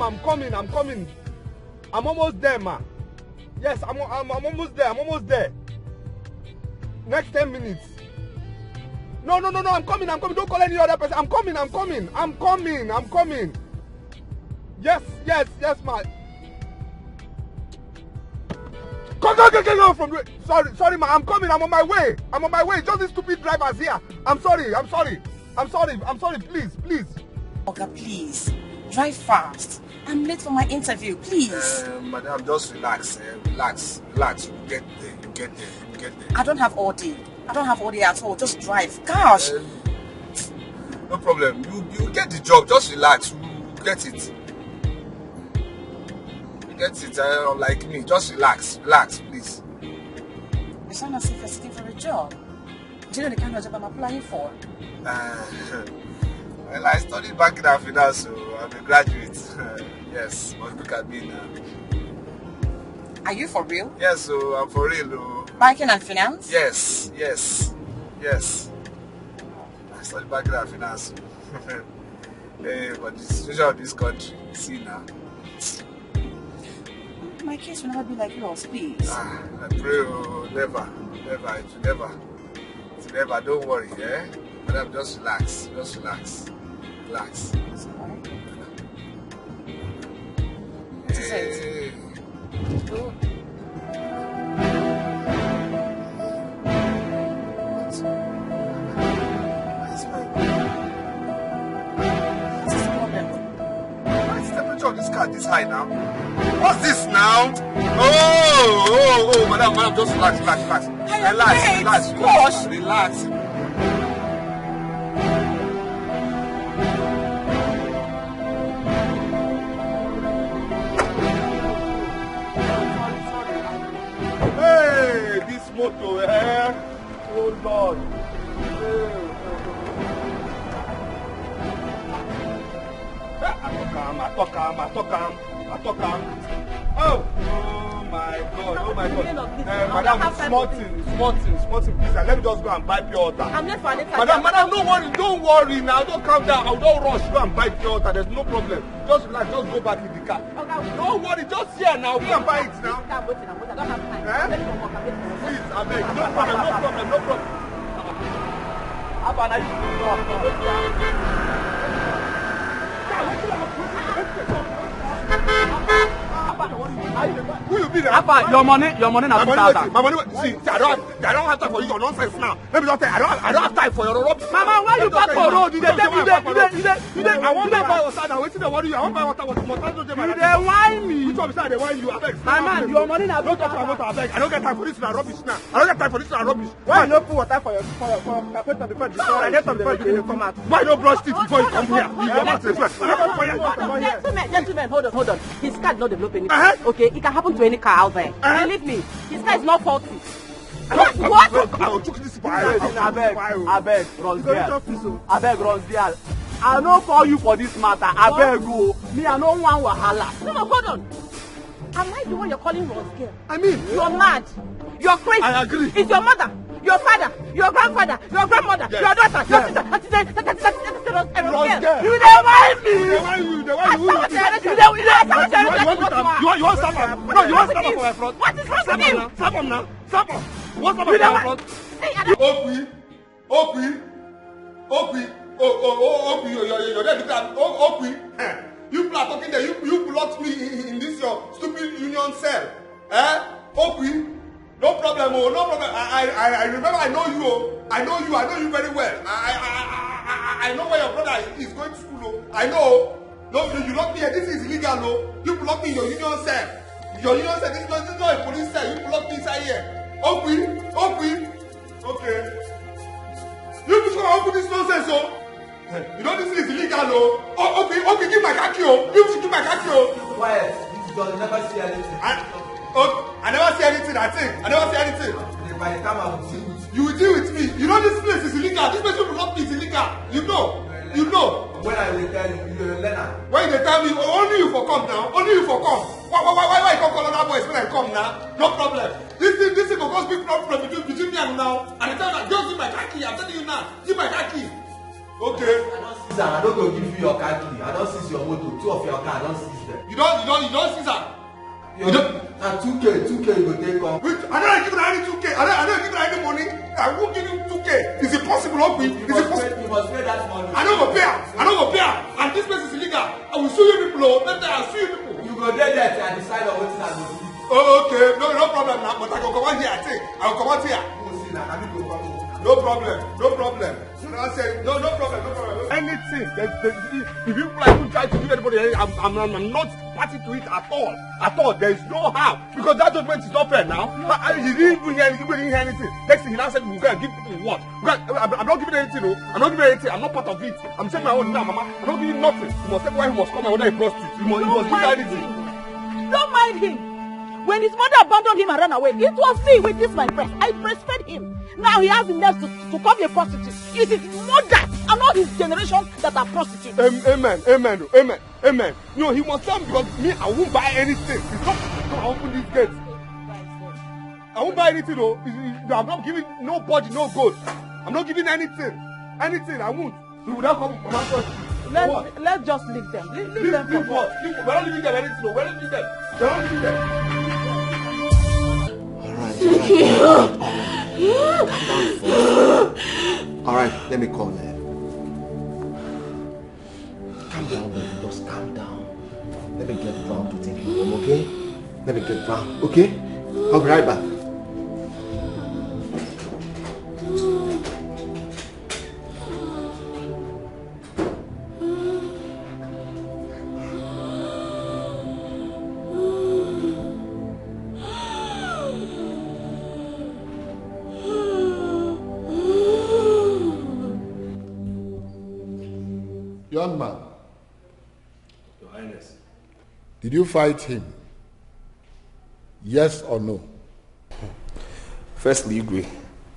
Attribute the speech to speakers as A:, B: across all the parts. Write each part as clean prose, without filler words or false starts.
A: I'm coming. I'm almost there, ma. Yes, I'm almost there. Next 10 minutes. No, I'm coming. Don't call any other person. I'm coming. Yes, ma. Go from the... Sorry, ma. I'm coming. I'm on my way. Just these stupid drivers here. I'm sorry. Please.
B: Oga, please. Drive fast. I'm late for my interview, please.
C: Madam, just relax. Relax. You get there.
B: I don't have all day at all. Just drive. Gosh.
C: No problem. You get the job. Just relax. You get it. Like me. Just relax, please.
B: You sound as if you're seeking for a job. Do you know the kind of job I'm applying for?
C: Well, I studied banking and finance, so I'm a graduate. Yes, but look at me now.
B: Are you for real?
C: Yes, so I'm for real.
B: Banking and finance?
C: Yes. I studied banking and finance. Hey, but the situation of this country, see now.
B: My case will never be like yours, please.
C: I pray, never. It will never. Don't worry, eh? Madam, just relax.
B: Sorry. What is it?
C: Oh.
B: What's the problem?
C: Why is the temperature of this car this high now? What's this now? Oh, madam, just relax. Relax.
A: Hey, this motor, eh? Oh Lord. I talk am. Oh my God. Madam, small thing, please. Let me just go and buy pure water.
B: I'm late for an interview.
A: Madam, don't worry now. Don't calm down. Don't rush. Go and buy pure water. There's no problem. Just relax. Just go back in the car.
B: Okay.
A: Don't worry. Just here now. Go and buy it now.
B: I'm waiting. I don't have time.
A: Eh?
B: Let me go walk.
A: Please, I beg. No problem. Who you be there?
D: Abba, your money na 2,000.
A: My money. See, I don't have time for your nonsense now. Let me just tell you, I don't have time for your rubbish.
D: Mama, why you back for road? You dey
A: I want to buy water now. Wetin dey worry you? I want to buy water.
D: You dey whine me.
A: Which one beside dey whine you? Abeg.
D: My man, your money na
A: Don't talk about water, abeg. I don't get time for this rubbish now.
D: Why you no put water for carpenter before the sun? I get some before you come out.
A: Why you no brush teeth before you come here? You come out as well.
B: Gentlemen, hold on. His car is not developing anything. Okay, it can happen to any car out there. Believe me, his car is not faulty. What?
A: I will choke this fire.
D: Abeg, Ronsdial. I no call you for this matter. Abeg, go. Me, I no want wahala.
B: No, hold on. Am I the one you're calling Ronsdial?
A: I mean,
B: You're mad. You're crazy.
A: I agree.
B: It's your mother, your father, your grandfather, your grandmother, your daughter, your sister. You dey whine me.
A: You want stop him? No, you want stop him for my front?
B: What is wrong with you?
A: Stop him now. What's up with my front? Opie. You're there because Opie. You people are talking there. You blocked me in this your stupid union cell. Opie. No problem. I remember. I know you. I know you very well. I know where your brother is going to school. I know. No, you lock me here. This is illegal. No, you block me in your union cell. This is not a police cell. You block me inside here. Opie. Okay. You people gonna open this nonsense, oh? You know this is illegal, oh? Okay, give my khaki, oh. You should give my khaki, oh.
E: Quiet. This girl never see anything.
A: I never see anything. I never see anything.
E: By the time I will deal with
A: you will deal with me. You know this place is illegal. This place you block me is illegal. You know.
E: When I will tell you, you're a learner.
A: When they tell me, only you for come now. Only you for come. Why you come call other boys when I come now? No problem. This thing will cause big problem between me and now. And the time that just give my khaki. I'm telling you now. Give my khaki. Okay.
E: I don't seize am. I don't go give you your car key. I don't seize your motor. 2 of your car, I don't seize them.
A: You don't seize am.
E: You don't. And 2K you go take off.
A: Wait, I don't give you any 2K. I don't give you any money. I won't give you 2K. Is it possible, Obi?
E: You must pay that money.
A: I don't go pay. And this place is illegal. I will sue you people. Let me sue you people.
E: You go there and decide on what I go do.
A: Oh, okay. No problem now. But I go come out here. I think I will come out here.
E: You will see now. I will go come.
A: No problem. I say no problem. Anything. If you like try to do anybody, I'm not party to it at all. There is no harm because that judgment is not fair now. He didn't even hear anything. Next thing he now said we go and give people what? I'm not giving anything. No. I'm not giving anything. I'm not part of it. I'm saying my own now, Mama. I'm not giving nothing. You must take why he must come and whether he prostitute. He must give anything.
B: Don't mind him. When his mother abandoned him and ran away, it was me with this my breast. I breastfed him. Now he has the nerve to come a prostitute. It is mother and all his generation that are prostitutes.
A: Amen. No, he must tell me because me, I won't buy anything. It's not I open these gates. I won't buy anything though. I'm not giving nobody no gold. I'm not giving anything. I won't. We will not come
B: Let's just leave them. Leave them for what?
A: We're not leaving them anything. We're not leaving them. We're not leaving them.
C: All right, let me call her. Calm down, baby. Just calm down. Let me get Brown to take you home, okay? Let me get Brown, okay? I'll be right back.
F: Young man,
E: Your Highness.
F: did you fight him? Yes or no?
C: Firstly, Igwe,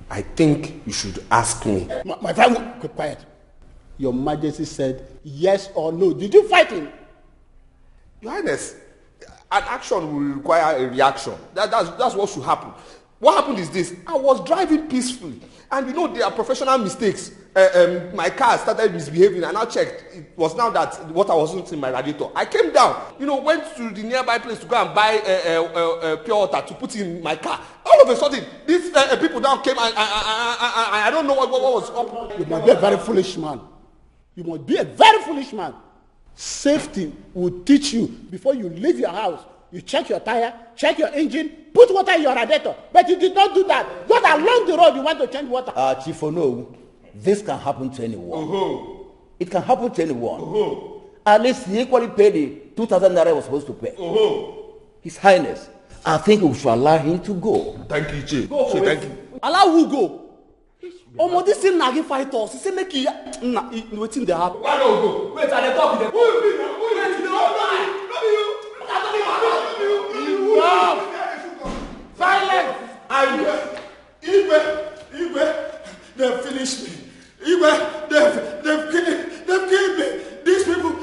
C: I think you should ask me.
G: My friend, keep quiet. Your Majesty said yes or no. Did you fight him?
C: Your Highness, an action will require a reaction. That's what should happen. What happened is this. I was driving peacefully. And you know there are professional mistakes. My car started misbehaving and I checked. It was now that water wasn't in my radiator. I came down, went to the nearby place to go and buy pure water to put in my car. All of a sudden, these people down came and I don't know what was up.
G: You must be a very foolish man. You must be a very foolish man. Safety will teach you before you leave your house. You check your tire, check your engine, put water in your radiator. But you did not do that. Just along the road, you want to change water.
H: Chief Ono, this can happen to anyone. It can happen to anyone. At least he equally paid the 2,000 naira he was supposed to pay. His Highness, I think we should allow him to go.
C: Thank you, Chief.
G: Go
C: thank you.
G: Allow who go? This thing nagi fight us. He say make he wetin dey happen.
E: Why don't go? Wait, I dey talk with them.
G: Silence!
A: Igwe, they've finished me. Igwe, they've killed me. These people.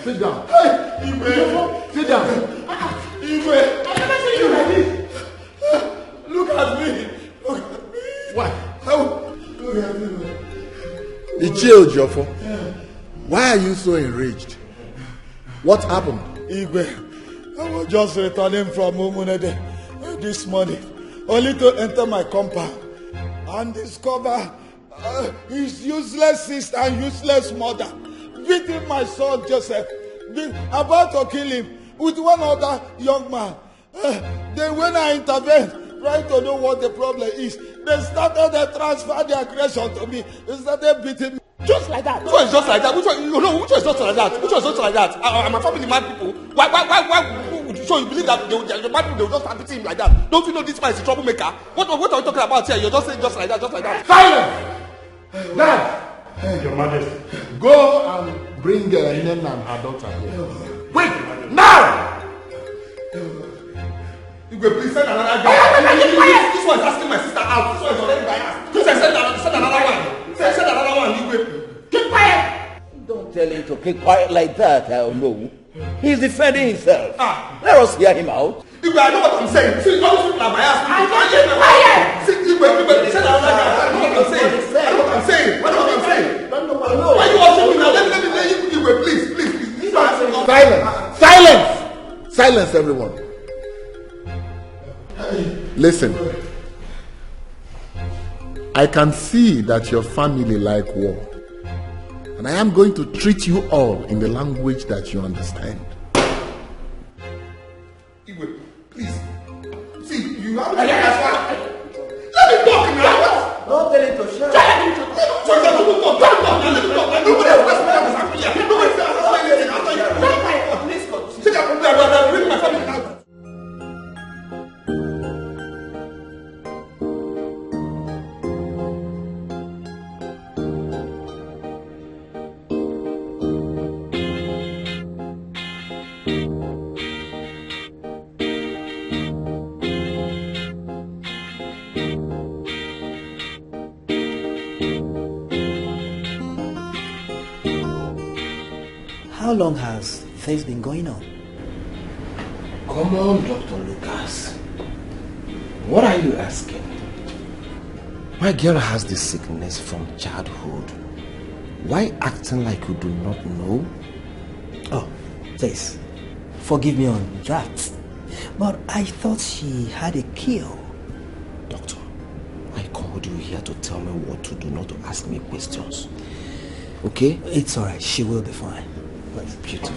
F: Sit down.
A: Igwe,
F: Sit down.
A: Igwe,
G: I never see you like this.
A: look at me.
F: Why?
A: Look at me.
F: Ichie Ojofo, why are you so enraged? What happened?
A: Igwe, I was just returning from Umunede this morning, only to enter my compound and discover his useless sister and useless mother beating my son Joseph, about to kill him with one other young man. Then when I intervened, trying to know what the problem is, they started to transfer the aggression to me. They started beating me.
G: Just like that.
C: Which one is just like that? Which one is just like that? Which one is just like that? Am I family mad people? Why? So you believe that the mad people, they will just start beating him like that? Don't you know this man is a troublemaker? What are you talking about here? You're just saying just like that.
F: Silence! Dad!
E: Your Majesty.
F: Go and bring Nena and her daughter here.
C: Wait! Now!
A: Igwe, please send another guy. This one is asking my sister out. This one is already by us. Please send another one. Send another one, Igwe.
G: Keep quiet.
H: Don't tell him to keep quiet like that. I don't know. He's defending himself. Let us hear him out.
C: Igwe, I know what I'm saying. See, all these people are my ass.
B: I can't keep quiet.
C: See, Igwe, say that I know what I'm saying. I know what I'm saying. I know what I'm saying. Why you watching me now? Let me tell you, Igwe, please.
F: Silence, everyone. Listen. I can see that your family like war. And I am going to treat you all in the language that you understand.
C: Igwe, please. See, you have to... Let me talk now.
H: Don't tell him to shut up.
I: How long has this been going on?
J: Come on, Dr. Lucas. What are you asking? My girl has this sickness from childhood. Why acting like you do not know?
I: Oh, please, forgive me on that. But I thought she had a cure.
J: Doctor, I called you here to tell me what to do, not to ask me questions. Okay?
I: It's alright, she will be fine.
J: That's beautiful.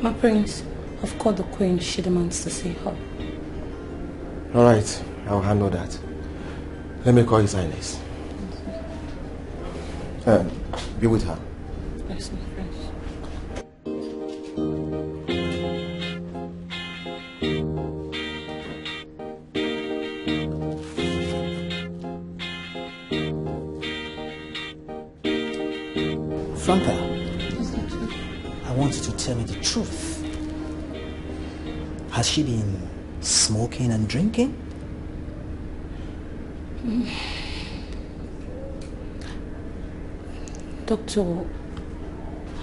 K: My prince, I've called the queen. She demands to see her.
J: Alright, I'll handle that. Let me call His Highness. Be with her.
K: Yes, my prince.
I: Franca, I want you to tell me the truth. Has she been smoking and drinking?
K: Doctor,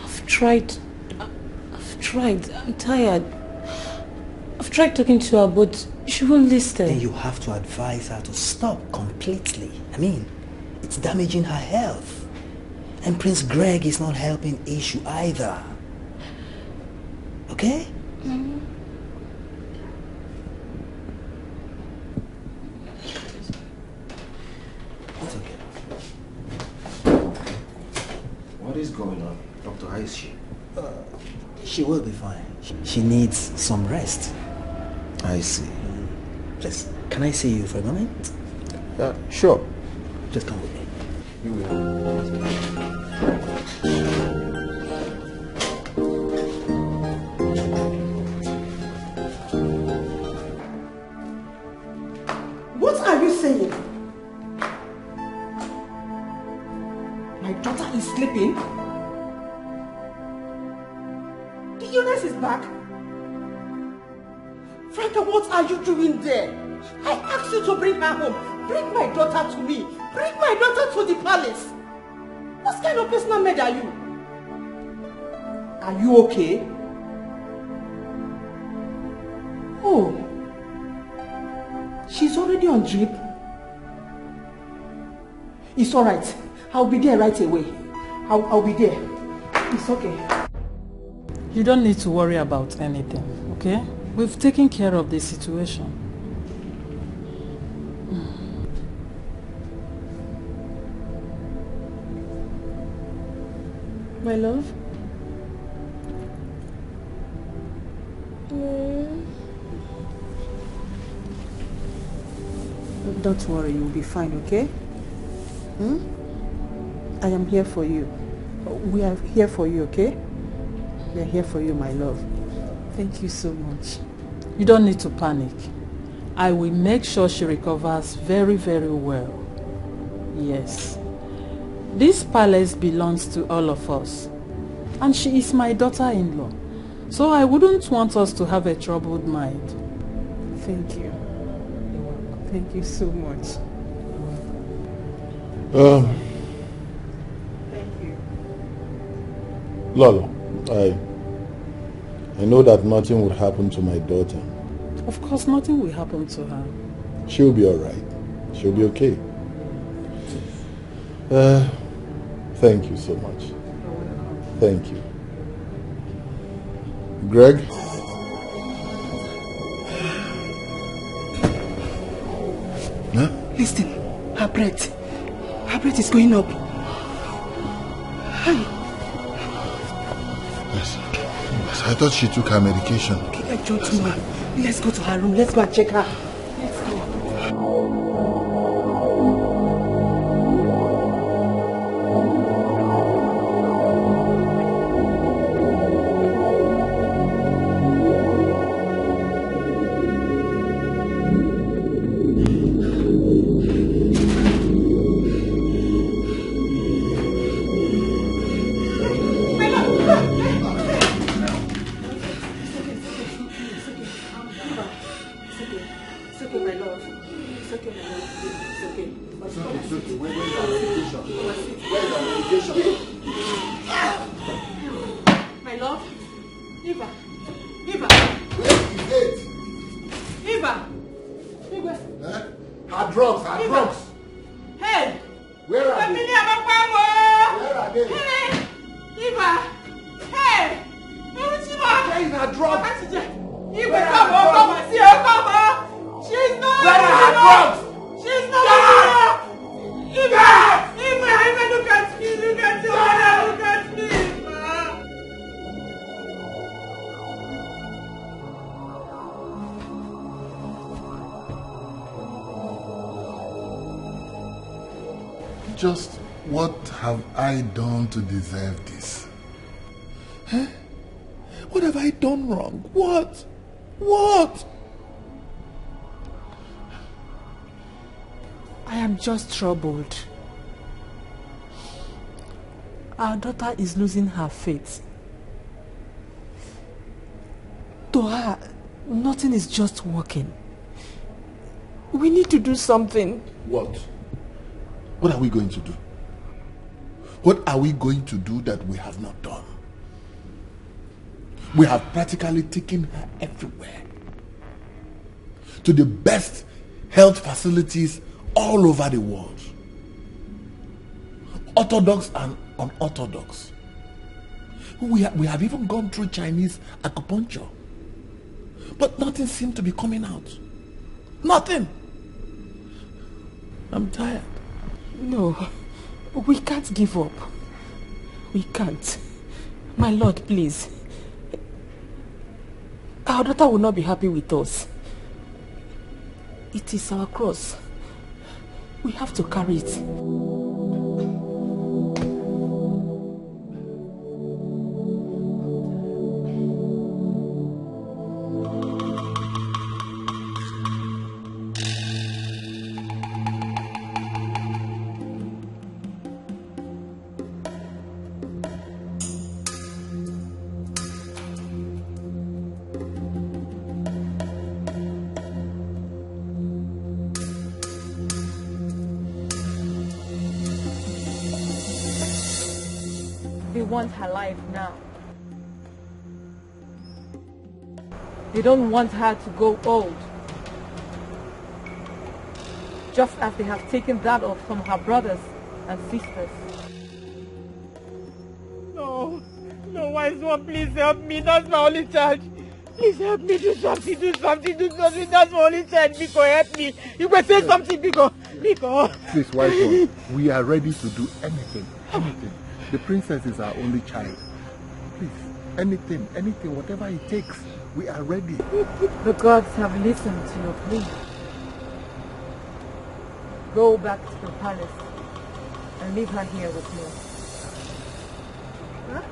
K: I've tried. I'm tired. I've tried talking to her, but she won't listen.
I: Then you have to advise her to stop completely. I mean, it's damaging her health. And Prince Greg is not helping issue either. Okay? It's okay.
J: What is going on? Doctor, how is she?
I: She will be fine. She needs some rest.
J: I see.
I: Please, can I see you for a moment?
J: Sure.
I: Just come with me.
J: You will.
B: What are you saying? My daughter is sleeping? The illness is back? Franca, what are you doing there? I asked you to bring her home. Bring my daughter to me. Bring my daughter to the palace. What kind of personal maid are you? Are you okay? Oh. She's already on drip. It's alright. I'll be there right away. I'll be there. It's okay.
L: You don't need to worry about anything, okay? We've taken care of the situation.
K: My love? Don't worry, you'll be fine, okay? I am here for you. We are here for you, okay? We are here for you, my love.
L: Thank you so much. You don't need to panic. I will make sure she recovers very, very well. Yes. This palace belongs to all of us. And she is my daughter-in-law. So I wouldn't want us to have a troubled mind.
K: Thank you. You're welcome. Thank you so much.
F: Thank you. Lolo, I know that nothing would happen to my daughter.
L: Of course, nothing will happen to her.
F: She'll be all right. She'll be okay. Thank you so much. Thank you. Greg? Huh?
B: Listen, her breath is going up. Hi.
F: Yes, I thought she took her medication.
B: Okay, gentlemen, let's go to her room. Let's go and check her. Let's go.
F: Just what have I done to deserve this?
J: Huh? What have I done wrong? What? What?
L: I am just troubled. Our daughter is losing her faith. To her, nothing is just working. We need to do something.
F: What? What are we going to do? What are we going to do that we have not done? We have practically taken her everywhere. To the best health facilities all over the world. Orthodox and unorthodox. We have even gone through Chinese acupuncture. But nothing seemed to be coming out. Nothing. I'm tired.
L: No, we can't give up. We can't. My Lord, please. Our daughter will not be happy with us. It is our cross. We have to carry it.
K: Want her life now. They don't want her to go old. Just as they have taken that off from her brothers and sisters.
B: No, wise one, please help me. That's my only child. Please help me, do something. That's my only child. Biko, help me. You can say something, Biko.
F: Please, wise one, we are ready to do anything. The princess is our only child. Please, anything, whatever it takes, we are ready.
K: The gods have listened to your plea. Go back to the palace and leave her here with me.
B: Huh?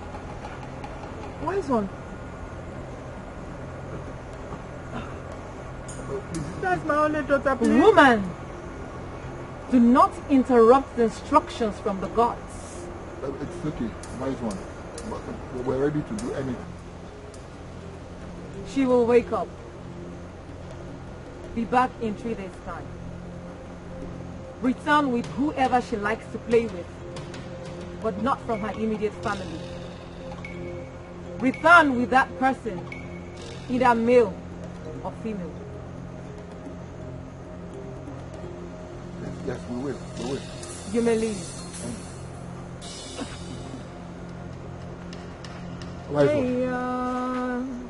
B: Wise one, That's my only daughter, please.
L: Woman, do not interrupt the instructions from the gods.
F: It's okay, wise one. We're ready to do anything.
L: She will wake up. Be back in 3 days' time. Return with whoever she likes to play with, but not from her immediate family. Return with that person, either male or female.
F: Yes, we will.
L: You may leave.
F: Wise one.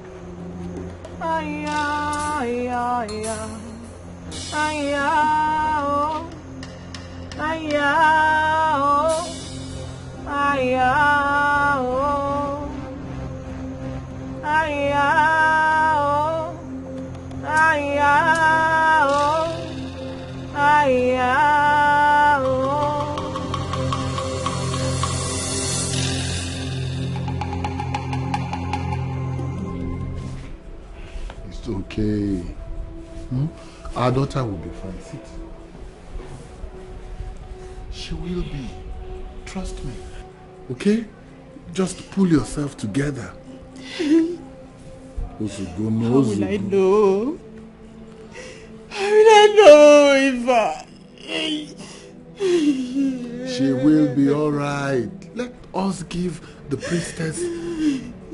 F: It's okay. Our daughter will be fine. Sit. She will be. Trust me. Okay? Just pull yourself together.
B: How will I know? How will I know if
F: She will be alright. Let us give the priestess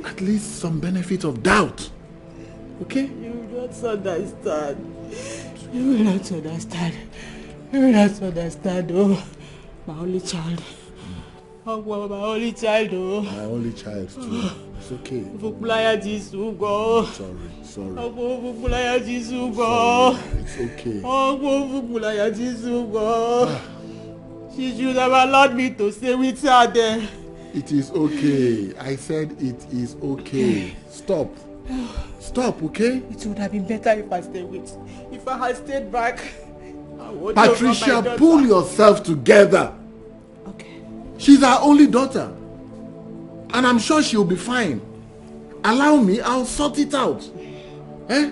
F: at least some benefit of doubt. Okay?
B: You don't understand. You will not understand. You will not understand. Oh, my only child. Oh, my only child. Oh.
F: My only child too. It's okay. Sorry. It's okay.
B: She should have allowed me to stay with her then.
F: It is okay. I said it is okay. Stop. Stop, okay?
B: It would have been better if I stayed with. If I had stayed back.
F: Patricia, pull yourself together.
B: Okay.
F: She's our only daughter. And I'm sure she'll be fine. Allow me, I'll sort it out. Eh?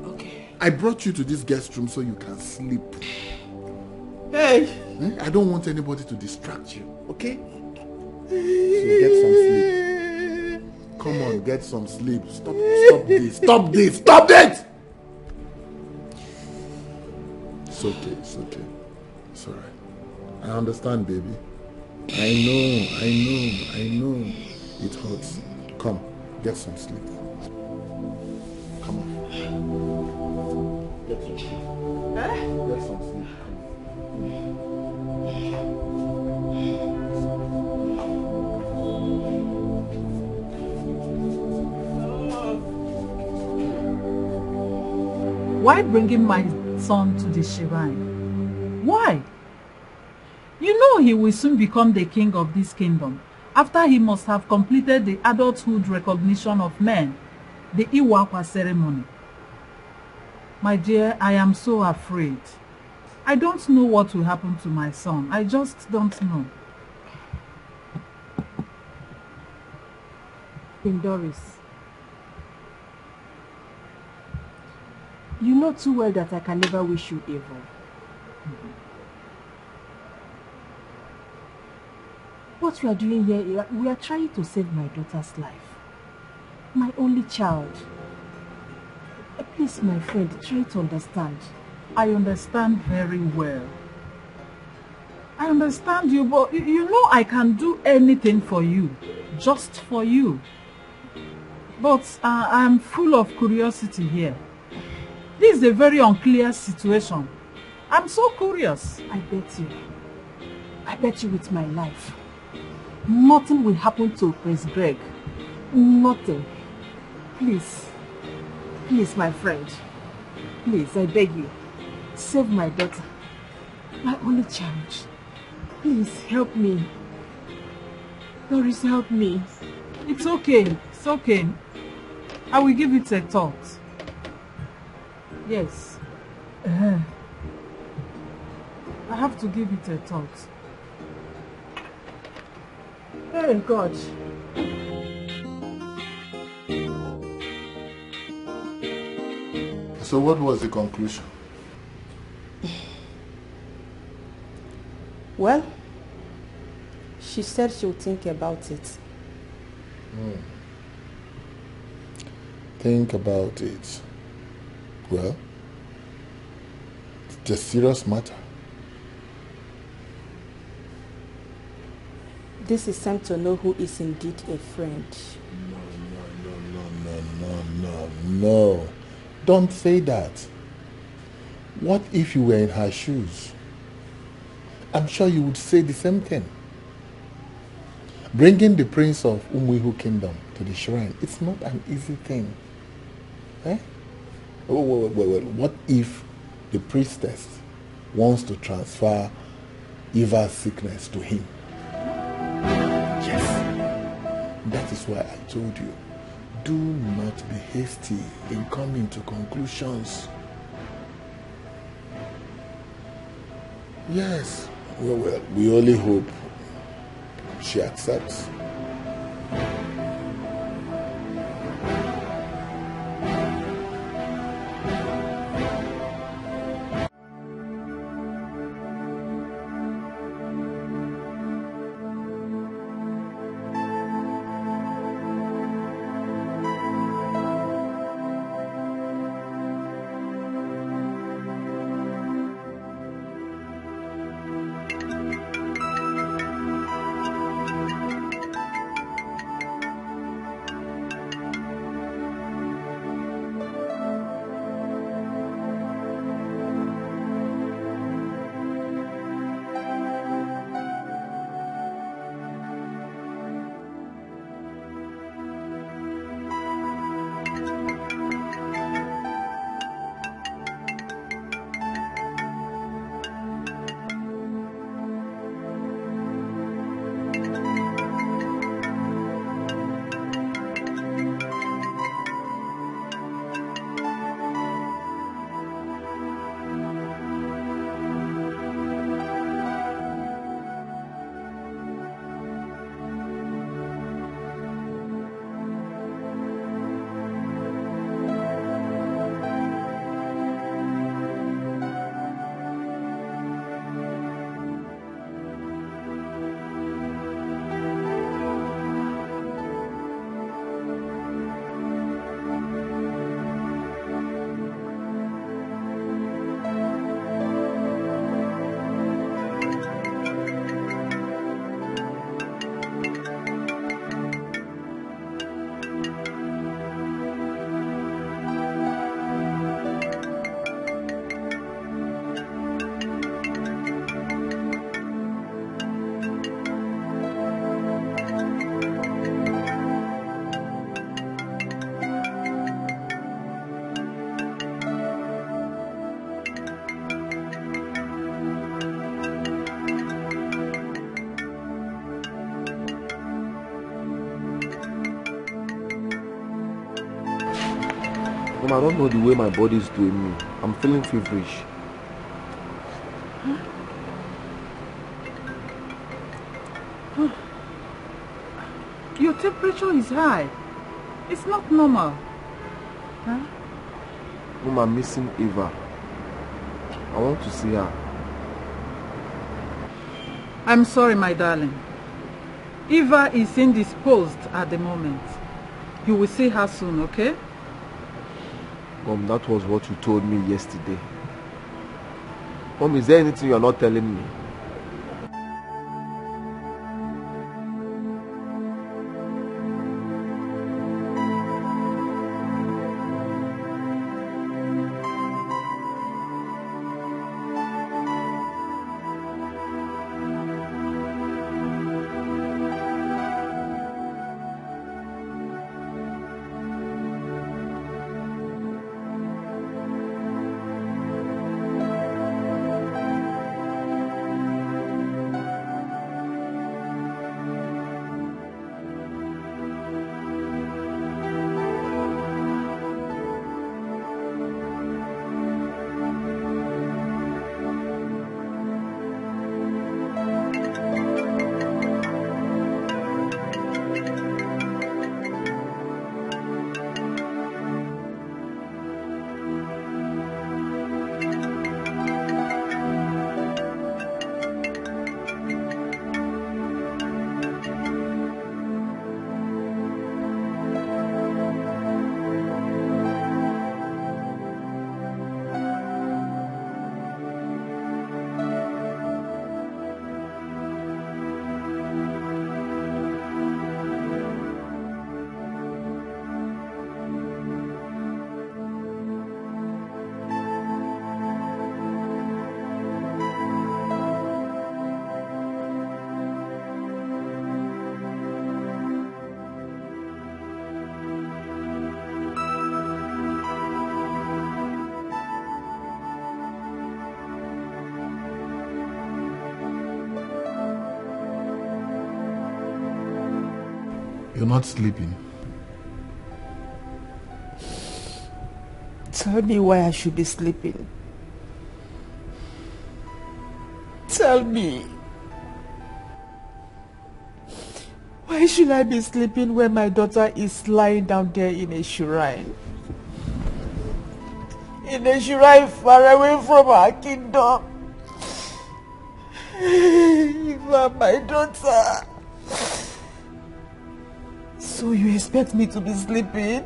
B: Okay.
F: I brought you to this guest room so you can sleep.
B: Hey!
F: Eh? I don't want anybody to distract you, okay? So get some sleep. Come on, get some sleep. Stop this. Stop this! It's okay. It's alright. I understand, baby. I know. It hurts. Come, get some sleep. Come on. Get some sleep. Get some sleep.
L: Why bringing my son to the shrine? Why? You know he will soon become the king of this kingdom, after he must have completed the adulthood recognition of men, the Iwakwa ceremony. My dear, I am so afraid. I don't know what will happen to my son. I just don't know.
B: Queen Doris, you know too well that I can never wish you evil. What we are doing here, we are trying to save my daughter's life. My only child. Please, my friend, try to understand.
L: I understand very well. I understand you, but you know I can do anything for you. Just for you. But I'm full of curiosity here. This is a very unclear situation. I'm so curious.
B: I bet you with my life. Nothing will happen to Prince Greg. Nothing. Please, my friend. Please, I beg you. Save my daughter. My only child. Please, help me. Doris, help me.
L: It's okay. I will give it a thought. Yes. I have to give it a thought.
B: Oh God.
F: So what was the conclusion?
B: Well, she said she'll think about it.
F: Think about it. Well, it's a serious matter.
B: This is time to know who is indeed a friend.
F: No. Don't say that. What if you were in her shoes? I'm sure you would say the same thing. Bringing the prince of Umuihu kingdom to the shrine, it's not an easy thing. Eh? What if the priestess wants to transfer Eva's sickness to him? Yes. That is why I told you, do not be hasty in coming to conclusions. Yes. Well, we only hope she accepts.
J: Mom, I don't know the way my body is doing me. I'm feeling feverish.
L: Your temperature is high. It's not normal. Huh?
J: Mom, I'm missing Eva. I want to see her.
L: I'm sorry, my darling. Eva is indisposed at the moment. You will see her soon, okay?
J: Mom, that was what you told me yesterday. Mom, is there anything you are not telling me?
F: You're not sleeping.
B: Tell me why I should be sleeping. Tell me. Why should I be sleeping when my daughter is lying down there in a shrine? In a shrine far away from her kingdom. Eva, my daughter. So you expect me to be sleeping?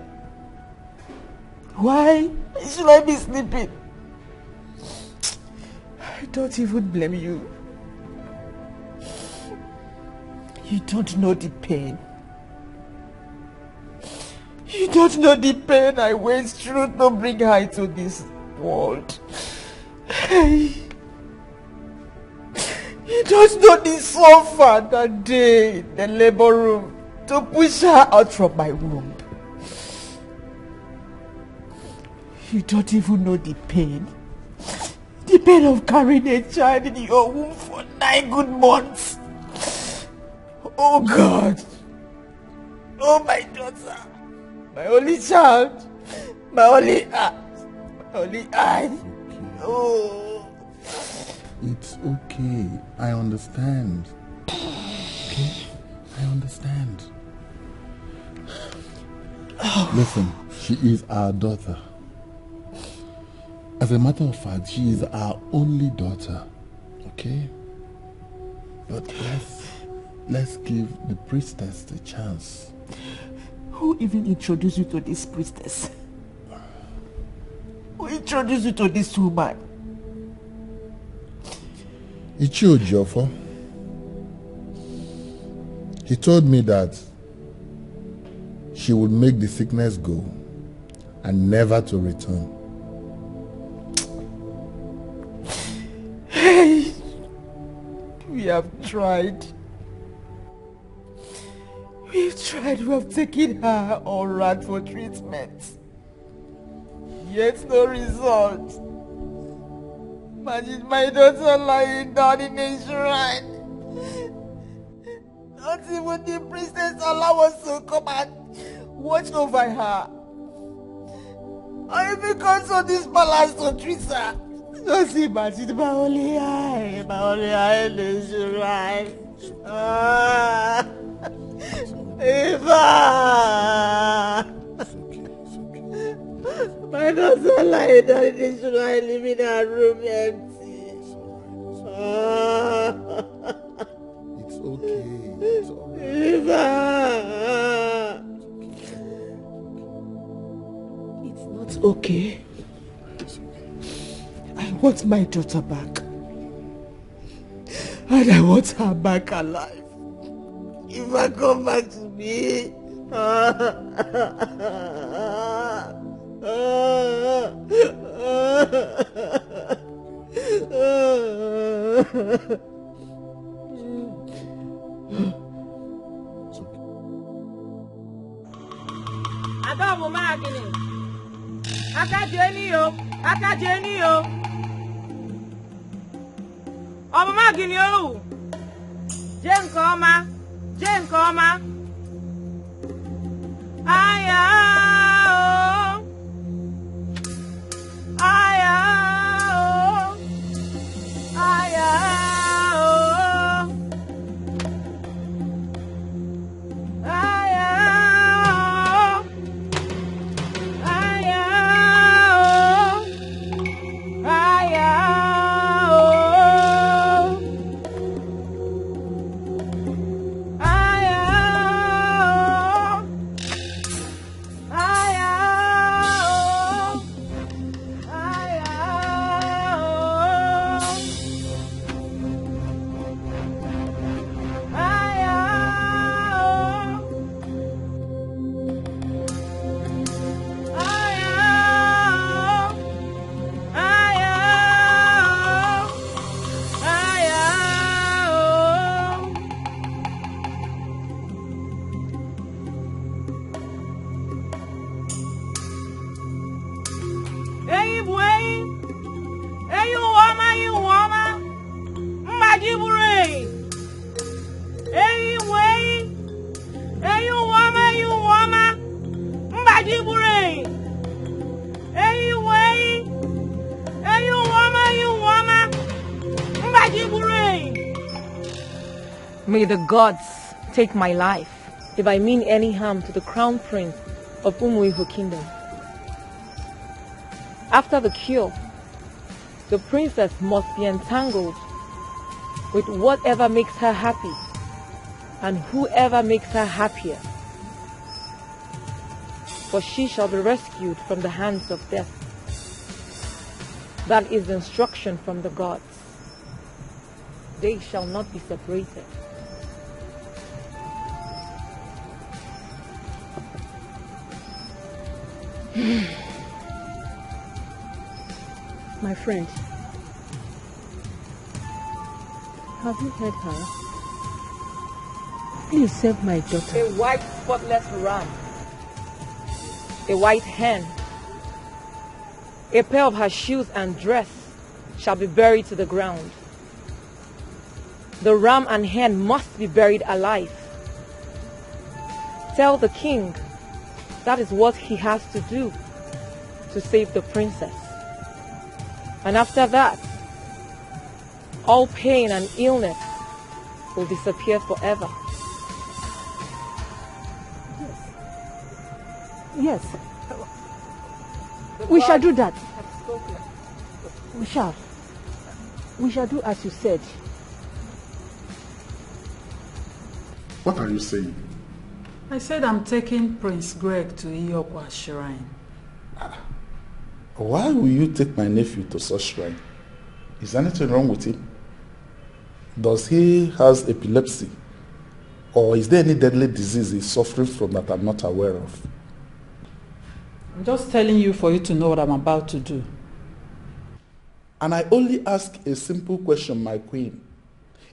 B: Why should I be sleeping? I don't even blame you. You don't know the pain. You don't know the pain I went through to bring her into this world. You don't know the suffer that day in the labor room to push her out from my womb. You don't even know the pain. The pain of carrying a child in your womb for 9 good months. Oh God. Oh my daughter. My only child. My only heart. My only eye. Oh.
F: It's okay. I understand. Okay? I understand.
B: Oh.
F: Listen, she is our daughter. As a matter of fact, she is our only daughter. Okay? But let's give the priestess a chance.
B: Who even introduced you to this priestess? Who introduced you to this woman?
F: Ichio Jofo. He told me that she would make the sickness go and never to return.
B: Hey, we have tried. We've tried. We have taken her all right for treatment. Yet no result. Imagine my daughter lying down in a shrine. Not even the priestess allow us to come and watch over her. Or even come to this palace to treat her. Just imagine my only eye in the shrine. Eva! My daughter lying down in the shrine, leaving her room empty.
F: It's okay. It's alright.
B: Eva! It's not okay. I want my daughter back. And I want her back alive. Eva, come back to me.
M: Adamu magini. Akajeni yo. Akajeni yo. Ọmọ magini o. Jẹ́ nǹkan ọma. Jẹ́ nǹkan ọma. Aya o. Aya o. Aya o. Aya o. Aya o. Aya o. May the gods take my life if I mean any harm to the crown prince of Umuihu Kingdom. After the cure, the princess must be entangled with whatever makes her happy and whoever makes her happier. For she shall be rescued from the hands of death. That is the instruction from the gods. They shall not be separated. My friend, have you heard her? Please save my daughter. A white spotless ram, a white hen, a pair of her shoes and dress shall be buried to the ground. The ram and hen must be buried alive. Tell the king that is what he has to do to save the princess. And after that, all pain and illness will disappear forever.
L: Yes. We shall do that. We shall. We shall do as you said.
F: What are you saying?
L: I said I'm taking Prince Greg to Iyokwa Shrine.
F: Why will you take my nephew to such shrine? Is anything wrong with him? Does he has epilepsy? Or is there any deadly disease he's suffering from that I'm not aware of?
L: I'm just telling you for you to know what I'm about to do.
F: And I only ask a simple question, my queen.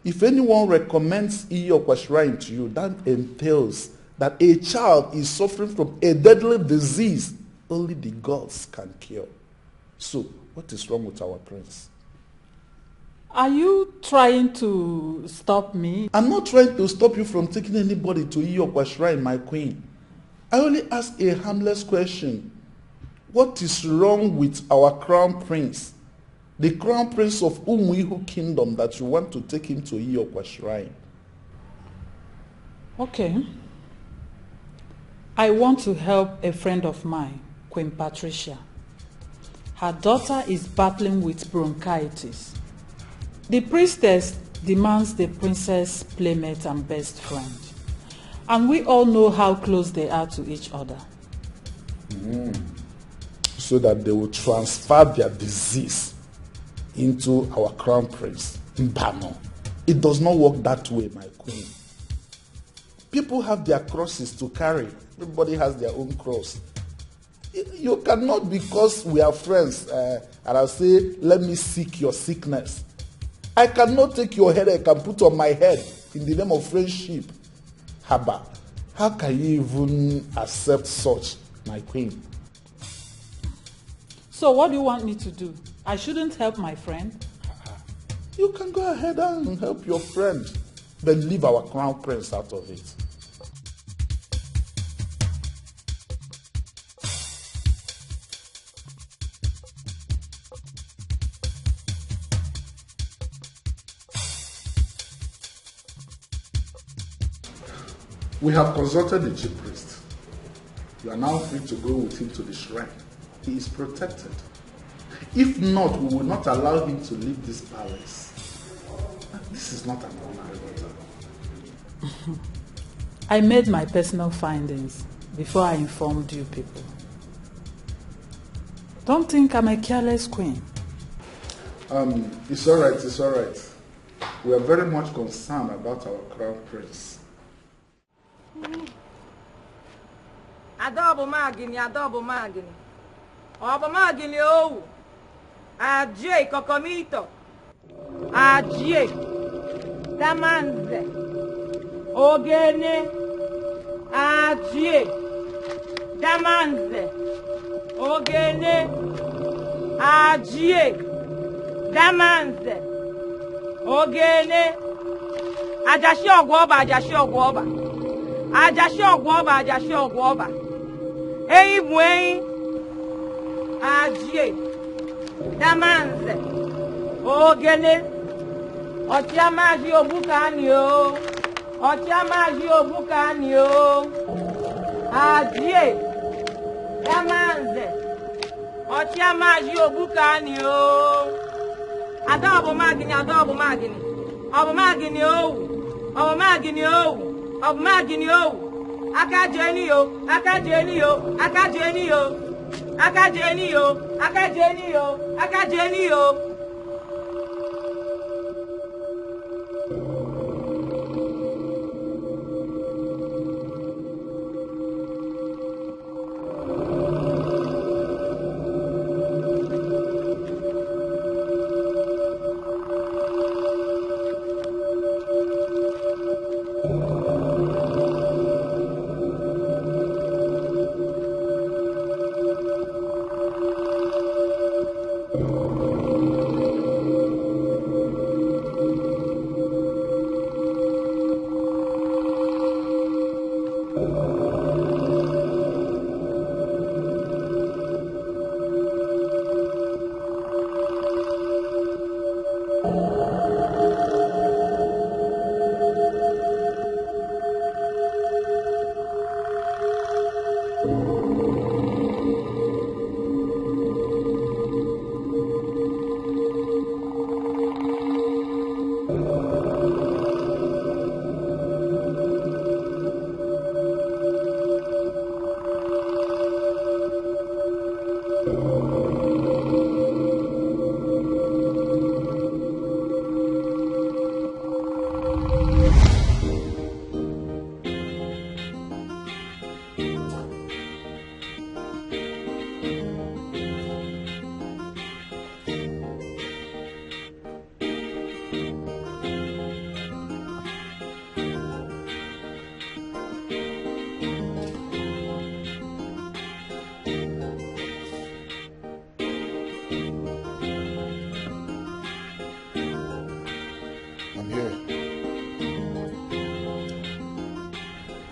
F: If anyone recommends Iyokwa Shrine to you, that entails that a child is suffering from a deadly disease only the gods can cure. So, what is wrong with our prince?
L: Are you trying to stop me?
F: I'm not trying to stop you from taking anybody to Iyokwa Shrine, my queen. I only ask a harmless question. What is wrong with our crown prince? The crown prince of Umuihu Kingdom that you want to take him to Iyokwa Shrine.
L: Okay. I want to help a friend of mine, Queen Patricia. Her daughter is battling with bronchitis. The priestess demands the princess' playmate and best friend. And we all know how close they are to each other.
F: So that they will transfer their disease into our crown prince, Mbano. It does not work that way, my queen. People have their crosses to carry. Everybody has their own cross. You cannot, because we are friends, and I'll say, let me seek your sickness. I cannot take your headache and put on my head in the name of friendship. Haba, how can you even accept such, my queen?
L: So what do you want me to do? I shouldn't help my friend?
F: You can go ahead and help your friend, but leave our crown prince out of it. We have consulted the chief priest. You are now free to go with him to the shrine. He is protected. If not, we will not allow him to leave this palace. This is not an ordinary matter.
L: I made my personal findings before I informed you people. Don't think I'm a careless queen.
F: It's all right, it's all right. We are very much concerned about our crown prince.
M: Adobo magini, Obo magini o. Ajie kokomito. Ajie. Damanze. Ogene. Ajie. Damanze. Ogene. Ajie. Damanze. Ogene. Ajashi ogwoba, ajashi ogwoba. Ajashi ogwoba, ajashi ogwoba. Eyi buen. Ajie. Damanze. Ogene. Ochiamaji Obukani o. Ochiamaji Obukani o. Adie. Yamanze. Ochiamaji Obukani o. Adobo magini o. Obo magini o. Akajeni o.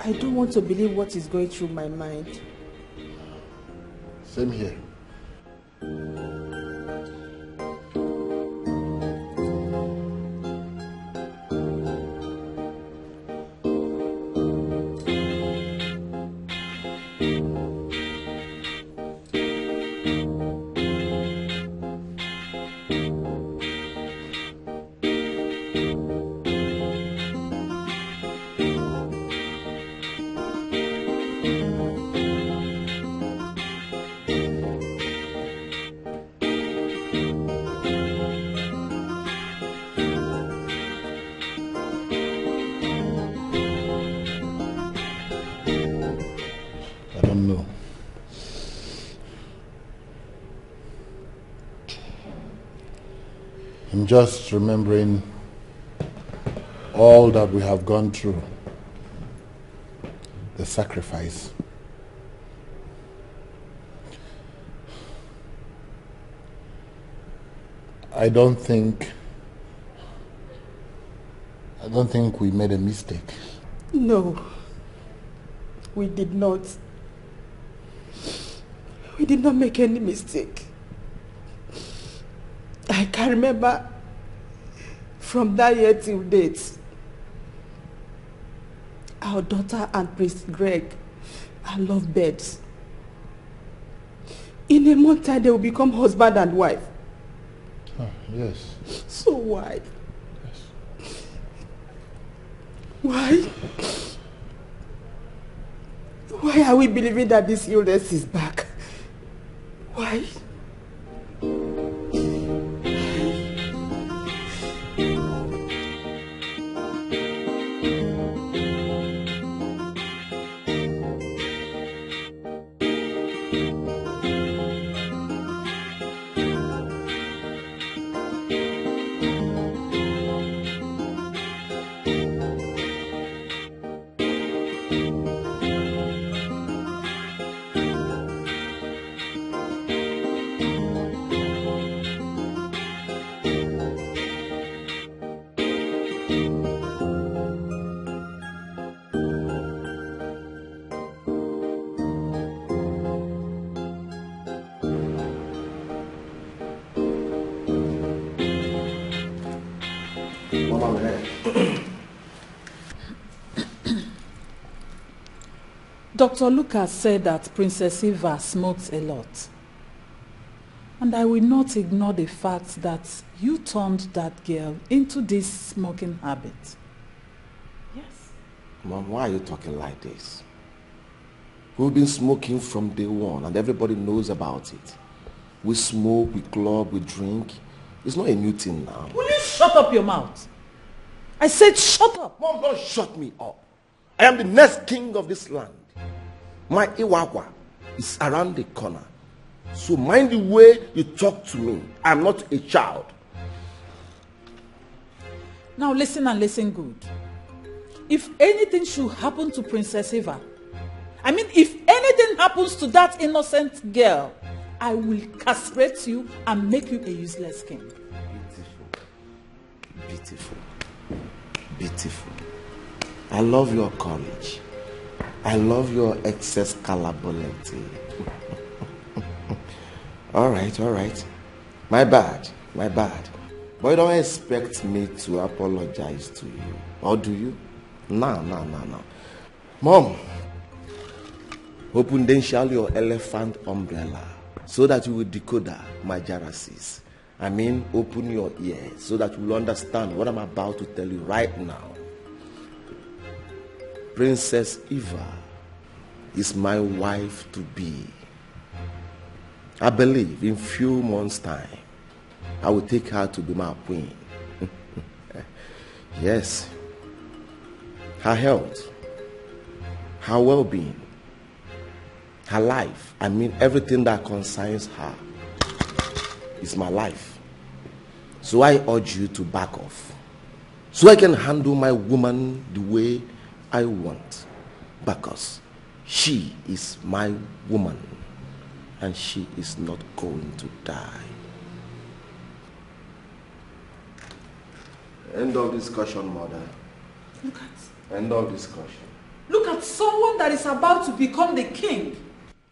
B: I don't want to believe what is going through my mind.
F: Same here. I'm just remembering all that we have gone through, the sacrifice. I don't think we made a mistake.
B: No, we did not. We did not make any mistake. I can remember from that year till date, our daughter and Prince Greg are lovebirds. In a month time, they will become husband and wife.
F: Oh, yes.
B: So why? Yes. Why? Why are we believing that this illness is back? Why?
J: ahead.
L: Dr. Lucas said that Princess Eva smokes a lot. And I will not ignore the fact that you turned that girl into this smoking habit. Yes.
J: Mom, why are you talking like this? We've been smoking from day one and everybody knows about it. We smoke, we club, we drink. It's not a new thing now.
L: Will you shut up your mouth? I said shut up.
J: Mom, don't shut me up. I am the next king of this land. My Iwawa is around the corner. So mind the way you talk to me. I'm not a child.
L: Now listen and listen good. If anything should happen to Princess Eva, if anything happens to that innocent girl, I will castrate you and make you a useless king.
J: Beautiful. Beautiful. Beautiful. I love your courage. I love your excess calabolity. All right. My bad. But you don't expect me to apologize to you. Or do you? No. Mom, open your elephant umbrella so that you will decode my jealousies. Open your ears so that you will understand what I'm about to tell you right now. Princess Eva is my wife to be. I believe in few months' time, I will take her to be my queen. Yes. Her health, her well-being, her life, everything that concerns her is my life. So I urge you to back off so I can handle my woman the way I want, because she is my woman and she is not going to die. End of discussion, mother.
L: Look at.
J: End of discussion.
L: Look at someone that is about to become the king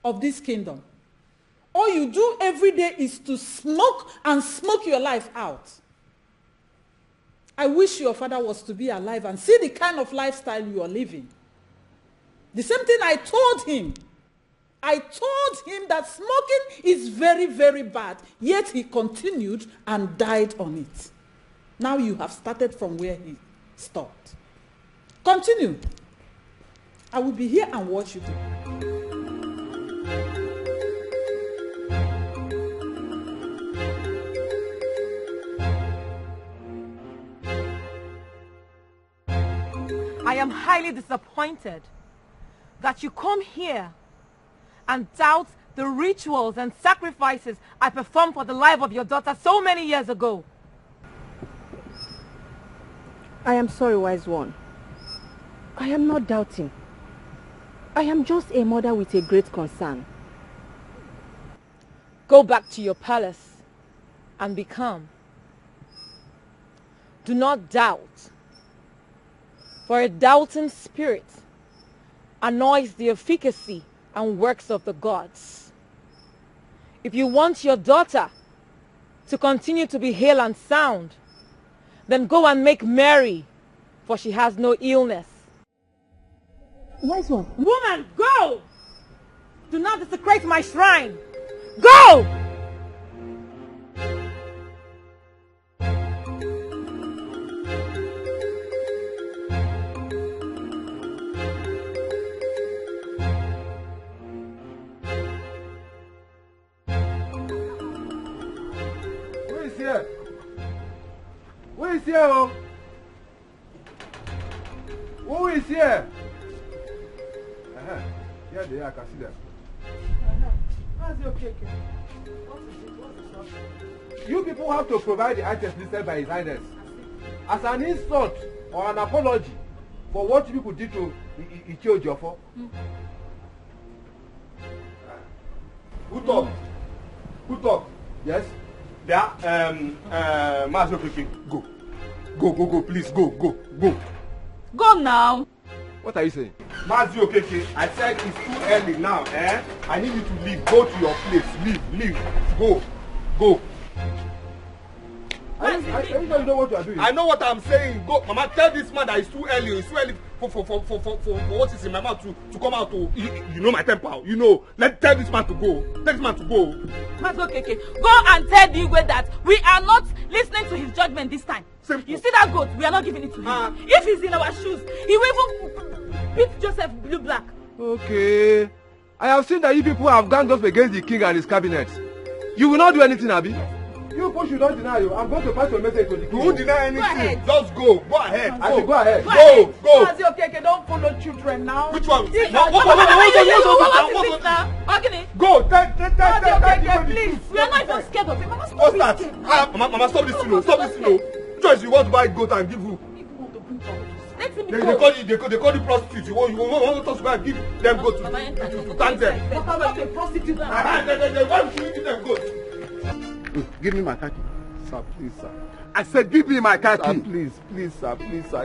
L: of this kingdom. All you do every day is to smoke and smoke your life out. I wish your father was to be alive and see the kind of lifestyle you are living. The same thing I told him. I told him that smoking is very, very bad. Yet he continued and died on it. Now you have started from where he stopped. Continue. I will be here and watch you do.
M: I am highly disappointed that you come here and doubt the rituals and sacrifices I performed for the life of your daughter so many years ago.
B: I am sorry, wise one. I am not doubting. I am just a mother with a great concern.
M: Go back to your palace and be calm. Do not doubt, for a doubting spirit annoys the efficacy and works of the gods. If you want your daughter to continue to be hale and sound, then go and make merry, for she has no illness.
B: Wise one.
M: Woman, go! Do not desecrate my shrine. Go!
A: Who is here? Who is here? Oh? Who is here? Yeah, they are. I can see them.
L: That's okay. What is it? What is it?
A: You people have to provide the items listed by His Highness as an insult or an apology for what you people did to Ichio Jofo. Who talk? Who talk? Yes? Yeah. Master Kiki, go. Go, please, go.
L: Go now.
A: What are you saying? Mazi Okeke, I said it's too early now, eh? I need you to leave. Go to your place. Leave. Go. I don't know what you are doing. I know what I'm saying. Go, Mama, tell this man that it's too early. It's too early for what is in my mouth to come out to. You know my temper. You know. Tell this man to go. Tell this man to go.
K: Mas okay. Go and tell the Igwe that we are not listening to his judgment this time.
A: Simple.
K: You see that goat? We are not giving it to him. If he's in our shoes, he will even beat Joseph blue black.
N: Okay. I have seen that you people have ganged up against the king and his cabinet. You will not do anything, Abi. You people should not deny you. I'm going to pass your message to the king.
A: You won't deny anything. Just go. Go ahead.
N: I should go ahead.
A: Go.
B: Okay, don't follow children now.
A: Which one?
B: Go.
K: Please. We are not even scared of him.
A: What's that? Mama, stop this. Stop this. Choice, you want to buy goat and give who? They call you prostitute. You want us to go and give them goat to thank them.
B: But I'm not a prostitute.
A: Why should you give them goat?
G: Give me my khaki.
N: Sir, please, sir.
G: I said give me my khaki.
N: Sir, please, sir.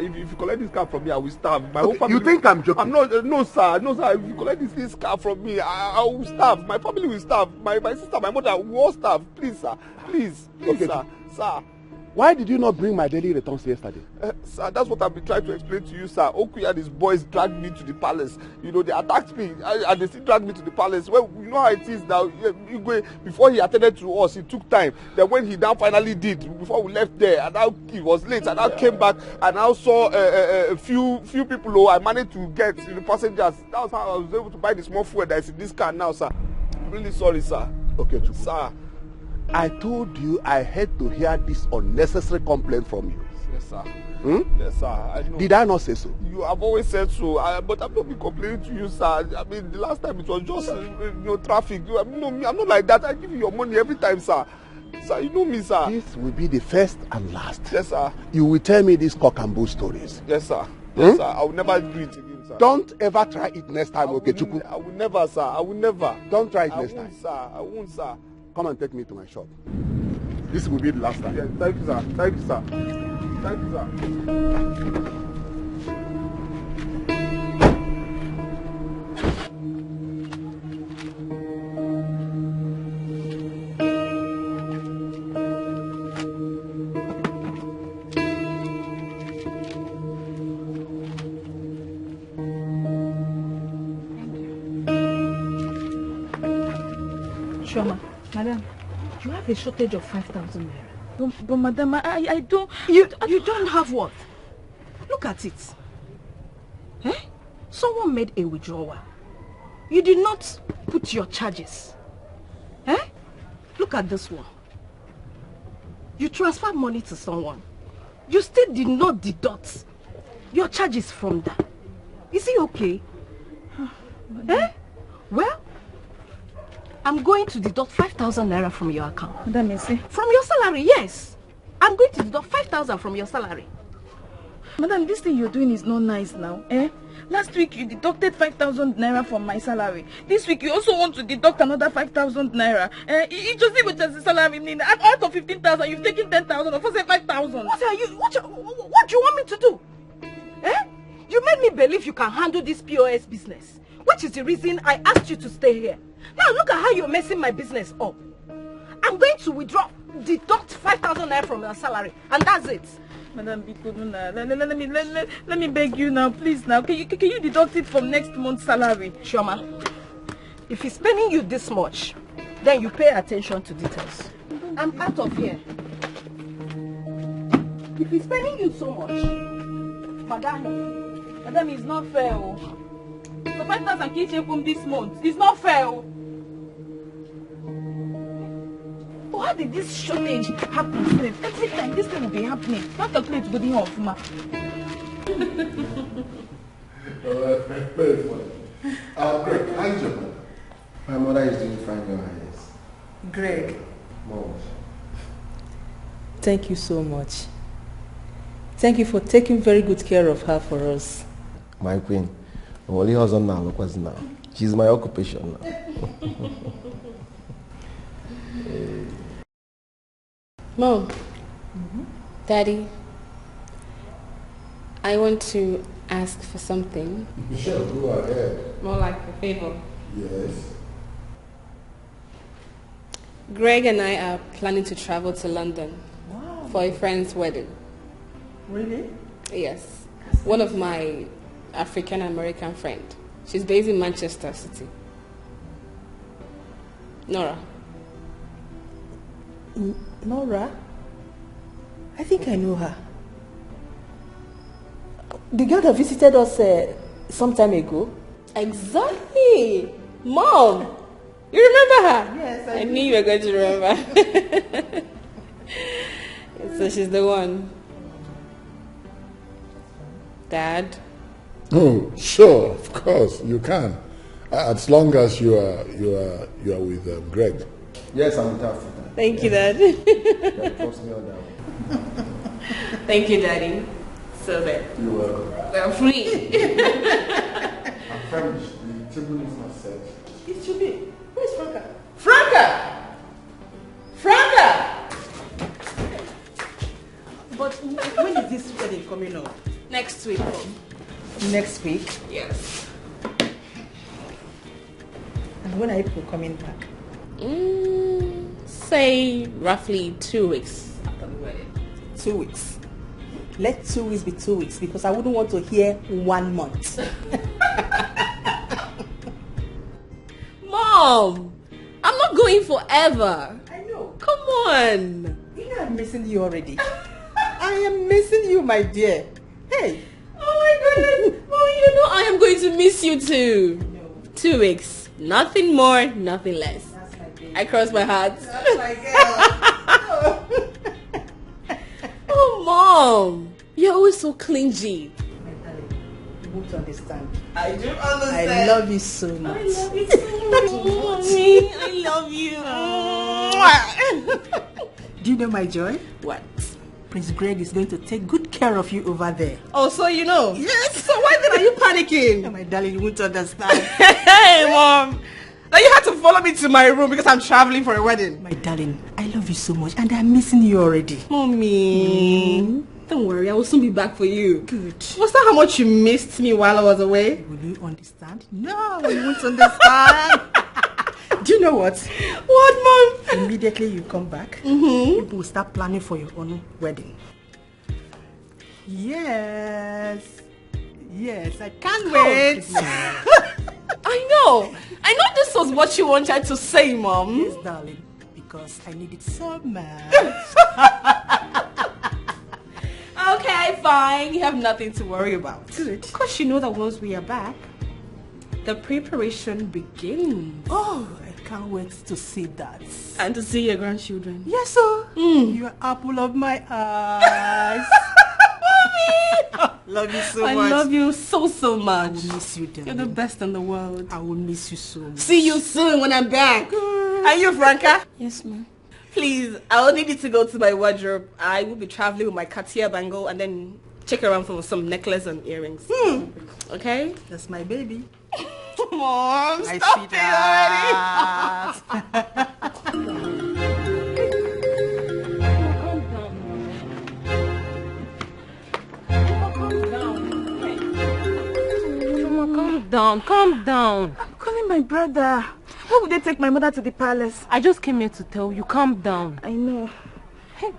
N: If you collect this car from me, I will starve. My
G: Okay,
N: whole family.
G: you think I'm joking?
N: No, sir. If you collect this car from me, I will starve. My family will starve. My sister, my mother will all starve. Please, sir. Please,
G: Okay.
N: sir.
G: Why did you not bring my daily returns yesterday?
N: Sir, that's what I've been trying to explain to you, sir. Okuya and his boys dragged me to the palace. You know, they attacked me and they still dragged me to the palace. Well, you know how it is now. Before he attended to us, it took time. Then when he now finally did, before we left there, and now it was late, and I came back and I saw a few people who I managed to get the passengers. That was how I was able to buy the small fuel that is in this car now, sir. I'm really sorry, sir.
G: Okay, Chukwu.
N: Sir.
G: I told you I had to hear this unnecessary complaint from you.
N: Yes, sir.
G: Yes,
N: sir. I know.
G: Did I not say so?
N: You have always said so, but I've not been complaining to you, sir. I mean, the last time it was just traffic. I'm not like that. I give you your money every time, sir. Sir, you know me, sir.
G: This will be the first and last.
N: Yes, sir.
G: You will tell me these cock and bull stories.
N: Yes, sir. Yes, sir. I will never do it again, sir.
G: Don't ever try it next time, okay, Chukwu?
N: I will never, sir. I will never.
G: Don't try it next time.
N: Sir. I won't, sir.
G: Come and take me to my shop. This will be the last time.
N: Yeah, thank you, sir. Thank you, sir. Thank you, sir.
K: Shoma, madam, you have a shortage of 5,000 naira. But madam, I don't... You don't have what? Look at it. Eh? Someone made a withdrawal. You did not put your charges. Eh? Look at this one. You transferred money to someone. You still did not deduct your charges from that. Is it okay? Eh? Well, I'm going to deduct 5,000 naira from your account. Madam, Messi.
B: From your salary, yes. I'm going to deduct 5,000 from your salary.
K: Madam, this thing you're doing is not nice now, eh? Last week you deducted 5,000 naira from my salary. This week you also want to deduct another 5,000 naira. You just see what the salary mean. Out of 15,000, you've taken 10,000, or say 5,000.
B: What do you want me to do? Eh? You made me believe you can handle this POS business, which is the reason I asked you to stay here. Now look at how you're messing my business up. I'm going to deduct 5,000 naira from your salary, and that's it.
K: Madam, let me beg you now, please now. Can you deduct it from next month's salary?
B: Shoma, if he's paying you this much, then you pay attention to details. I'm out of here. If he's paying you so much,
K: Madam, it's not fair. So 5,000 kitchen from this month. It's not fair. Why did this shortage happen? Every time this thing will be happening. Not calculate good enough, ma.
F: Very funny. Greg, how is your mother?
J: My mother is doing fine, Your Highness.
O: Greg.
J: Mom.
O: Thank you so much. Thank you for taking very good care of her for us.
J: My queen. Only husband now, look what's now. She's my occupation now.
P: Mom, Daddy, I want to ask for something.
F: Sure, go ahead.
P: More like a favor.
F: Yes.
P: Greg and I are planning to travel to London for a friend's wedding.
B: Really?
P: Yes. One of my African American friend. She's based in Manchester City. Nora.
B: Nora? I think I know her. The girl that visited us some time ago.
P: Exactly. Mom, you remember her?
B: Yes,
P: I knew you were going to remember. So she's the one. Dad?
F: Oh, sure, of course, you can. As long as you are with Greg.
E: Yes, I'm with Africa.
P: Thank you, Dad.
E: Trust me on that one.
P: Thank you, Daddy. So that
E: You're welcome.
P: we're free.
F: I'm famished. The table is not set.
B: It should be. Where's Franca? Franca! Franca! But when is this wedding coming up?
P: Next week, Mom.
B: Next week?
P: Yes.
B: And when are you coming back?
P: Say roughly 2 weeks after the wedding.
B: 2 weeks. Let 2 weeks be 2 weeks because I wouldn't want to hear 1 month.
P: Mom, I'm not going forever.
B: I know.
P: Come on.
B: You know I'm missing you already. I am missing you, my dear. Hey.
P: Oh my goodness. Mom, you know I am going to miss you too.
B: No.
P: 2 weeks. Nothing more, nothing less.
B: That's my baby.
P: I cross my heart.
B: That's my girl.
P: Oh, Mom. You're always so clingy.
B: My darling, you won't understand.
P: I do understand.
B: I love you so much.
P: I love you so much, Mommy. I love you.
B: Do you know my joy?
P: What?
B: Prince Greg is going to take good care of you over there.
P: Oh, so you know?
B: Yes.
P: So why then are you panicking?
B: Oh, my darling, you won't understand.
P: Hey, Mom. Now you had to follow me to my room because I'm traveling for a wedding.
B: My darling, I love you so much and I'm missing you already.
P: Mommy. Don't worry, I will soon be back for you.
B: Good.
P: Was that how much you missed me while I was away?
B: Will you understand? No, you won't understand. Do you know what?
P: What, Mom?
B: Immediately you come back, people will start planning for your own wedding. Yes. Yes, I can't wait.
P: I know this was what you wanted to say, Mom.
B: Yes, darling, because I need it so much.
P: Okay, fine. You have nothing to worry about.
B: Good. Because you know that once we are back,
P: the preparation begins.
B: Oh, I can't wait to see that.
P: And to see your grandchildren.
B: Yes, sir. You're apple of my eyes.
P: Mommy!
B: Love you so
P: I
B: much.
P: love you so much.
B: I will miss you, darling.
P: You're the best in the world.
B: I will miss you so much.
P: See you soon when I'm back. Are you Franca?
K: Yes, ma'am.
P: Please, I will need you to go to my wardrobe. I will be traveling with my Cartier bangle and then check around for some necklace and earrings. Okay?
B: That's my baby.
P: Mom,
B: My
P: stop it already.
K: Calm down.
Q: I'm calling my brother. Why would they take my mother to the palace?
K: I just came here to tell you, calm down.
Q: I know. Hey,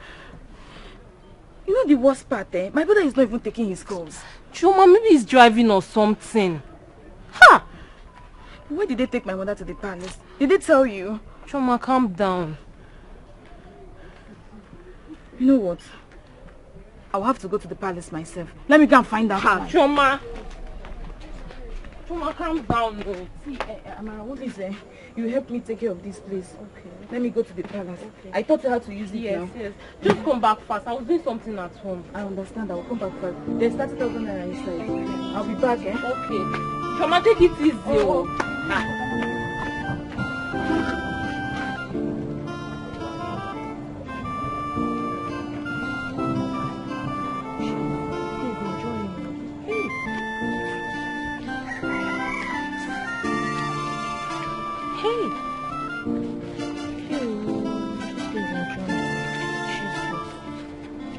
Q: you know the worst part, eh? My brother is not even taking his calls.
K: Chuma, maybe he's driving or something.
Q: Ha! Why did they take my mother to the palace? Did they tell you?
K: Chuma, calm down.
Q: You know what? I'll have to go to the palace myself. Let me go and find out.
K: Chuma, calm down.
Q: See, Amara, what is it? You help me take care of this place. Okay. Let me go to the palace. Okay. I taught you how to use it now.
K: Yes. Just come back fast. I was doing something at home.
Q: I understand. I will come back fast. There's 30,000 naira inside. I'll be back, eh?
K: Okay. Chuma, take it easy.
Q: Oh.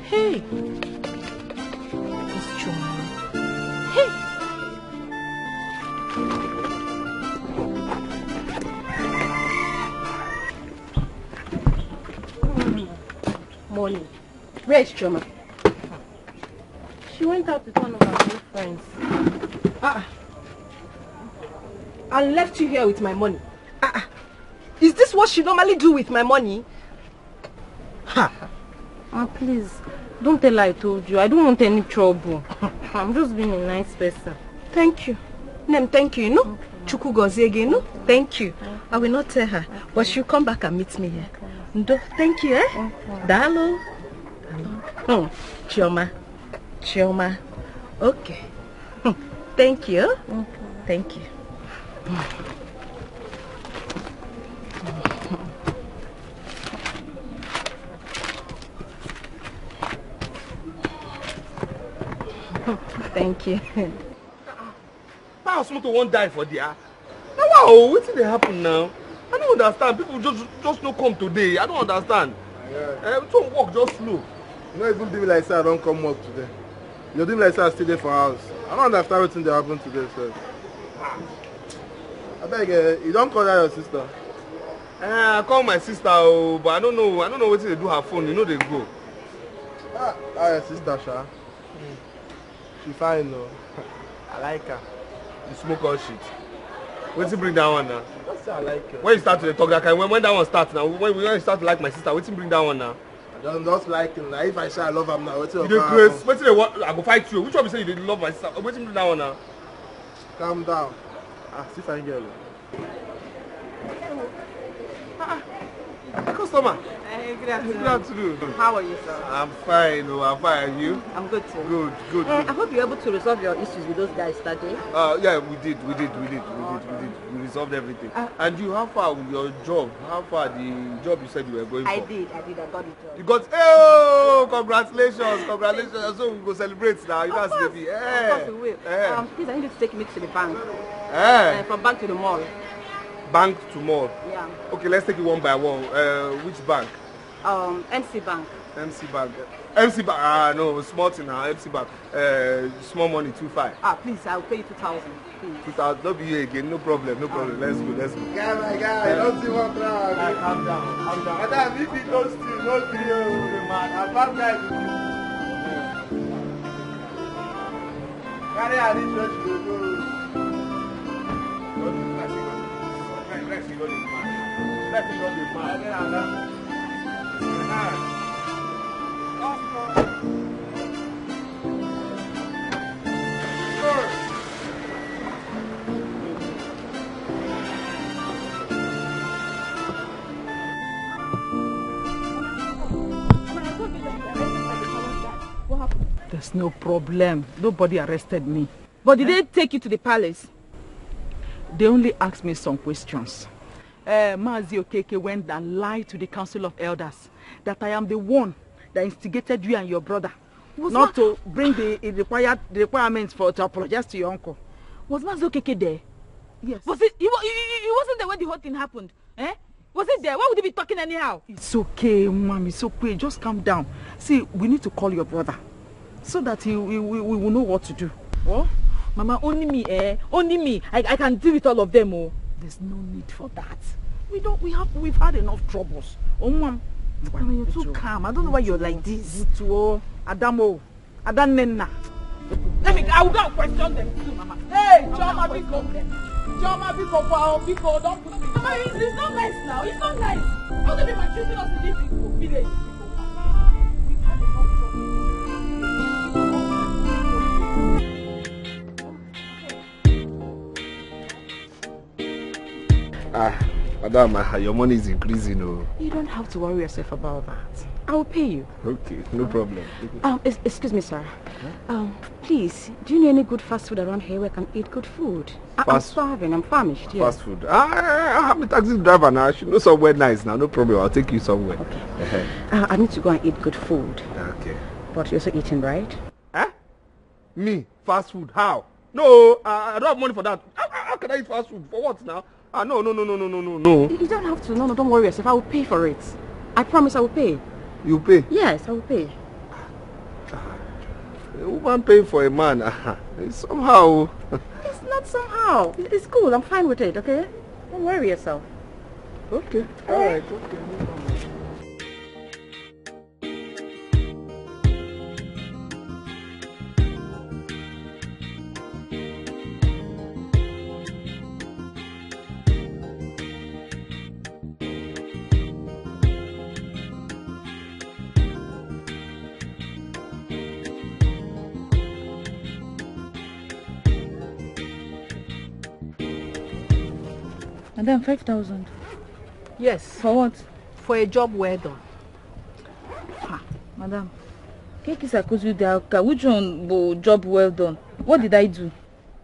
K: Hey.
Q: It's Chuma.
K: Hey.
Q: Morning.
P: Where is Choma?
M: She went out with one of her new friends.
P: And left you here with my money. Is this what she normally do with my money?
M: Please, don't tell her I told you. I don't want any trouble. I'm just being a nice person.
P: Thank you. Nem, thank you, you know? Chuku gozie again, no? Thank you. I will not tell her, but she'll come back and meet me here. Ndo, thank you, eh? Dalo. Chioma. Chioma. Okay. Thank you. Thank you. Thank you.
C: Pass motor won't die for there. Now wow, what did they happen now? I don't understand. People just no come today. I don't understand. Don't walk just slow.
N: You know, even doing like that, I don't come work today. You're doing like that, stay there for house. I don't understand everything that happened today, sir. I beg you don't call that your sister.
C: I call my sister, but I don't know what they do her phone. You know they go.
N: Your sister, Sha. She fine though. I like her.
C: You smoke all shit. What's you bring that one now?
N: That's I like her.
C: When you start to talk that kind, when that one starts now, when you start to like my sister, what's you bring that one now?
N: I don't just like him. Like if I say I love him now, what's your
C: you crazy? What's the what? I go fight you. Which one you say you didn't love my sister? What's you bring that one now?
N: Calm down. See if I can get you.
C: Customer.
P: Good afternoon.
C: Good afternoon.
P: How are you, sir?
C: I'm fine. I'm fine. And you?
P: I'm good too.
C: Good.
P: I hope you're able to resolve your issues with those guys that day.
C: Yeah, we did. We resolved everything. And you, how far with your job? How far the job you said you were going for?
P: I did. I got the job.
C: You got, congratulations. So we go celebrate now. You know, baby.
P: Of course we will. Please, I need you to take me to the bank. From bank to the mall.
C: Bank to mall?
P: Yeah.
C: Okay, let's take it one by one. Which bank?
P: MC Bank.
C: MC Bank. No, small thing now. MC Bank. Small money, 2.5.
P: Please, I'll pay you 2,000.
C: 2,000. Don't be here again. No problem. Let's go.
N: Guy, my guy, I don't see one crowd.
C: Calm down.
N: Madam, if he don't steal, no video, man. I'm bad guy to you. Carry a rich to go.
C: Let's go.
P: What happened?
L: There's no problem. Nobody arrested me.
P: But did they take you to the palace?
L: They only asked me some questions. Mazi Okeke went and lied to the Council of Elders that I am the one that instigated you and your brother not to bring the requirements to apologize to your uncle.
P: Was Mazi Okeke there?
L: Yes.
P: Was it? He wasn't there when the whole thing happened. Was it there? Why would he be talking anyhow?
L: It's okay, Mom. It's okay. Just calm down. See, we need to call your brother so that we will know what to do.
P: What? Mama, only me, Only me. I can deal with all of them, oh.
L: There's no need for that. We've had enough troubles. Oh, Mom.
P: Mama, you're too calm. I don't know why you're like this.
L: Adamo. Adanenna.
P: I will go and question them too, Mama.
L: Hey, Choma Biko, don't put me.
P: Mama, it's not nice now. It's not nice. How can they be choosing us in this village?
L: We've had enough trouble.
C: Madam, your money is increasing.
P: You don't have to worry yourself about that. I will pay you.
C: Okay, no problem.
P: Excuse me, sir. Please, do you know any good fast food around here where I can eat good food? I'm starving. I'm famished.
C: Fast food. I'm a taxi driver now. I should know somewhere nice now. No problem. I'll take you somewhere.
P: Okay. I need to go and eat good food.
C: Okay.
P: But you're also eating, right?
C: Me? Fast food? How? No, I don't have money for that. How can I eat fast food? For what now? No.
P: You don't have to. No, don't worry yourself. I will pay for it. I promise I will pay.
C: You pay?
P: Yes, I will pay.
C: A woman paying for a man. Somehow.
P: It's not somehow. It's cool. I'm fine with it, okay? Don't worry yourself.
C: Okay. All right. Okay. No problem.
K: Madam, 5,000.
P: Yes.
K: For what?
P: For a job well done.
K: Madam, which one will job well done? What did I do?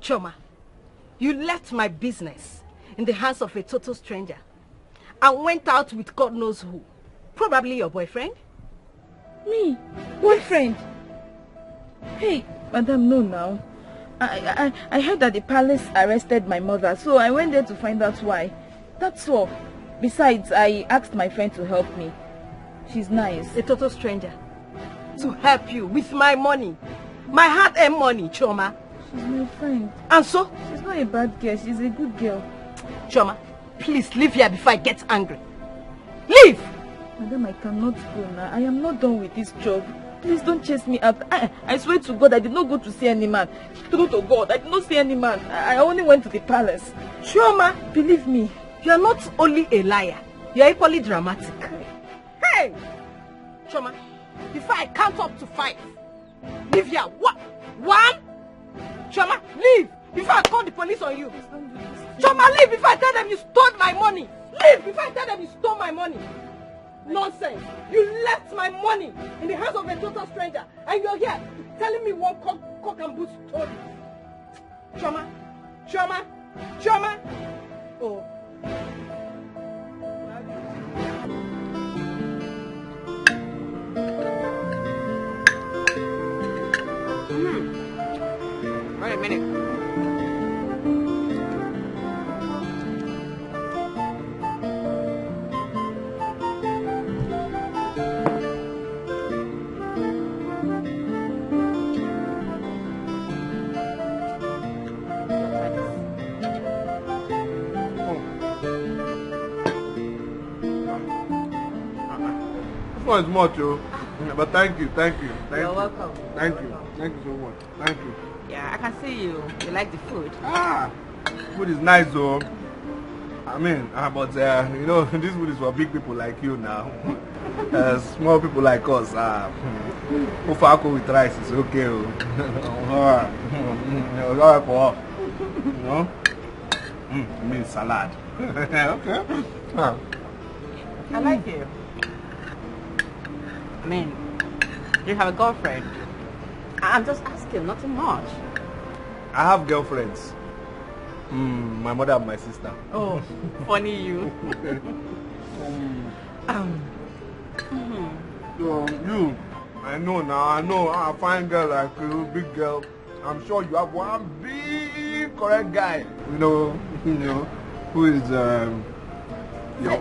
P: Choma, you left my business in the hands of a total stranger and went out with God knows who. Probably your boyfriend.
K: Me? Boyfriend? Hey, madam, no now. I heard that the palace arrested my mother, so I went there to find out why. That's all. Besides, I asked my friend to help me. She's nice.
P: A total stranger. To help you with my money. My hard-earned money, Choma.
K: She's my friend.
P: And so?
K: She's not a bad girl. She's a good girl.
P: Choma, please leave here before I get angry. Leave!
K: Madam, I cannot go now. I am not done with this job. Please don't chase me out. I swear to God, I did not go to see any man. True to God, I did not see any man. I only went to the palace.
P: Choma,
K: believe me.
P: You are not only a liar, you are equally dramatic. Hey! Choma, before I count up to 5, leave here. What? 1? Choma, leave before I call the police on you. Choma, leave before I tell them you stole my money. Leave before I tell them you stole my money. Nonsense. You left my money in the hands of a total stranger and you're here telling me one cock and bull story. Choma, Choma, Choma. Oh. Wait a minute.
A: This one is much, oh. But thank you.
R: You're welcome.
A: Thank you so much. Thank you.
R: Yeah, I can see you like the food.
A: Food is nice though. I mean, but you know, this food is for big people like you now. Small people like us, Ofako with rice is okay. Alright for us. You know? I mean salad. Okay.
R: I like you. I mean, you have a girlfriend. I'm just asking, nothing much.
A: I have girlfriends. My mother and my sister.
R: Oh, funny you.
A: So you, I know, a fine girl like you, big girl. I'm sure you have one big correct guy. You know, who is your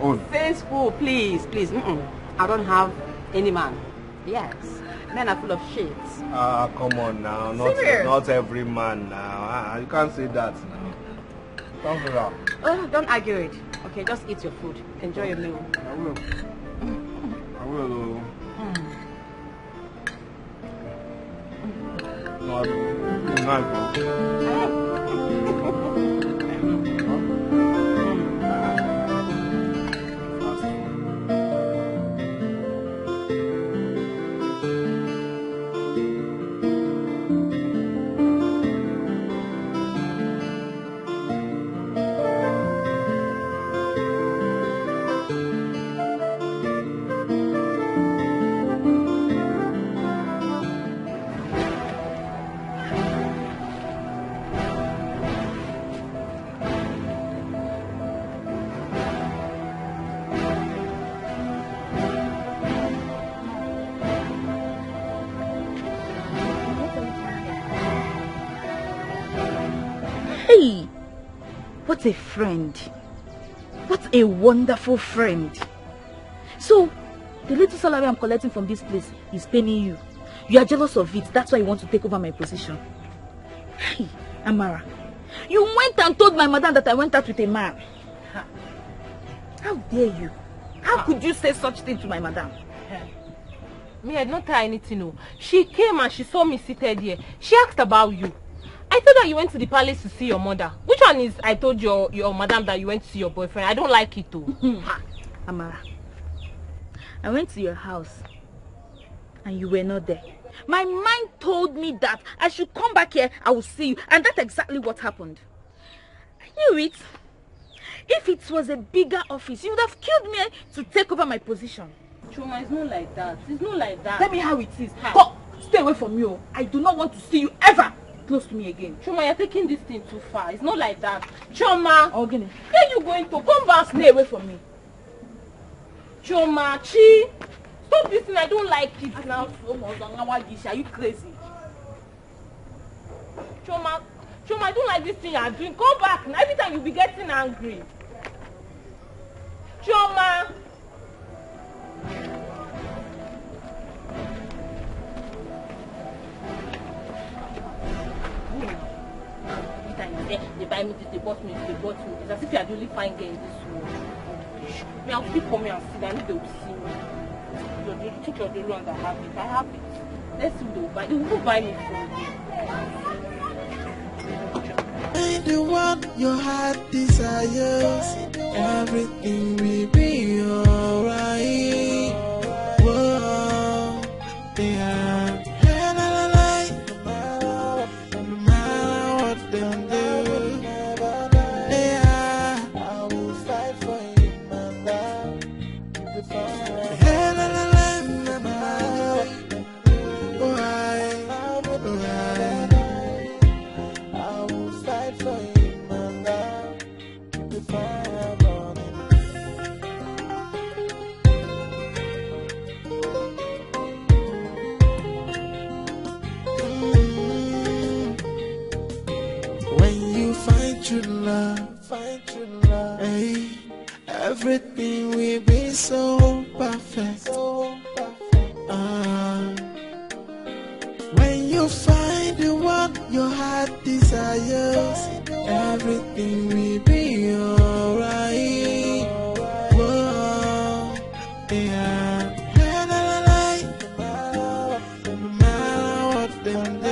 A: own.
R: Say school, please. I don't have any man. Yes, men are full of shit.
A: Come on now, not every man now. You can't say that now. Don't do that.
R: Oh, don't argue it. Okay, just eat your food. Enjoy your meal.
A: I will.
K: Hey, what a friend. What a wonderful friend. So, the little salary I'm collecting from this place is paying you. You are jealous of it. That's why you want to take over my position. Hey, Amara, you went and told my madam that I went out with a man. How dare you? How could you say such thing to my madam?
P: Me, I did not tell her anything. No. She came and she saw me seated here. She asked about you. I told her you went to the palace to see your mother. Which one is I told your madam that you went to see your boyfriend? I don't like it too.
K: Amara, I went to your house and you were not there. My mind told me that I should come back here, I will see you. And that's exactly what happened. I knew it. If it was a bigger office, you would have killed me to take over my position.
Q: Chuma, it's not like that. It's not like that.
K: Tell me how it is. Go, stay away from me. I do not want to see you ever close to me again.
Q: Chuma, you're taking this thing too far. It's not like that. Chuma!
K: Ogene, where are you going to? Come back, stay away from me.
Q: Chuma, Chi! Stop this thing, I don't like it now.
K: Are you crazy?
Q: Chuma, I don't like this thing you're doing. Come back. Every time you'll be getting angry. Chuma! They buy me this, they bought me this, they bought me. It's as if you are the only fine girl in this world. Me, I'll still come here and see. I know they will see me. You think you're the only one that have it. I have it. Let's see what they will buy. They will buy me for
S: Find the one your heart desires. Everything will be alright. Whoa, yeah. Find true love, hey, everything will be so perfect. When you find the one your heart desires, everything will be alright. Whoa, yeah. No matter what them do.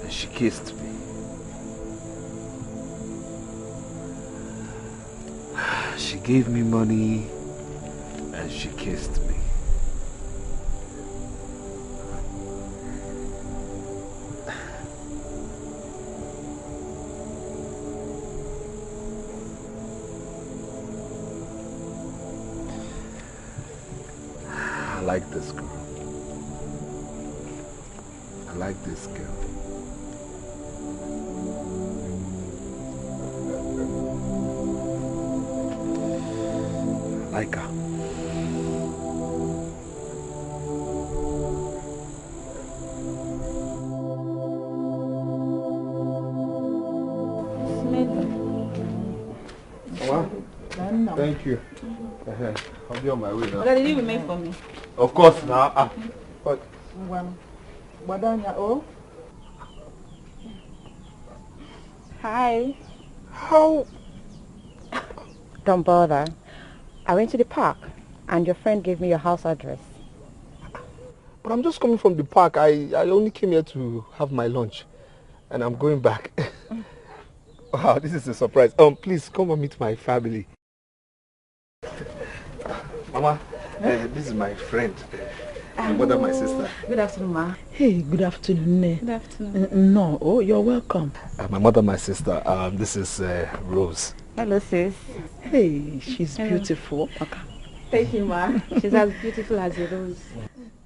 J: She kissed me. She gave me money and she kissed me. I like this girl. I like this girl. Like her.
C: Well, thank you. I'll be on my way now.
Q: What did you make for me?
C: Of course now. But
R: Hi. How? Don't bother. I went to the park and your friend gave me your house address.
C: But I'm just coming from the park. I only came here to have my lunch and I'm going back. Wow, this is a surprise. Please come and meet my family. Mama, this is my friend. My mother, my sister.
B: Good afternoon, ma. Hey, good afternoon.
K: Good afternoon.
B: No, oh, you're welcome.
C: My mother, my sister. This is Rose.
R: Hello, sis.
B: Hey, she's beautiful. Okay.
K: Thank you, ma. She's as beautiful as a rose.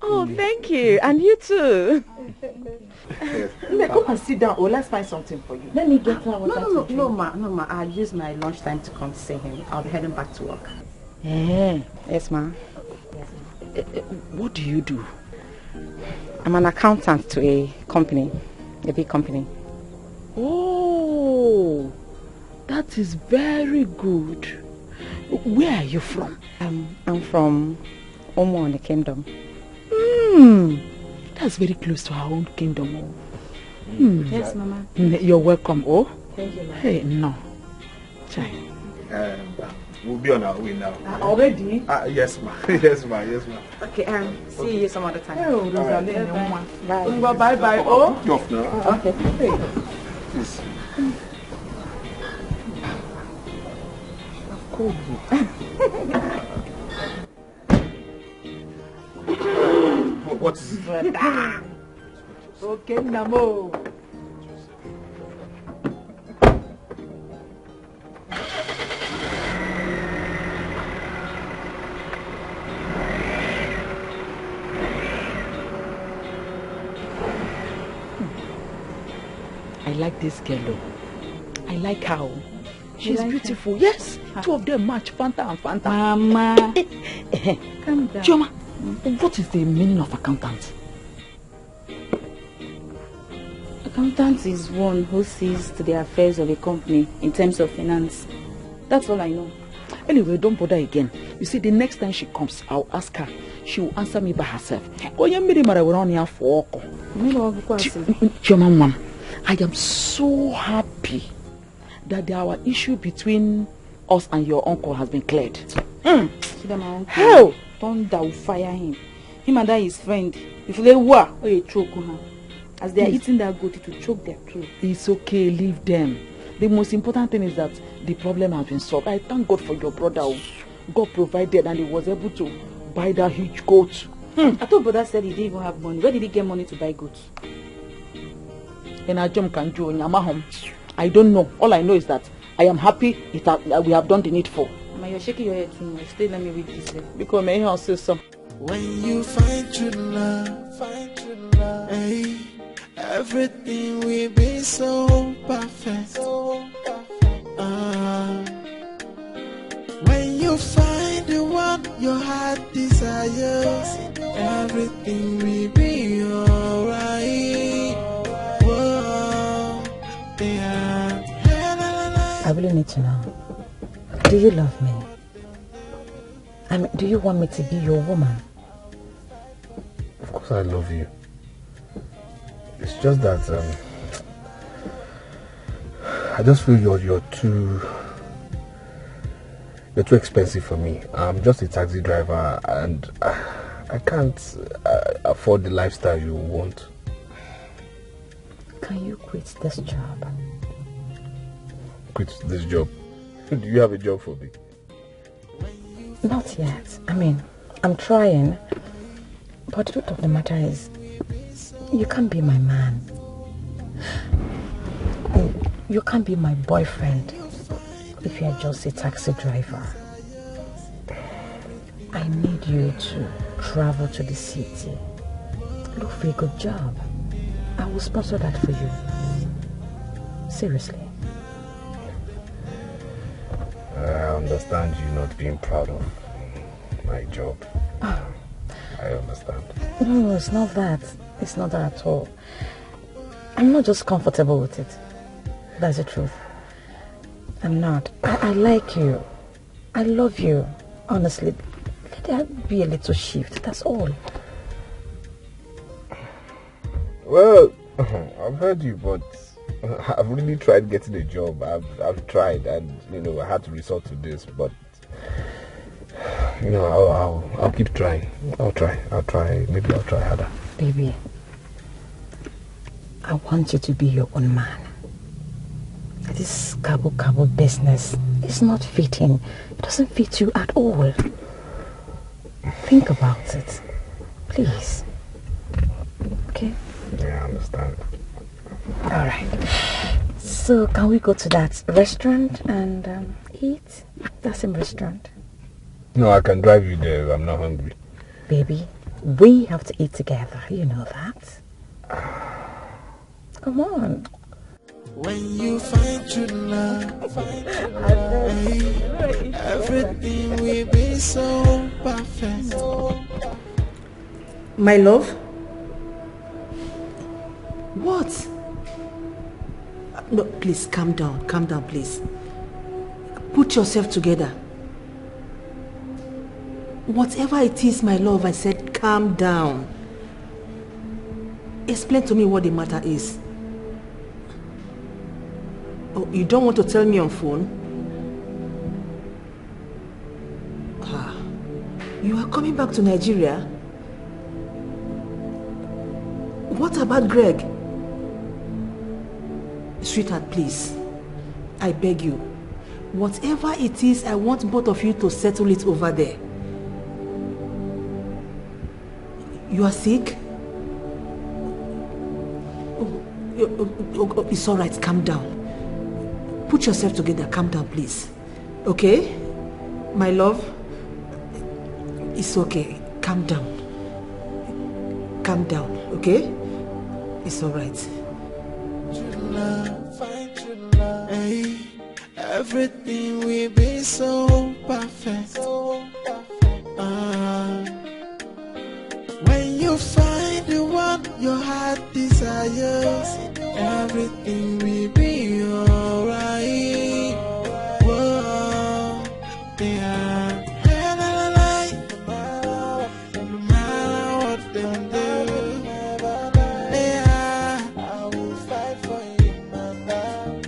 R: Oh, thank you. And you too.
B: Come and sit down. Oh, let's find something for you. Let me get her water.
R: No, ma. I'll use my lunchtime to come see him. I'll be heading back to work. Yes, ma.
B: What do you do?
R: I'm an accountant to a company, a big company.
B: Oh, that is very good. Where are you from?
R: I'm from Omo in the kingdom.
L: That's very close to our own kingdom. Oh.
K: Yes, Mama.
L: You're welcome. Oh.
K: Thank you, Mama.
L: Hey, no. Chai.
N: We'll be on our way now.
L: Already?
N: Yes, ma. Yes, ma. Yes, ma.
K: Okay, see you some other time.
L: Oh, Rosalie.
K: Bye.
L: Bye. Bye. Oh.
N: Put you off now.
L: Okay.
N: Please. What is it?
L: Okay, Namo. I like this girl. I like her. She's like beautiful. Her? Yes. Two of them match Fanta and Fanta.
K: Mama. Calm down.
L: Chioma, what is the meaning of accountant?
K: Accountant is one who sees to the affairs of a company in terms of finance. That's all I know.
L: Anyway, don't bother again. You see, the next time she comes, I'll ask her. She will answer me by herself. Chioma, Mom, I am so happy that our issue between us and your uncle has been cleared.
K: How? Thunder will fire him. Him and that his friend. If they were, you choke her. As they are eating that goat, it will choke their throat.
L: It's okay, leave them. The most important thing is that the problem has been solved. I thank God for your brother. God provided and he was able to buy that huge goat.
K: I thought brother said he didn't even have money. Where did he get money to buy goats?
L: I don't know. All I know is that I am happy that we have done the needful.
K: Mama, you're shaking your head too much. Stay, let me read this.
L: Because may I say some.
S: When you find true love, hey, everything will be so perfect. When you find the one your heart desires, everything will be alright. Whoa, yeah.
R: I really need to know. Do you love me? I mean, do you want me to be your woman?
F: Of course I love you. It's just that I just feel you're too expensive for me. I'm just a taxi driver and I can't afford the lifestyle you want.
R: Can you quit this job?
F: Quit this job? Do you have a job for me?
R: Not yet. I mean, I'm trying. But the truth of the matter is, you can't be my man. You can't be my boyfriend if you're just a taxi driver. I need you to travel to the city. Look for a good job. I will sponsor that for you. Seriously.
F: I understand you not being proud of my job. I understand.
R: No, it's not that. It's not that at all. I'm not just comfortable with it. That's the truth. I'm not. I like you. I love you. Honestly, let there be a little shift. That's all.
F: Well, I've heard you, but I've really tried getting a job. I've tried, and I had to resort to this. But I'll keep trying. I'll try. Maybe I'll try harder.
R: Baby, I want you to be your own man. This cabo business is not fitting. It doesn't fit you at all. Think about it, please. Okay?
F: Yeah, I understand.
R: All right. So can we go to that restaurant and eat? That same restaurant.
F: No, I can drive you there. I'm not hungry.
R: Baby, we have to eat together. You know that. Come on.
S: When you find true love, everything will be so perfect.
B: My love? What? No, please calm down, please. Put yourself together. Whatever it is, my love, I said calm down.
P: explain to me what the matter is. Oh, you don't want to tell me on phone? Ah, you are coming back to Nigeria? What about Greg? Sweetheart, please. I beg you. Whatever it is, I want both of you to settle it over there. You are sick? Oh, it's all right. Calm down. Put yourself together. Calm down, please. Okay? My love? It's okay. Calm down. Calm down, okay? It's all right.
S: True love, find true love. Hey, everything will be so perfect. When you find the one your heart desires, everything will be alright. Whoa, yeah. No matter what them do, yeah, I will fight for you, my love.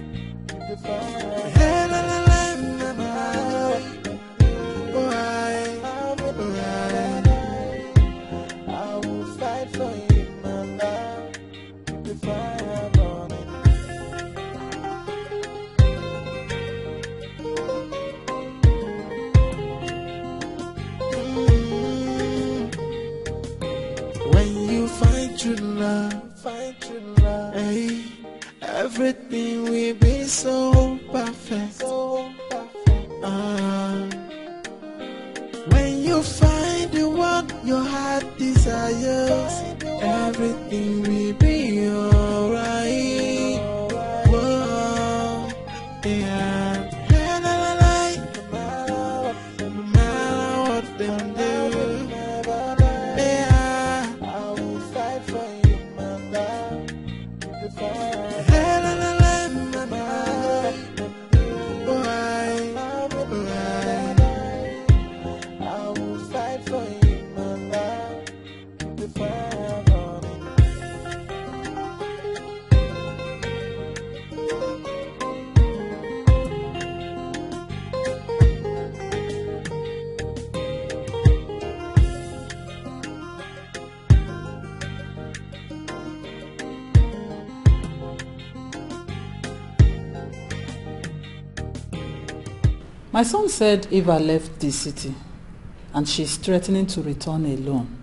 S: Find true love, hey, everything will be so perfect. When you find the one your heart desires, everything will be alright. Whoa, yeah. No matter what them do.
L: My son said Eva left the city and she's threatening to return alone.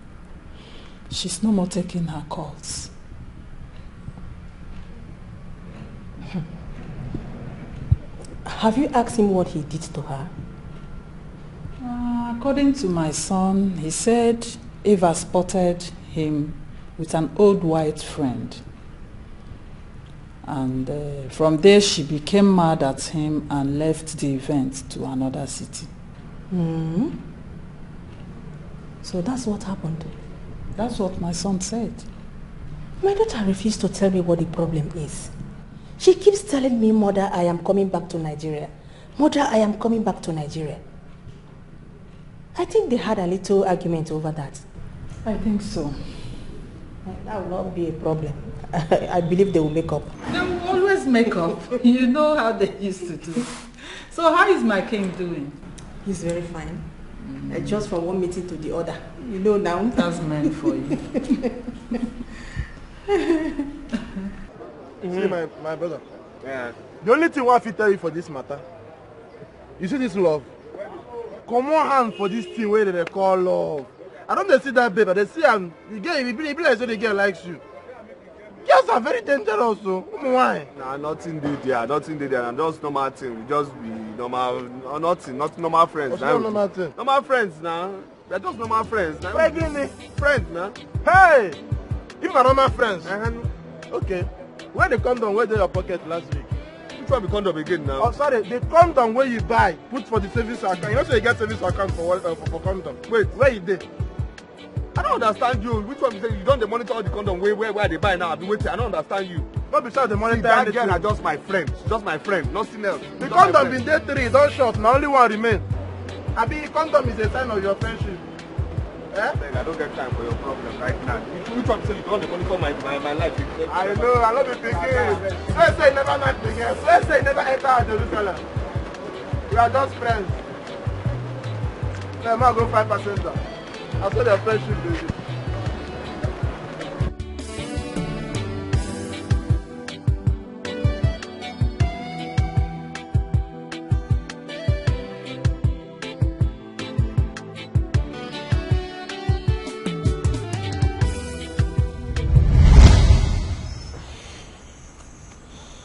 L: She's no more taking her calls.
P: Have you asked him what he did to her?
L: According to my son, he said Eva spotted him with an old white friend. And from there she became mad at him and left the event to another city.
P: Mm-hmm. So that's what happened?
L: That's what my son said.
P: My daughter refused to tell me what the problem is. She keeps telling me, Mother, I am coming back to Nigeria. Mother, I am coming back to Nigeria. I think they had a little argument over that.
L: I think so.
P: That will not be a problem. I believe they will make up.
L: They will always make up. You know how they used to do. So how is my king doing?
P: He's very fine. Just from one meeting to the other. You know now.
L: That's meant for you.
T: See, my brother. Yeah. The only thing I fit tell you for this matter, you see this love? Come on hand for this thing where they call love. I don't see that baby. They see the girl, it be like so the girl likes you. Girls are very dangerous, so why?
N: Nah, nothing did there, nothing did there. And just normal thing. We just be normal, nothing, not normal friends.
T: What's not normal thing?
N: Normal friends now. They're just normal friends. Now. Friends now.
T: Hey! If we're normal friends. Okay. Where the condom where they your pocket last week?
N: Which one be condom again now?
T: Oh, sorry, the condom where you buy, put for the savings account. You know so you get savings account for condom. Wait, where you did?
N: I don't understand you. Which one you say you don't monitor all the condom where they buy now? I've been waiting. I don't understand you.
T: Not besides the monitor.
N: That girl are just my friend. Just my friend. Nothing else.
T: The condom been there 3, don't short. Now only one remain. I mean, condom is a sign of your friendship.
N: Eh? I don't get time for your problem right now. Which one say you don't monitor my life?
T: I know, I love the pikin. Swear say you never met pikin. Swear say you never enter Jerusalem. We are just friends. Let me go find passenger. I saw their friendship, baby.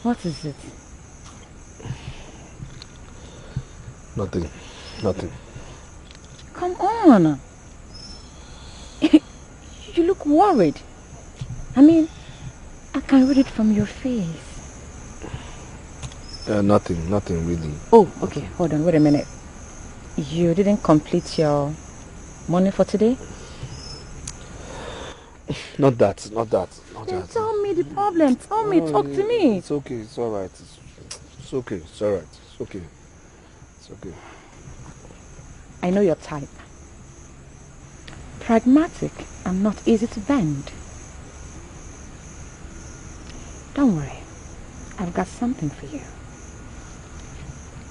R: What is it?
C: Nothing.
R: Come on. You look worried. I mean, I can read it from your face.
C: Nothing really.
R: Oh, okay. Hold on. Wait a minute. You didn't complete your money for today?
C: Not that.
R: Then tell me the problem. Tell me. Talk to me.
C: It's okay. It's all right. It's okay. It's all right. It's okay. It's okay.
R: I know your type. Pragmatic and not easy to bend. Don't worry. I've got something for you.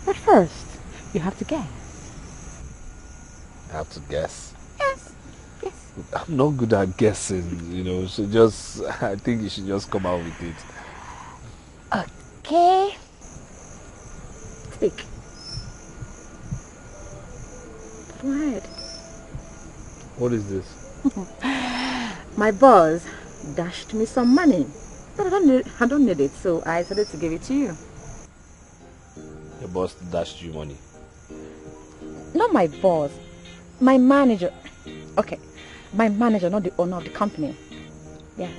R: But first, you have to guess.
C: I have to guess?
R: Yes.
C: I'm not good at guessing, you know, so I think you should just come out with it.
R: Okay. Take. Go ahead.
C: What is this?
R: My boss dashed me some money, but I don't need it, so I decided to give it to you.
C: Your boss dashed you money?
R: Not my boss, my manager. Okay, my manager, not the owner of the company. Yes.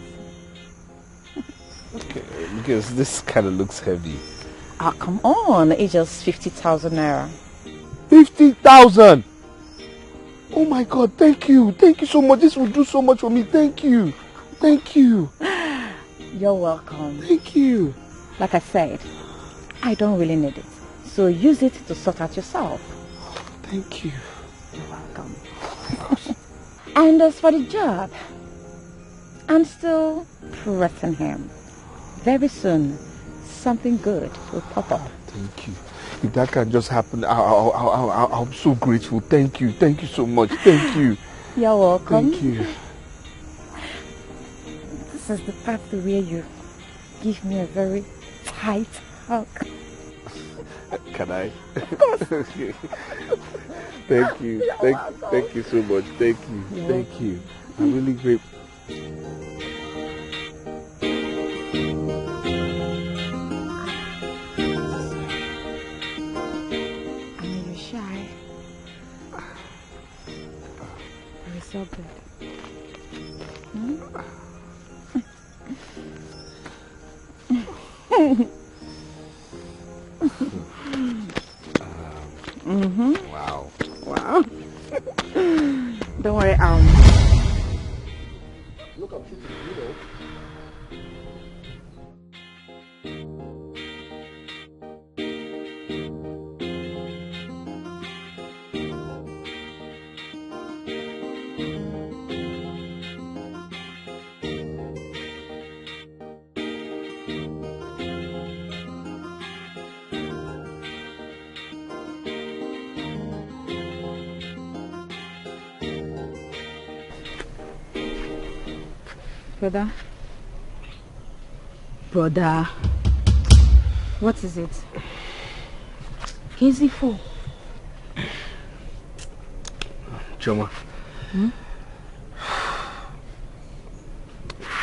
C: Okay, because this kind of looks heavy.
R: Ah, come on, it's just 50,000 naira.
C: 50,000! Oh my God, thank you so much. This will do so much for me. Thank you.
R: You're welcome.
C: Thank you.
R: Like I said, I don't really need it, so use it to sort out yourself.
C: Thank you.
R: You're welcome. And as for the job, I'm still pressing him. Very soon, something good will pop up.
C: Thank you. If that can just happen, I'm so grateful. Thank you so much. Thank you.
R: You're welcome.
C: Thank you.
R: This is the part where you give me a very tight hug.
C: Can I?
R: Of course.
C: Okay. Thank you. Thank you so much. Thank you. Thank you. I'm really grateful.
R: So good.
C: Wow.
R: Don't worry,
T: Look up, you know.
K: Brother. What is it? Easy for.
C: Choma.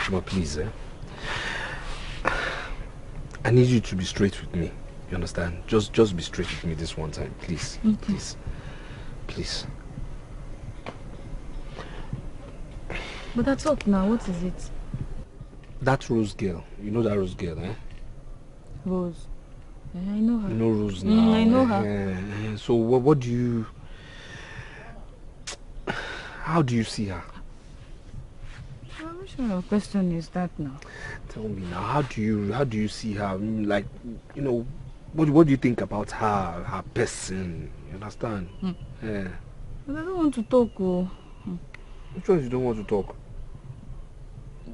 C: Choma, please, I need you to be straight with me. You understand? Just be straight with me this one time, please.
K: Okay.
C: Please.
K: But that's up now. What is it?
C: That Rose girl. You know that Rose girl, eh?
K: Rose. I know her.
C: You know Rose now.
K: I know her.
C: So what do you... How do you see her?
K: Which kind of question is that now?
C: Tell me now, how do you see her? Like, you know, what do you think about her person? You understand? Yeah.
K: But I don't want to talk.
C: Which one you don't want to talk?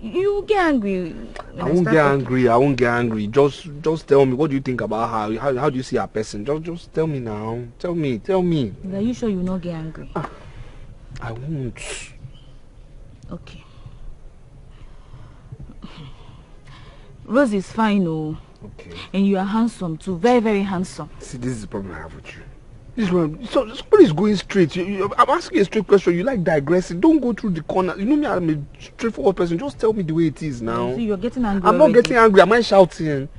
K: You get angry.
N: I won't get angry. I won't get angry. Just tell me. What do you think about her? How do you see her person? Just tell me now. Tell me.
K: Are you sure you will not get angry?
N: I won't.
K: Okay. Rose is fine, oh.
N: Okay.
K: And you are handsome too. Very, very handsome.
N: See, this is the problem I have with you. So somebody's going straight. I'm asking you a straight question. You like digressing. Don't go through the corner. You know me, I'm a straightforward person. Just tell me the way it is now.
K: See, you're getting angry.
N: I'm not getting angry. Am I shouting?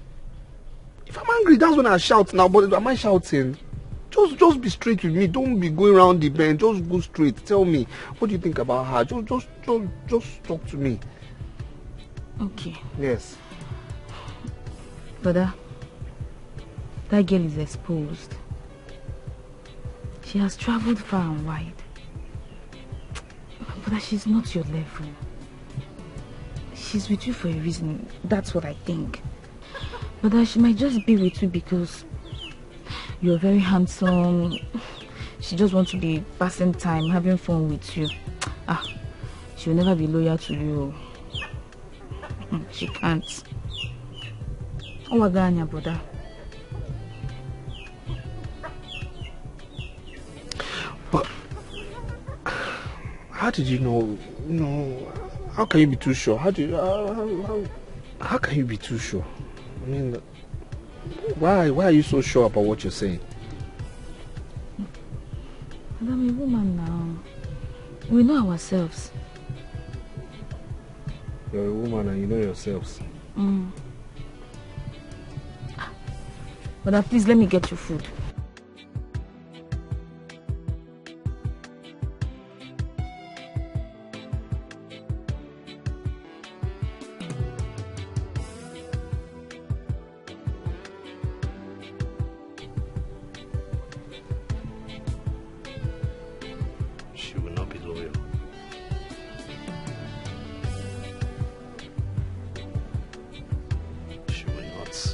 N: If I'm angry, that's when I shout now. But am I shouting? Just be straight with me. Don't be going around the bend. Just go straight. Tell me, what do you think about her? Just talk to me.
K: Okay.
N: Yes.
K: Brother, that girl is exposed. She has traveled far and wide. But she's not your level. She's with you for a reason. That's what I think. But she might just be with you because you're very handsome. She just wants to be passing time, having fun with you. She will never be loyal to you. She can't. Oh, Waganya, brother.
N: But how did you know? How can you be too sure? How can you be too sure? I mean, why are you so sure about what you're saying?
K: I'm a woman now. We know ourselves.
N: You're a woman and you know yourselves.
K: But please let me get you food.
N: She will not be loyal. She will not be loyal.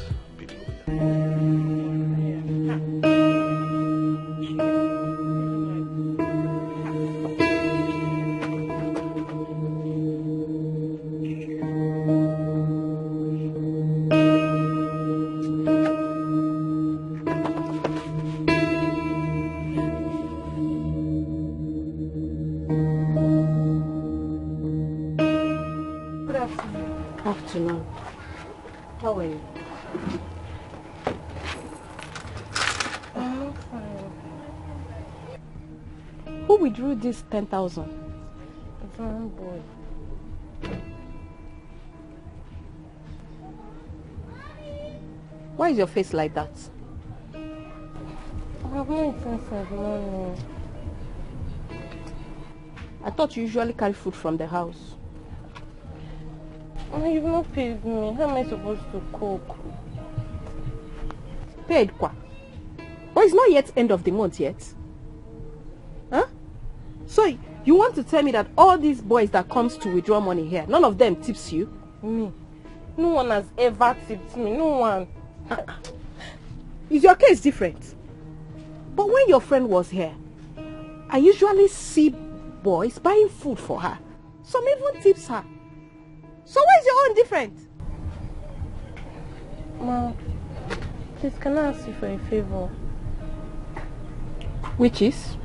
P: Afternoon. How are you? I'm fine. Who withdrew this 10,000? It's one boy. Why is your face like that? I have no sense of money. I thought you usually carry food from the house. You've not paid me. How am I supposed to cook? Paid kwa? But it's not yet end of the month yet. Huh? So you want to tell me that all these boys that comes to withdraw money here, none of them tips you? Me? No one has ever tipped me. No one. Is your case different? But when your friend was here, I usually see boys buying food for her. Some even tips her. So why is your own different? Mom, please can I ask you for a favor? Which is?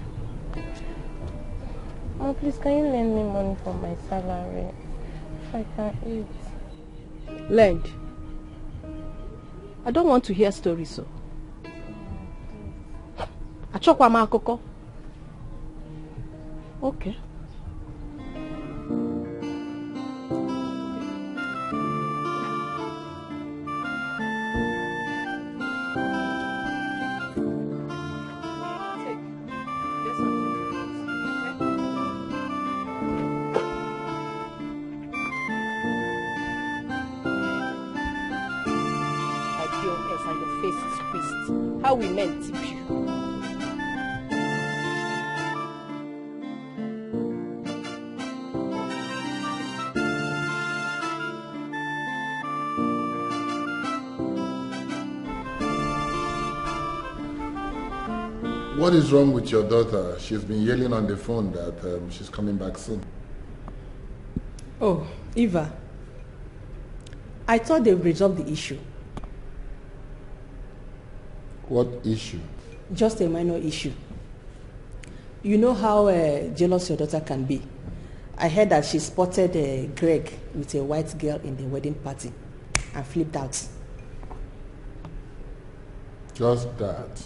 P: Mom, please can you lend me money for my salary? If I can eat. Lend? I don't want to hear stories, so. Achokwa ma akoko. Okay. How we men tip you.
F: What is wrong with your daughter? She's been yelling on the phone that she's coming back soon.
O: Oh, Eva, I thought they would resolve the issue.
F: What issue?
O: Just a minor issue. You know how jealous your daughter can be. I heard that she spotted Greg with a white girl in the wedding party and flipped out.
F: Just that?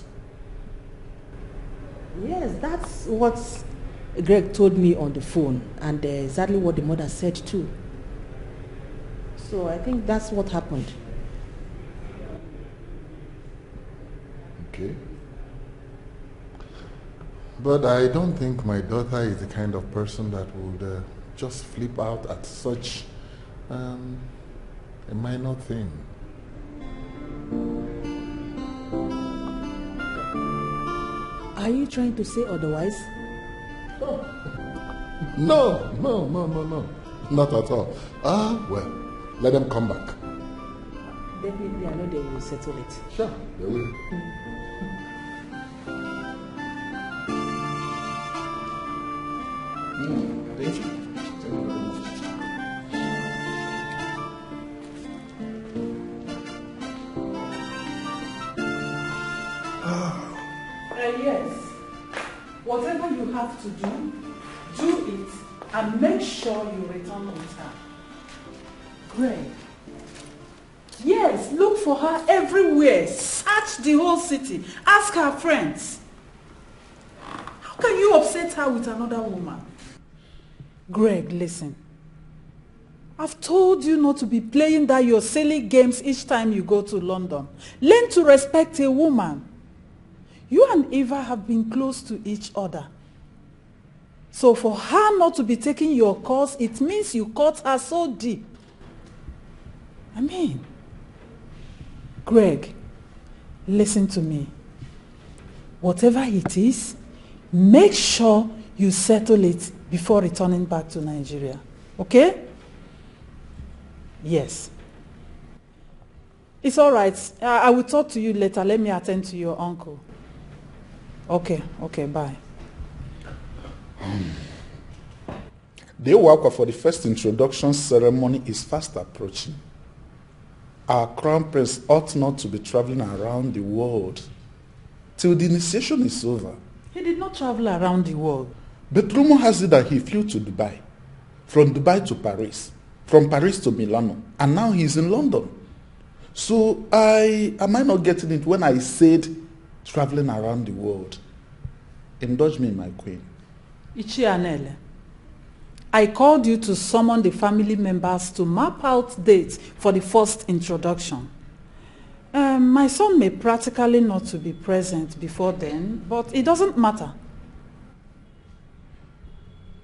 O: Yes, that's what Greg told me on the phone, and exactly what the mother said too. So I think that's what happened.
F: Okay. But I don't think my daughter is the kind of person that would just flip out at such a minor thing.
O: Are you trying to say otherwise?
F: No. Not at all. Well, let them come back.
O: Definitely, I know they will settle it.
F: Sure, they will.
J: Thank you.
L: Yes. Whatever you have to do, do it and make sure you return on time. Greg. Yes, look for her everywhere. Search the whole city. Ask her friends. How can you upset her with another woman? Greg, listen. I've told you not to be playing that your silly games each time you go to London. Learn to respect a woman. You and Eva have been close to each other. So for her not to be taking your course, it means you caught her so deep. I mean, Greg, listen to me. Whatever it is, make sure you settle it before returning back to Nigeria. Okay? Yes. It's all right. I will talk to you later. Let me attend to your uncle. Okay, bye.
F: The work for the first introduction ceremony is fast approaching. Our crown prince ought not to be traveling around the world till the initiation is over.
L: He did not travel around the world.
F: But rumor has it that he flew to Dubai, from Dubai to Paris, from Paris to Milano, and now he's in London. So am I not getting it when I said traveling around the world? Indulge me, my queen.
L: Ichianele, I called you to summon the family members to map out dates for the first introduction. My son may practically not to be present before then, but it doesn't matter.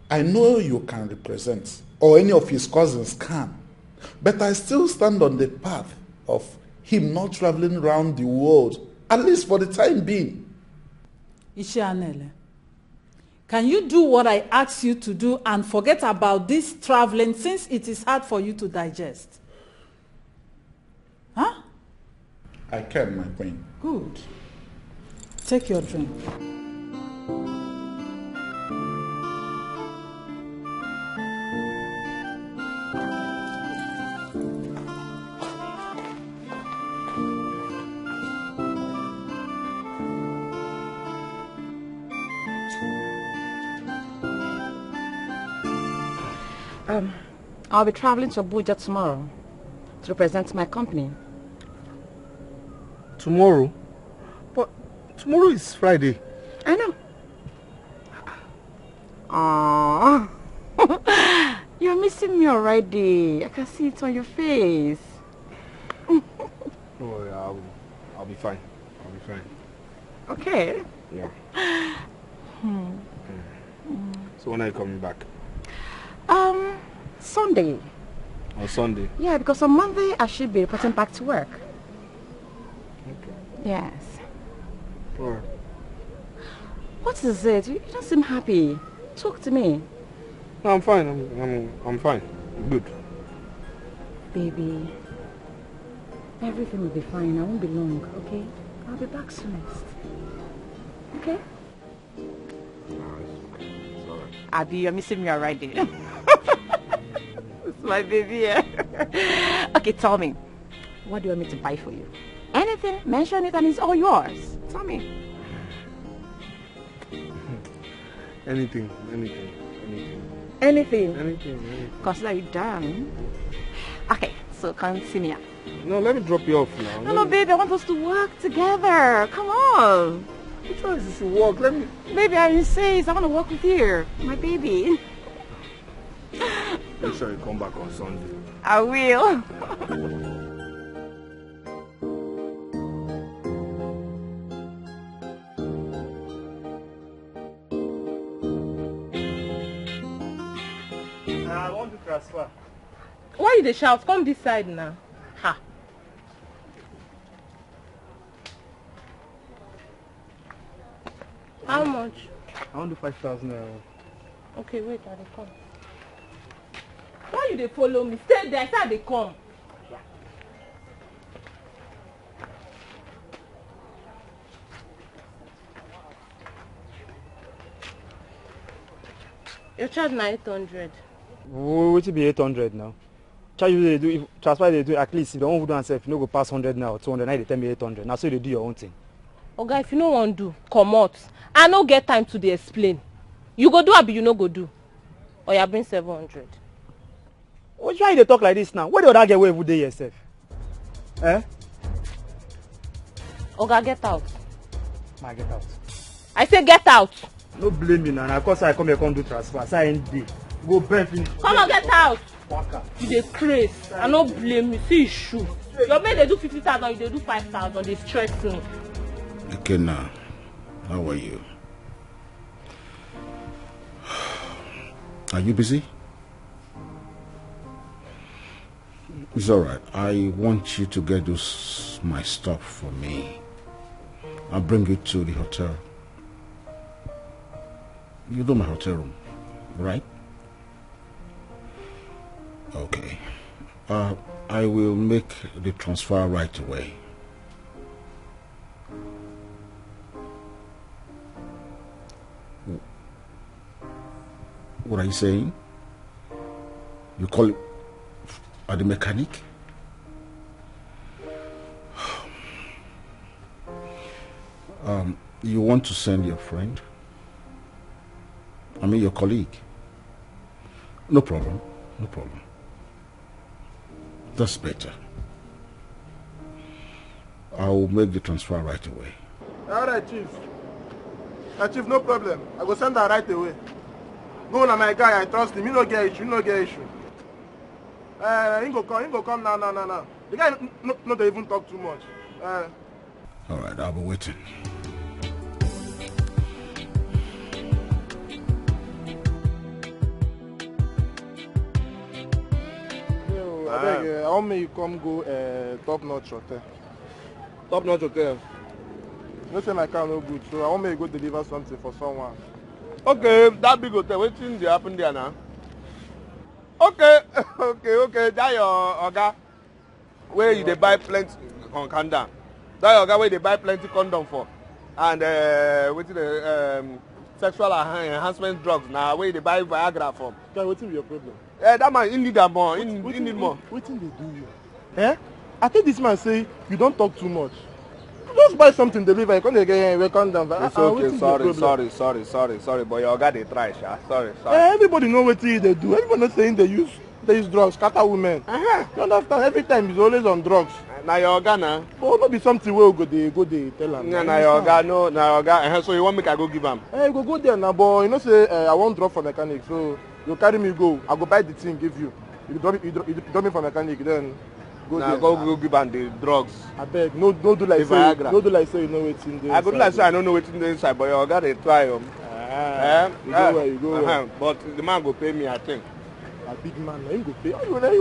F: I know you can represent, or any of his cousins can, but I still stand on the path of him not traveling around the world, at least for the time being.
L: Ishianele, can you do what I asked you to do and forget about this traveling since it is hard for you to digest? Huh?
F: I can, my queen.
L: Good. Take your drink.
Q: I'll be traveling to Abuja tomorrow to represent my company.
T: Tomorrow? But tomorrow is Friday.
Q: I know. Aww. You're missing me already. I can see it on your face.
T: Oh, yeah, I'll be fine. I'll be fine.
Q: Okay.
T: Yeah. So when are you coming back?
Q: Sunday.
T: On Sunday?
Q: Yeah, because on Monday I should be reporting back to work.
T: Okay.
Q: Yes.
T: Alright.
Q: What is it? You don't seem happy. Talk to me.
T: No, I'm fine. I'm fine. I'm good.
Q: Baby, everything will be fine. I won't be long, okay? I'll be back soonest. Okay?
T: It's alright.
Q: Abby, you're missing me already.
M: my baby. Okay, tell me, what do you want me to buy for you? Anything, mention it and it's all yours. Tell me.
T: Anything.
M: Consider you done. Okay, so come see me.
T: No, let me drop you off now.
M: No, baby, I want us to work together. Come on.
T: Which one is this to work? Let me...
M: Baby, I insist. I want to work with you. My baby.
T: Make sure you come back on Sunday.
M: I will.
T: I want to transfer.
M: Why you dey shout? Come this side now. Ha. How much?
T: I want to 5,000 naira.
M: Okay, wait, I dey come. Why you dey follow me? Stay there, I say I dey come. Your charge na 800.
U: What be 800 now? Charge you they do, if transfer they do, at least if they don't do themselves, you no go pass 100 now or 200, now they tell me 800. Now so they do your own thing.
M: Oga, if you no wan do, comot. I no get time to dey explain. You go do abi you no go do? Or you bring 700.
U: Why they talk like this now? Where the other get away every day yourself? Eh?
M: Oga, get out.
U: Ma, get out.
M: I say get out.
U: No blame me now. Of course I come here come do transfer. Say I ain't day. Go bend finish.
M: Come on, get out. You dey craze. I no blame you. See issue. Your man they do 50,000, you dey do 5,000. They stress me.
F: Okay, now, how are you? Are you busy? It's all right. I want you to get my stuff for me. I'll bring it to the hotel. You know my hotel room, right? Okay. I will make the transfer right away. What are you saying? You call it at the mechanic? You want to send your friend? I mean your colleague? No problem. No problem. That's better. I'll make the transfer right away.
T: All right, Chief. Chief, no problem. I go send her right away. Go na my guy, I trust him. You no get issue, he go come now. The guy not even talk too much.
F: All right, I'll be waiting.
T: I want me you come go top-notch hotel.
N: Top-notch hotel?
T: You know say my car no good, so I want me you go deliver something for someone.
N: Okay, that big hotel, what thing dey happen there now? Okay, that your oga where you dey buy plenty condom. That your oga where they buy plenty condom for. And wetin the sexual enhancement drugs now where they buy Viagra from.
T: Guy, wetin be your problem?
N: That man, he need more. He need more.
T: Wetin dey do you? Eh? I think this man say you don't talk too much. Just buy something, deliver. You can't get here, condom.
N: It's okay. Sorry, but your oga dey try, sha. Sorry.
T: Everybody know what they do. Everybody not saying they use drugs, scatter women. You understand? Every time he's always on drugs.
N: Na your oga na.
T: Oh, not be something where we go dey tell him.
N: Na your oga, no, na your oga. So you want make I go give him?
T: You go there now, but you know say I won't drop for mechanic, so you carry me go. I go buy the thing, give you. You drop me for mechanic, then go there.
N: Go give him the drugs.
T: I beg, no do like say, no do like say you know what's in there.
N: I go do like say I don't know what's in the inside, but your oga dey try. You go where. But the man go pay me, I think.
T: A big man, him go pay.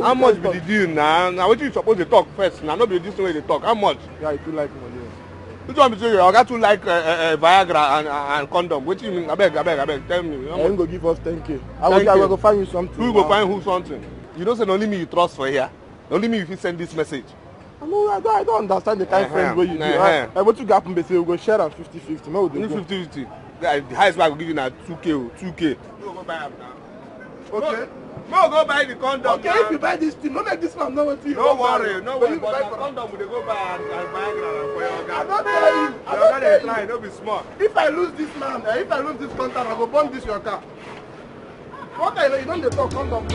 N: How much be the deal now? Now what you supposed to talk first? Now not be this way they talk. How much?
T: Yeah, you too like money.
N: Which one be say your oga too like Viagra and condom? What you mean? I beg, tell me.
T: Him go give us 10K. I go find you something.
N: Who go find who something? You don't say only me you trust for here. Only me if you send this message.
T: I don't understand the kind of friend where you do. What you got from say we go share am 50-50. No,
N: 50-50. The highest I will give you now 2K. You go buy am now.
T: Okay.
A: No, go buy the condom.
T: Okay, if you buy this thing, don't make this man know what you
A: No worry, no worry.
T: You
A: But
T: buy
A: the
T: for
A: condom, they go buy and Viagra for your guy.
T: I don't tell you. I don't tell
A: try,
T: you.
A: don't be smart.
T: If I lose this man, if I lose this contract, I go burn this your car. What I know, you don't dey talk condom.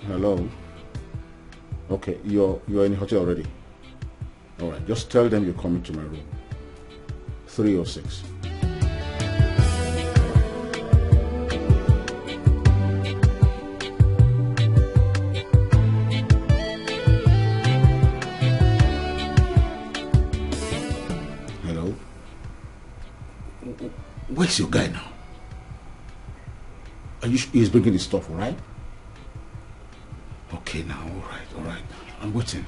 F: Hello. Okay, you're in the hotel already. All right, just tell them you're coming to my room. 306. Hello. Where's your guy now? He's bringing the stuff, all right? Okay now, all right. I'm waiting.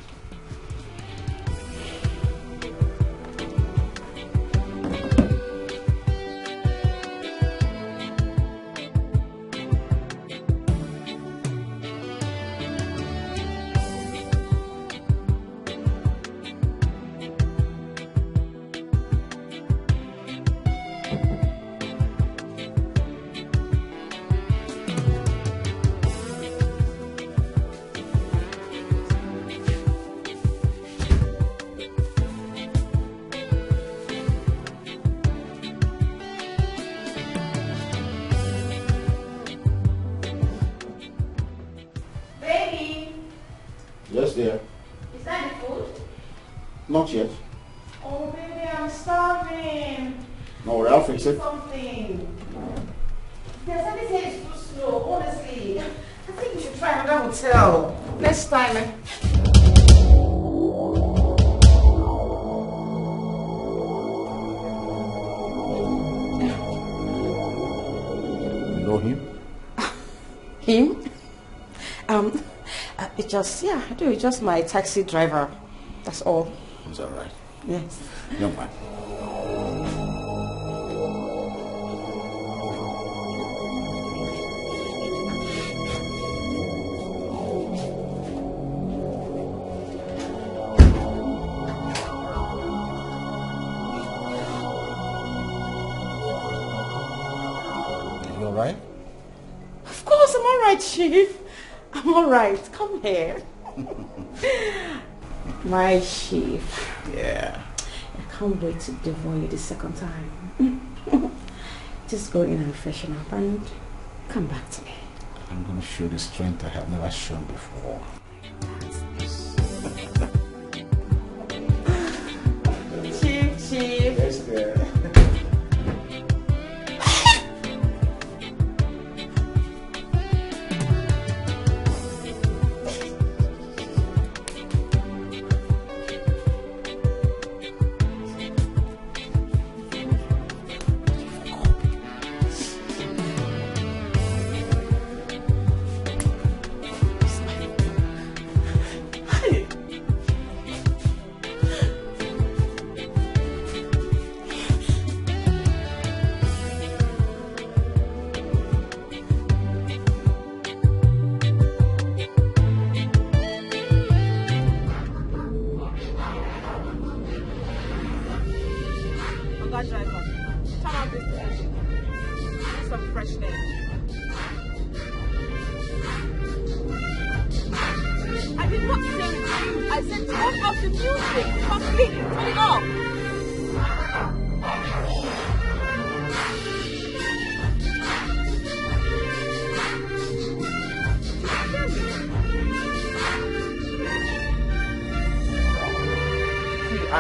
F: Yes, dear.
B: Is that the food?
F: Not yet.
B: Oh, baby, I'm starving.
F: No worry, I'll fix it.
B: Something. There's anything is too slow, honestly. I think we should try another hotel. Next time.
F: You know him?
O: Him? It's just, yeah, I do. It's just my taxi driver. That's all.
F: Is that right?
O: Yes.
F: Young man. You all right?
O: Of course, I'm all right, Chief. I'm all right. Come here. My Chief.
F: Yeah.
O: I can't wait to devour you the second time. Just go in and freshen up and come back to me.
F: I'm going to show the strength I have never shown before.
O: Chief.
F: Yes, dear.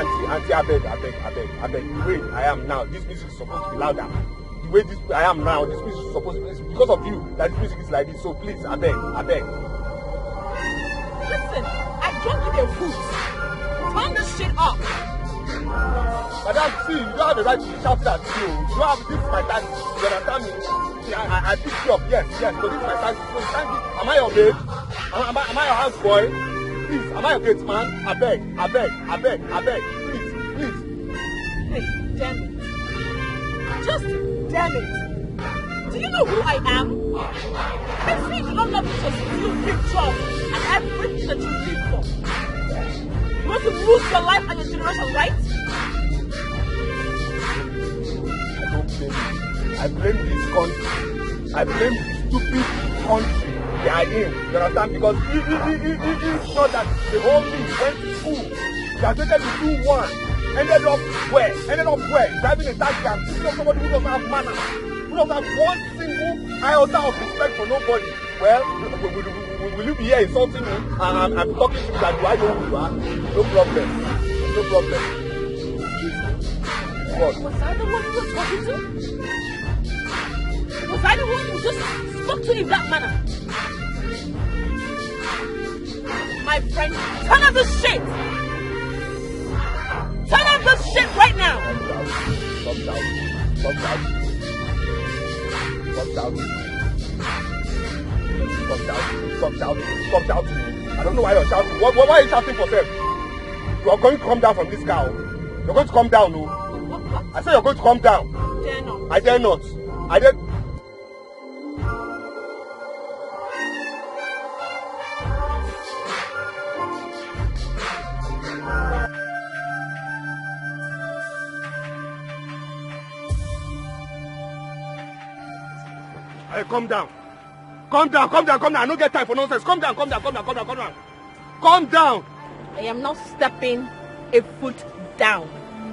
A: Auntie, I beg. The way I am now, this music is supposed to be louder. The way I am now, this music is supposed to be, it's because of you that this music is like this. So please, I beg.
P: Listen, I don't give a hoot. Turn this shit off.
A: Madam, see, you don't have the right to shout at you. You don't have, this is my taxi. You understand me? See, I picked you up, yes, but this is my taxi. So you can't give, am I your babe? Am I your house boy? please. Am I a great man? I beg. Please.
P: Hey, damn it. Just damn it. Do you know who I am? I see you don't love me just stupid job and everything that you live for. You want to lose your life and your generation, right?
A: I blame this country. I blame the stupid country they are in. You understand? Because it's not that the whole thing went to school. They are taken to do one. Ended up where? Driving a taxi and picking up somebody who doesn't have manners. Who doesn't have one single iota of respect for nobody. Well, will you be here insulting me? I'm talking to you that do I know who you are? No problem. What?
P: Was I the one who was talking to? Was I the one who just spoke to you in that manner? My friend, turn off this shit! Turn off this shit right now!
A: Stop shouting. I don't know why you're shouting. Why are you shouting for them? You are going to come down from this car. You're going to come down, no? I said you're going to come down. I dare not. Hey, come down. I don't get time for nonsense. Come down.
P: I am not stepping a foot down.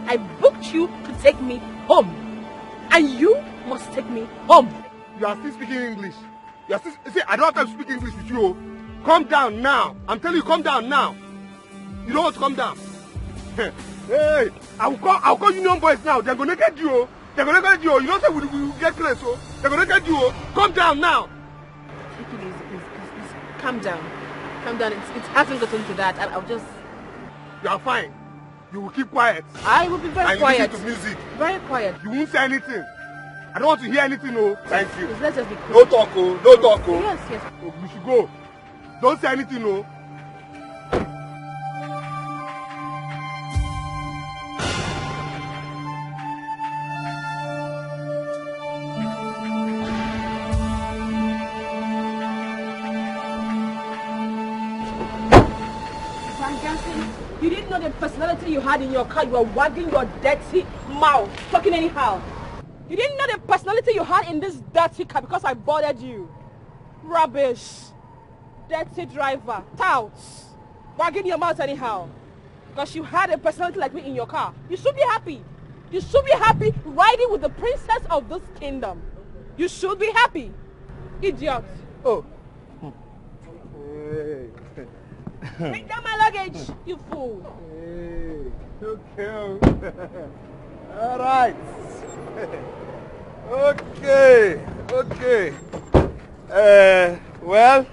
P: I booked you to take me home. And you must take me home.
A: You are still speaking English. See, I don't have time to speak English with you. Come down now. I'm telling you, come down now. You don't want to come down. Hey, I'll call Union Boys now. They're going to get you. You don't say we get close, so they're going to get you. Come down now.
P: Please, calm down. It hasn't gotten to that. I'll just...
A: You are fine. You will keep quiet.
P: I will be very quiet.
A: And you listen to music.
P: Very quiet.
A: You won't say anything. I don't want to hear anything, no. Thank you.
P: Let's just be quiet.
A: No talk, oh.
P: Yes.
A: Oh, we should go. Don't say anything, no.
P: You didn't know the personality you had in your car. You were wagging your dirty mouth, talking anyhow. You didn't know the personality you had in this dirty car because I bothered you. Rubbish. Dirty driver. Touts. Wagging your mouth anyhow. Because you had a personality like me in your car. You should be happy. You should be happy riding with the princess of this kingdom. You should be happy. Idiot.
A: Oh.
P: Bring down my luggage, you fool.
A: Hey, okay. All right. Okay. Well,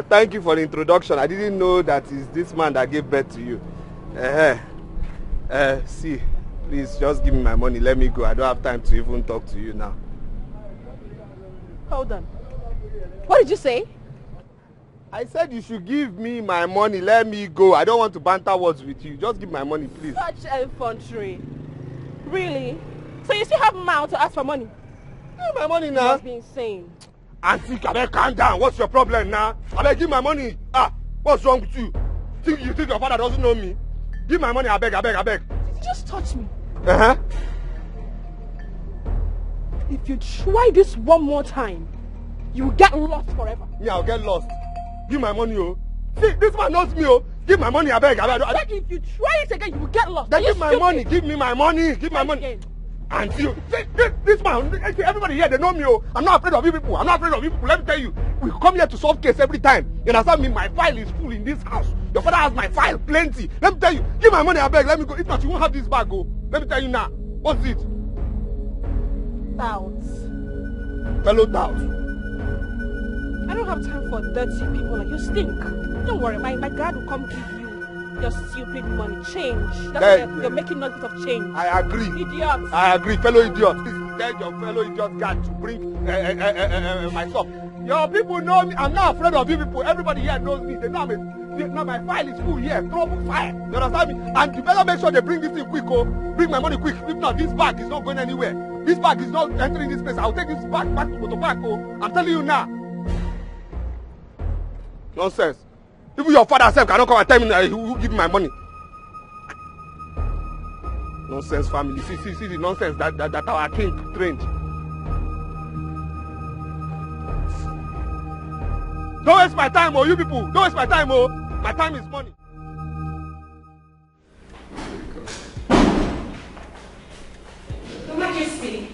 A: thank you for the introduction. I didn't know that it's this man that gave birth to you. See, please just give me my money. Let me go. I don't have time to even talk to you now.
P: Hold on. What did you say?
A: I said you should give me my money. Let me go. I don't want to banter words with you. Just give my money, please.
P: Such effrontery. Really? So you still have mouth to ask for money?
A: Give my money now.
P: You must be insane.
A: Auntie, calm down. What's your problem now? I beg, give my money. What's wrong with you? You think your father doesn't know me? Give my money, I beg.
P: You just touch me. If you try this one more time, you will get lost forever.
A: Yeah, I'll get lost. Give my money, oh. See, this man knows me, oh. Give my money, I beg.
P: If you try it again, you will get lost.
A: Then give my money. Give me my money. Give my money. And see, this man, everybody here, they know me, oh. I'm not afraid of you people. Let me tell you, we come here to solve case every time. You understand me? My file is full in this house. Your father has my file, plenty. Let me tell you, give my money, I beg. Let me go. If not, you won't have this bag, oh. Let me tell you now. What's it?
P: Touts.
A: Fellow touts.
P: I don't have time for dirty people like you. Stink. Don't worry, my dad will come give you your stupid money. Change. That's why you're making noise of change.
A: I agree.
P: Idiot.
A: I agree, fellow idiot. Please tell your fellow idiot guy to bring my stuff. Your people know me. I'm not afraid of you people. Everybody here knows me. They know now my file is full here. Trouble file. You understand me? And you better make sure they bring this thing quick, oh. Bring my money quick. If not, this bag is not going anywhere. This bag is not entering this place. I'll take this bag back to Motor Park, oh. I'm telling you now. Nonsense. Even your father self cannot come and tell me that he will give me my money. Nonsense family. See the nonsense that our king trained. Don't waste my time, oh, you people. Don't waste my time, oh. My time is money.
O: Your Majesty.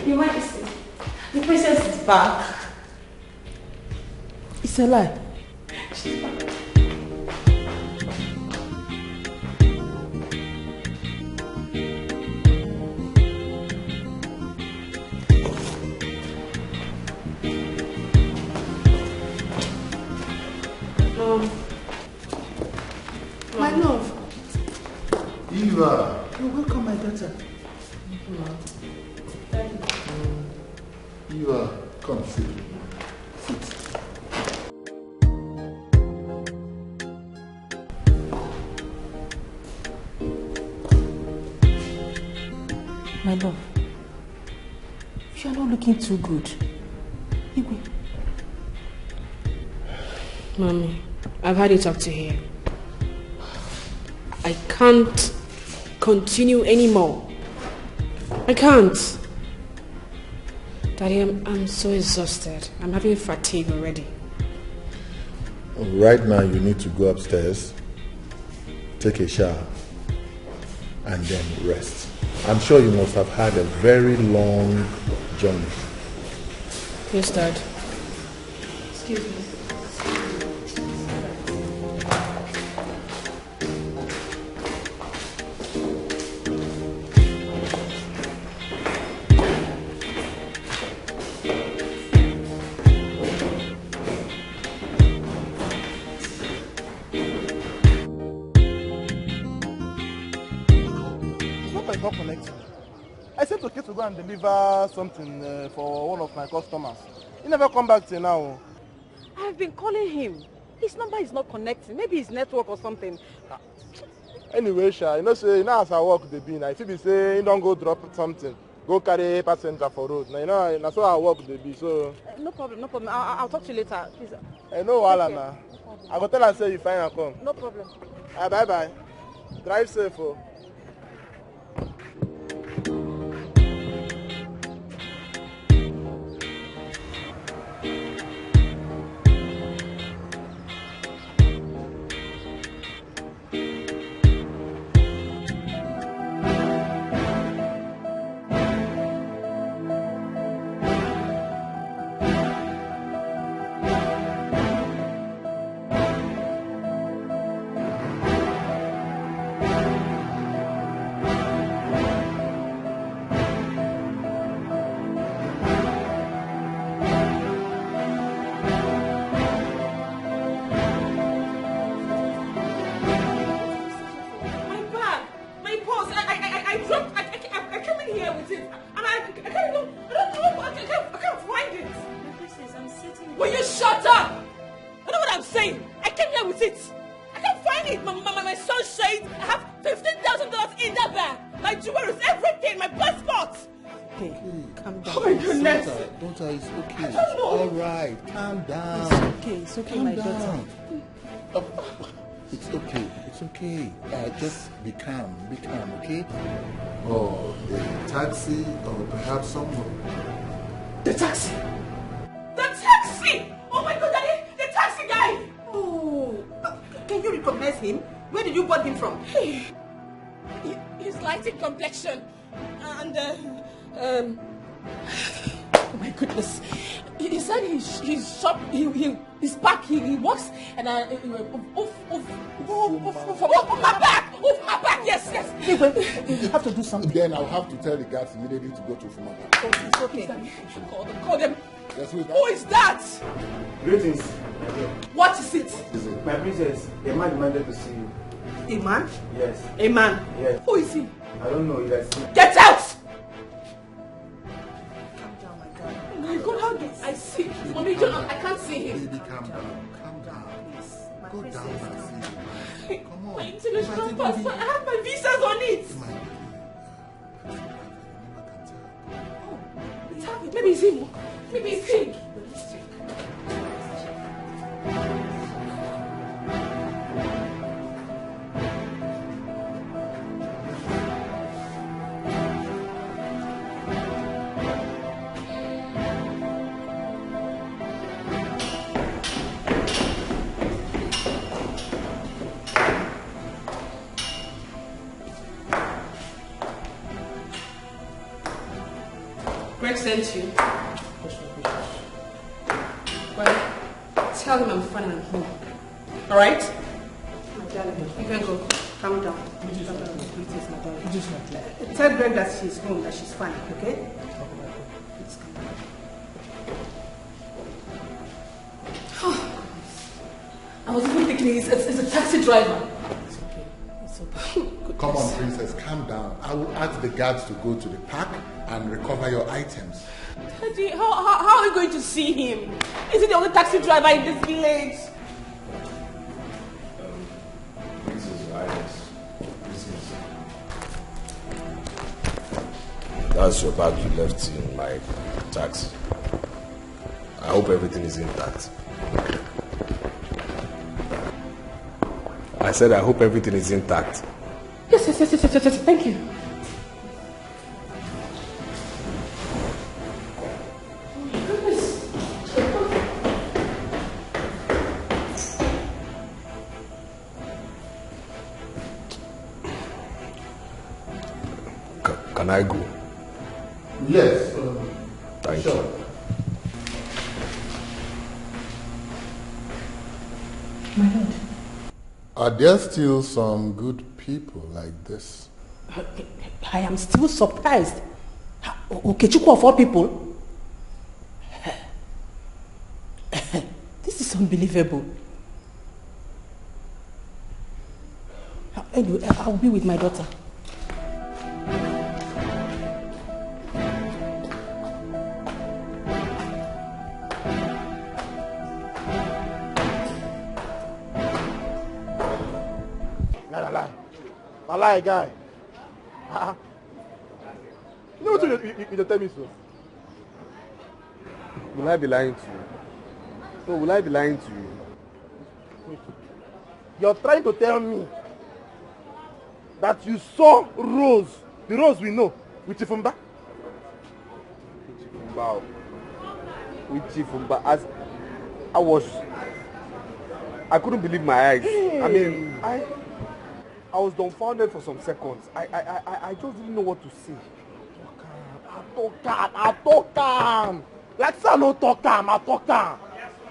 O: Your Majesty. The princess is back.
B: It's a lie.
O: She's back.
B: My love.
F: Eva.
B: You're welcome, my daughter.
F: Eva, come sit. Sit.
B: My love. You are not looking too good. Igwe.
D: Mommy, I've had it up to here. I can't continue anymore. I can't. Daddy, I'm so exhausted. I'm having fatigue already.
F: Right now you need to go upstairs, take a shower, and then rest. I'm sure you must have had a very long journey.
D: Yes, Dad.
O: Excuse me.
T: Not connecting. I said okay to go and deliver something for one of my customers. He never come back till now.
P: I've been calling him. His number is not connecting. Maybe his network or something.
T: Anyway, Sha, you know as I work the bin. I feel be say he don't go drop something. Go carry passenger for road. Now, that's how I work the bin. So.
P: No problem, no problem. I'll talk to you later. Please.
T: I know Wala now. I go tell her say you find and come.
P: No problem.
T: Bye bye. Drive safe. Oh.
B: It's okay, my daughter.
F: It's okay. Just be calm, okay? Or a taxi, or perhaps someone.
B: The taxi!
P: The taxi! Oh my God, Daddy! The taxi guy!
B: Oh, can you recognize him? Where did you bought him from?
P: He's light in complexion. And,
B: oh my goodness.
P: He said he's shop, he's back, he works, and off my back, yes.
B: Hey, wait, you have to do something.
F: Then I'll have to tell the guards immediately to go to philmond.
B: Oh, it's okay.
P: Call them.
F: Yes, who
P: is that?
E: Greetings.
P: What is it?
E: My princess, a man demanded to see you.
P: A man?
E: Yes.
P: A man?
E: Yes.
P: Who is he?
E: I don't know. You guys see.
P: Get out! My God, how do I see? Mommy, I can't see him.
F: Baby, calm down.
B: Please, my
F: Go down and see. Come on.
B: My international passport, I have my visas on it. It's happy. Maybe it's him. Maybe it's him. Greg sent you. Well, tell him I'm fine and I'm home. Alright? My darling, you can go. Calm down. Tell Greg that she's home, that she's fine, okay? Please come down. I was even thinking it's a taxi driver. It's okay. It's okay.
F: Come on, princess, calm down. I will ask the guards to go to the park and recover your items.
B: Daddy, how are we going to see him? Is he the only taxi driver in this village?
J: This is Iris. That's your bag you left in my taxi. I hope everything is intact. I said I hope everything is intact.
B: Yes. Thank you.
J: Can I go?
F: Yes.
J: Thank
F: sure.
J: you.
B: My lord.
F: Are there still some good people like this?
B: I am still surprised. Okechukwu of all people? This is unbelievable. Anyway, I'll be with my daughter.
T: Lie, guy. You know what you tell me so?
N: Will I be lying to you? No, will I be lying to you?
T: Wait. You're trying to tell me that you saw Rose, the Rose we know, with Chifumba?
N: With Chifumba. As I couldn't believe my eyes. I mean, I was dumbfounded for some seconds. I just didn't know what to say.
T: I talk calm. Like say I no talk calm, I talk calm.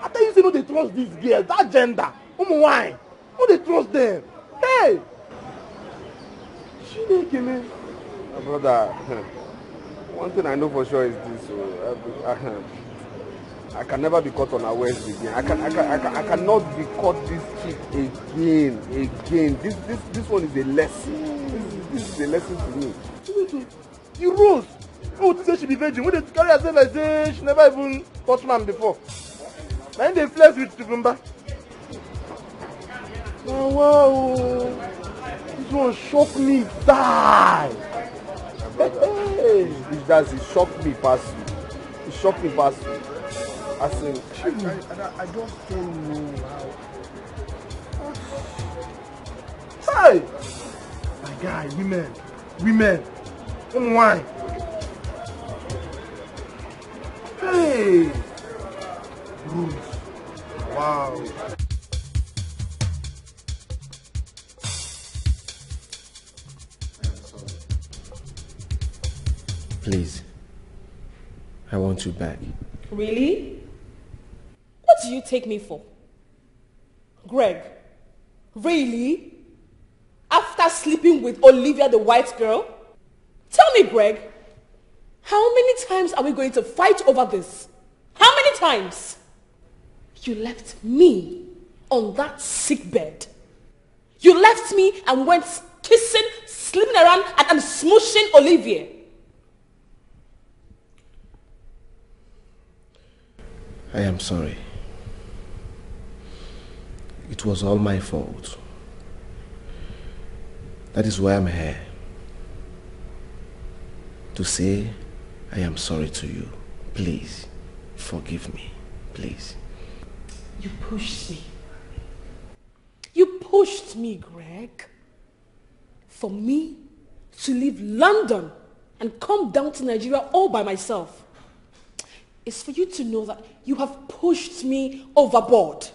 T: I tell you, say no dey trust these girls, that gender. Why? No dey trust them. Hey! Chineke, man.
N: My brother, one thing I know for sure is this. I can never be caught unawares again. I cannot be caught this cheap again. This one is a lesson. This is a lesson to me.
T: You Rose. Oh, to say she be virgin. When they carry herself like say she never even touched man before. Then they flex with Chifumba. Oh wow. This one shocked me. Die.
N: Hey. It shocked me past you. It shocked me past you. I just don't know how.
T: Hey! My guy, women. Why? Hey! Rose. Wow.
J: Please, I want you back.
B: Really? What do you take me for? Greg, really? After sleeping with Olivia the white girl? Tell me, Greg, how many times are we going to fight over this? How many times? You left me on that sick bed. You left me and went kissing, sleeping around and smooshing Olivia.
J: I am sorry. It was all my fault. That is why I'm here. To say I am sorry to you. Please, forgive me. Please.
B: You pushed me. You pushed me, Greg. For me to leave London and come down to Nigeria all by myself. It's for you to know that you have pushed me overboard.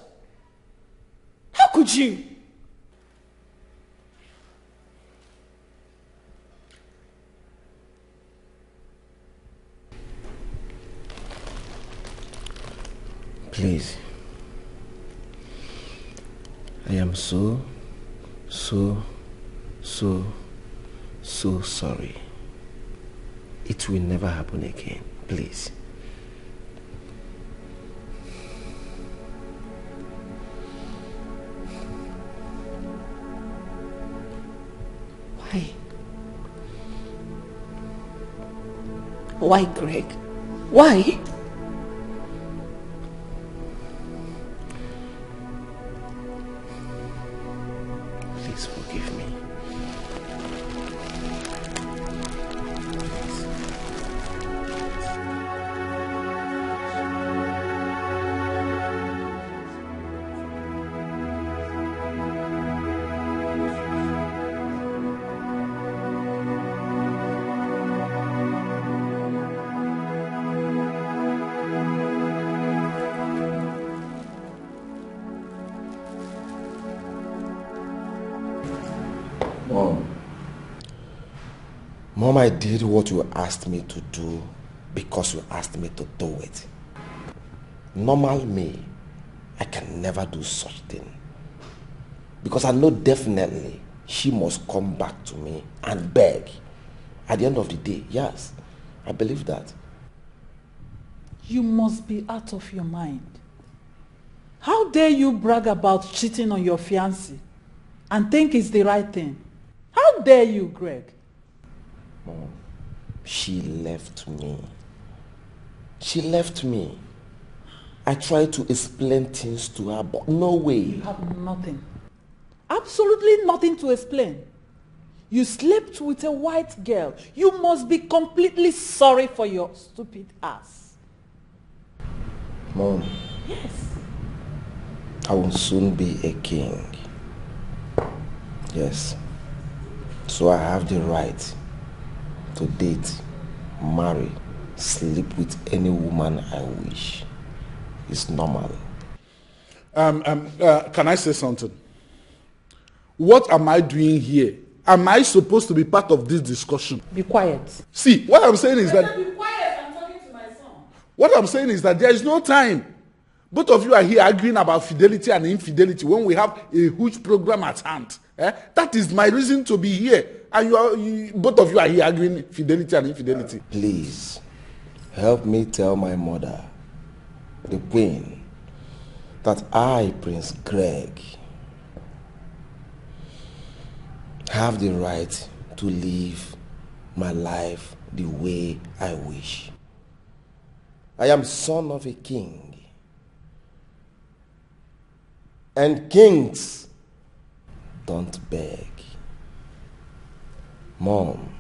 B: How could you?
J: Please. I am so sorry. It will never happen again. Please.
B: Why? Why, Greg? Why?
J: Please forgive me. Mom, I did what you asked me to do because you asked me to do it. Normal me, I can never do such thing. Because I know definitely she must come back to me and beg. At the end of the day, yes, I believe that.
L: You must be out of your mind. How dare you brag about cheating on your fiancé and think it's the right thing? How dare you, Greg?
J: Mom, she left me. She left me. I tried to explain things to her, but no way.
L: You have nothing. Absolutely nothing to explain. You slept with a white girl. You must be completely sorry for your stupid ass.
J: Mom.
L: Yes.
J: I will soon be a king. Yes. So I have the right to date, marry, sleep with any woman I wish. It's normal.
G: Can I say something? What am I doing here? Am I supposed to be part of this discussion?
B: Be quiet.
G: See, what I'm saying is that...
L: Be quiet, I'm talking to my son.
G: What I'm saying is that there is no time. Both of you are here arguing about fidelity and infidelity when we have a huge program at hand. That is my reason to be here. And both of you are here arguing fidelity and infidelity.
J: Please, help me tell my mother, the Queen, that I, Prince Greg, have the right to live my life the way I wish. I am son of a king. And kings don't beg. Mom,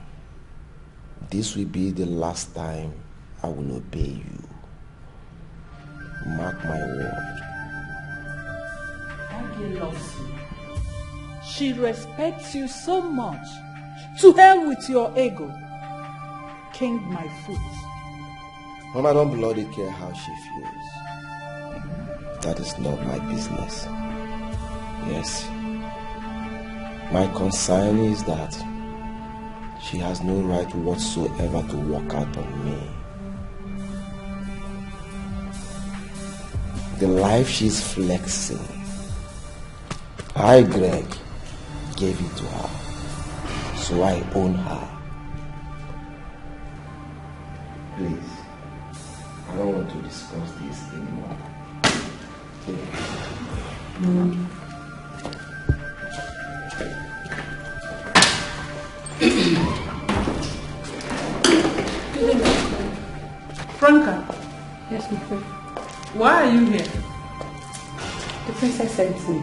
J: this will be the last time I will obey you. Mark my word.
L: Aggie loves you. She respects you so much. To hell with your ego. King my foot.
J: Mom, I don't bloody care how she feels. That is not my business. Yes. My concern is that she has no right whatsoever to walk out on me. The life she's flexing, I, Greg, gave it to her, so I own her. Please, I don't want to discuss this anymore.
L: Franca.
B: Yes, my friend.
L: Why are you here?
B: The princess sent me.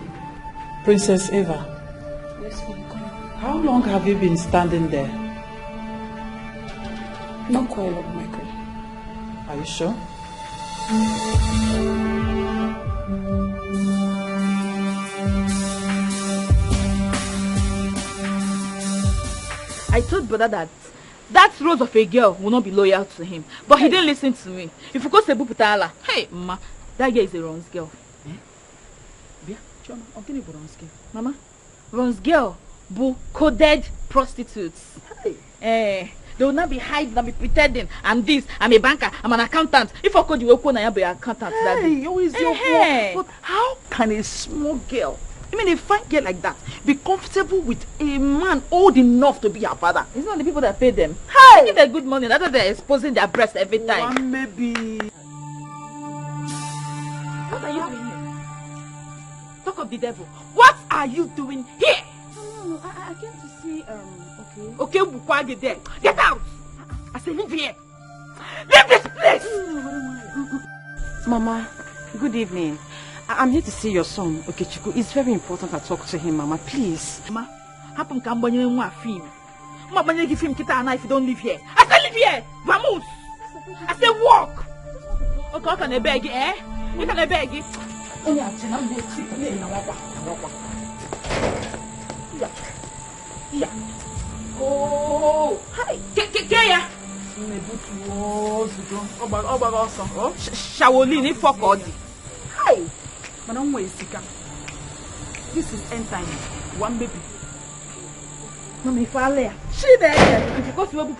L: Princess Eva.
Q: Yes, ma'am.
L: How long have you been standing there?
Q: Not quite long, my queen.
L: Are you sure?
K: I told brother that rose of a girl will not be loyal to him, but he didn't listen to me. If you go say Buputala, hey, ma, that girl is a Ron's girl. Bia, Choma, I'm going to be Ron's girl. Mama, Ron's girl, bu coded prostitutes. They will not be hiding, not be pretending. I'm this, I'm a banker, I'm an accountant. If I call you, I be an accountant.
P: Hey, always your work. But how can a small girl, I mean a fine girl like that, be comfortable with a man old enough to be her father?
K: It's not the people that pay them.
P: Hey!
K: They give them good money. That's why they're exposing their breasts every time.
P: One maybe.
K: What are you doing here? Talk of the devil. What are you doing here?
Q: No, I came to see, okay.
K: Okay, Bukwagi there. Get out! I say leave here. Leave this place!
H: Mama, good evening. I'm here to see your son, Okechukwu. It's very important I talk to him, Mama. Please.
K: Mama, happen can buy you a film. Mama, buy you film kita if you don't live here. I say live here. Vamos. I say walk. Okay, I can beg, eh? You can beg. Oh, hi. Kaya. Shaolin, fuck all. Hi.
P: But don't waste it. This is end time. One baby.
K: Mama, if I lay, she there. If you go to a book,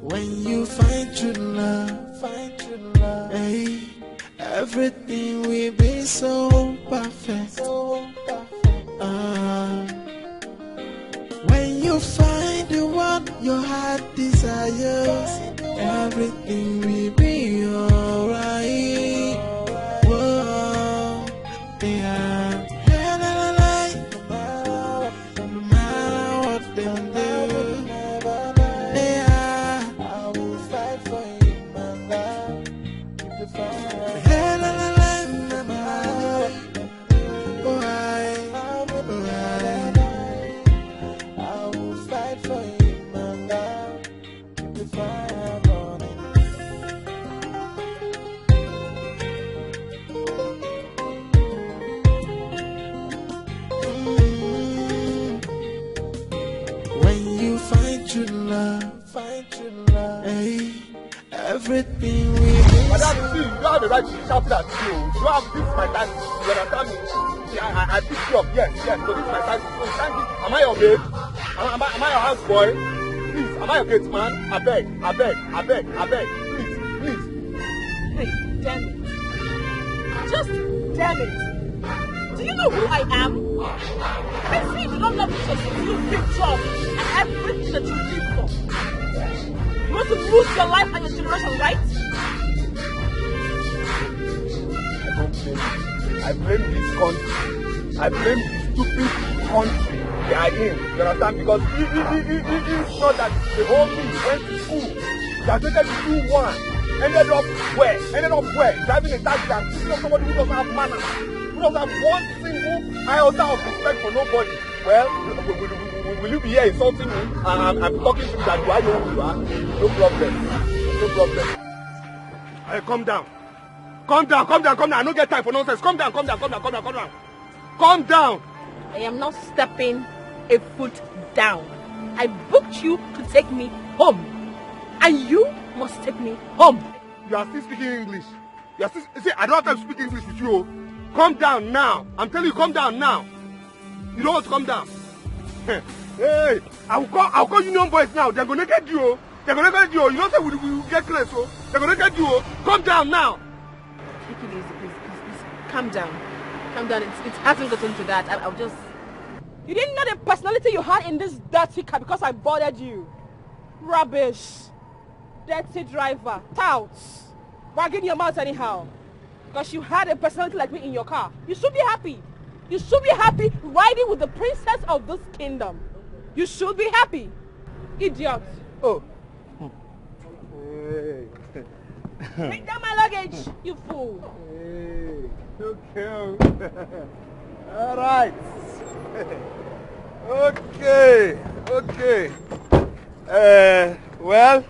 S: when you find true love, hey, everything will be so perfect. When you find the one your heart desires, everything will be alright. Whoa, yeah. No matter what they do, yeah, I will fight for you, my love. Keep the fire. Find true love, hey, everything we need.
A: Madam, see, you don't have the right to shout at you. You have this is my time. You understand me? See, I pick you up, yes, so this is my time. So you can't give, am I your babe? Am I your houseboy? Please, am I your gate man? I beg, please.
K: Hey, damn it. Just damn it. Do you know who I am? I see you don't love me just to do big job and everything that you live for. You want to lose your life and your generation, right?
A: I blame this country. I blame the stupid country they are in. You understand? Because it's not that the whole thing went to school. Graduated to do one. Ended up where? Driving a taxi and picking up somebody who doesn't have manners. Who doesn't have one single iota of respect for nobody. Well, will you be here insulting me and I'm talking to you that do I know who you are? No problem. Hey, calm down. I don't get time for nonsense. Calm down.
K: I am not stepping a foot down. I booked you to take me home. And you must take me home.
A: You are still speaking English. See, I don't have time to speak English with you. Calm down now. I'm telling you, calm down now. You don't want to calm down. Hey, I'll call union boys now. They're gonna get you. You don't say we get close, so they're gonna get you. Calm down now.
K: Take it easy, please. Calm down. It hasn't gotten to that. I'll just. You didn't know the personality you had in this dirty car because I bothered you. Rubbish. Dirty driver. Touts. Wagging your mouth anyhow. Because you had a personality like me in your car. You should be happy. You should be happy riding with the princess of this kingdom. You should be happy. Idiot.
A: Oh.
K: Hey. Bring down my luggage, you fool.
A: Hey. Okay.
N: All right. Okay. Okay. Well.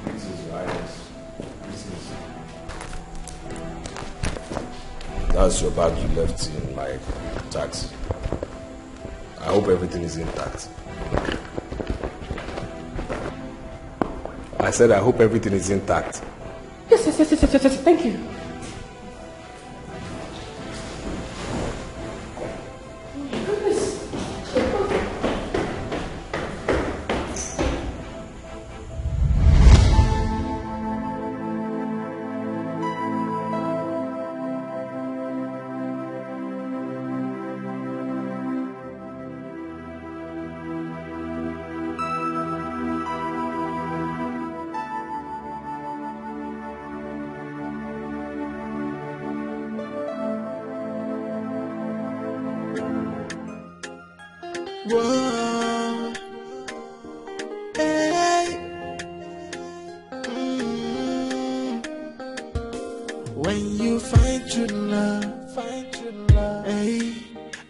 J: This is Highness. That's your bag you left in my taxi. I hope everything is intact. I said I hope everything is intact.
D: Yes. Thank you.
S: Whoa. Hey. When you find true love, hey,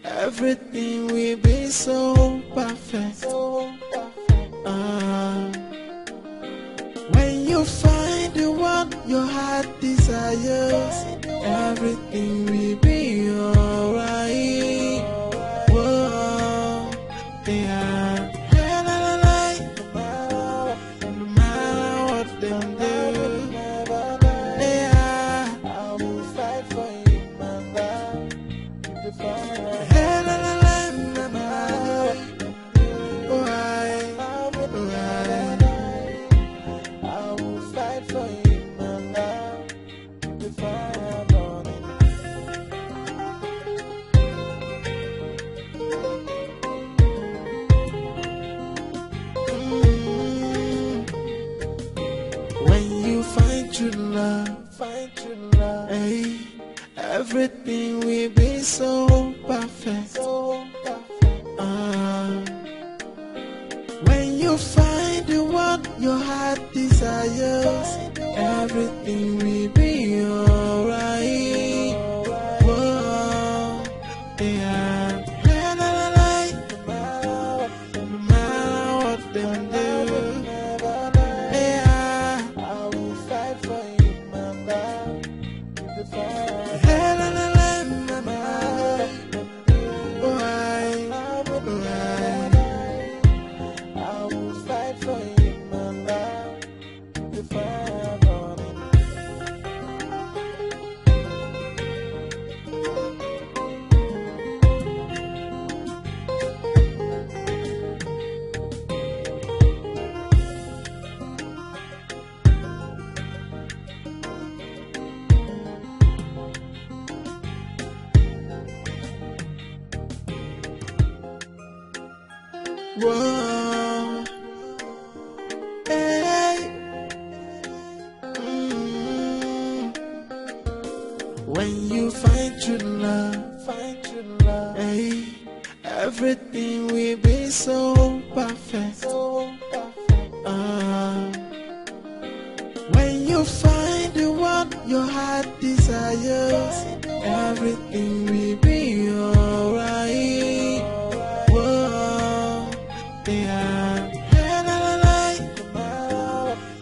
S: everything will be so perfect. When you find the one your heart desires, everything will be alright. Whoa, yeah. No matter what they do, yeah, I will fight for you, my love. Keep the fire. Find true love, hey, everything will be so perfect. When you find the one your heart desires, everything will be alright. Whoa, yeah. No matter what they do. Whoa, hey, when you find true love, hey, everything will be so perfect. When you find the one your heart desires, everything will be alright. Whoa, yeah.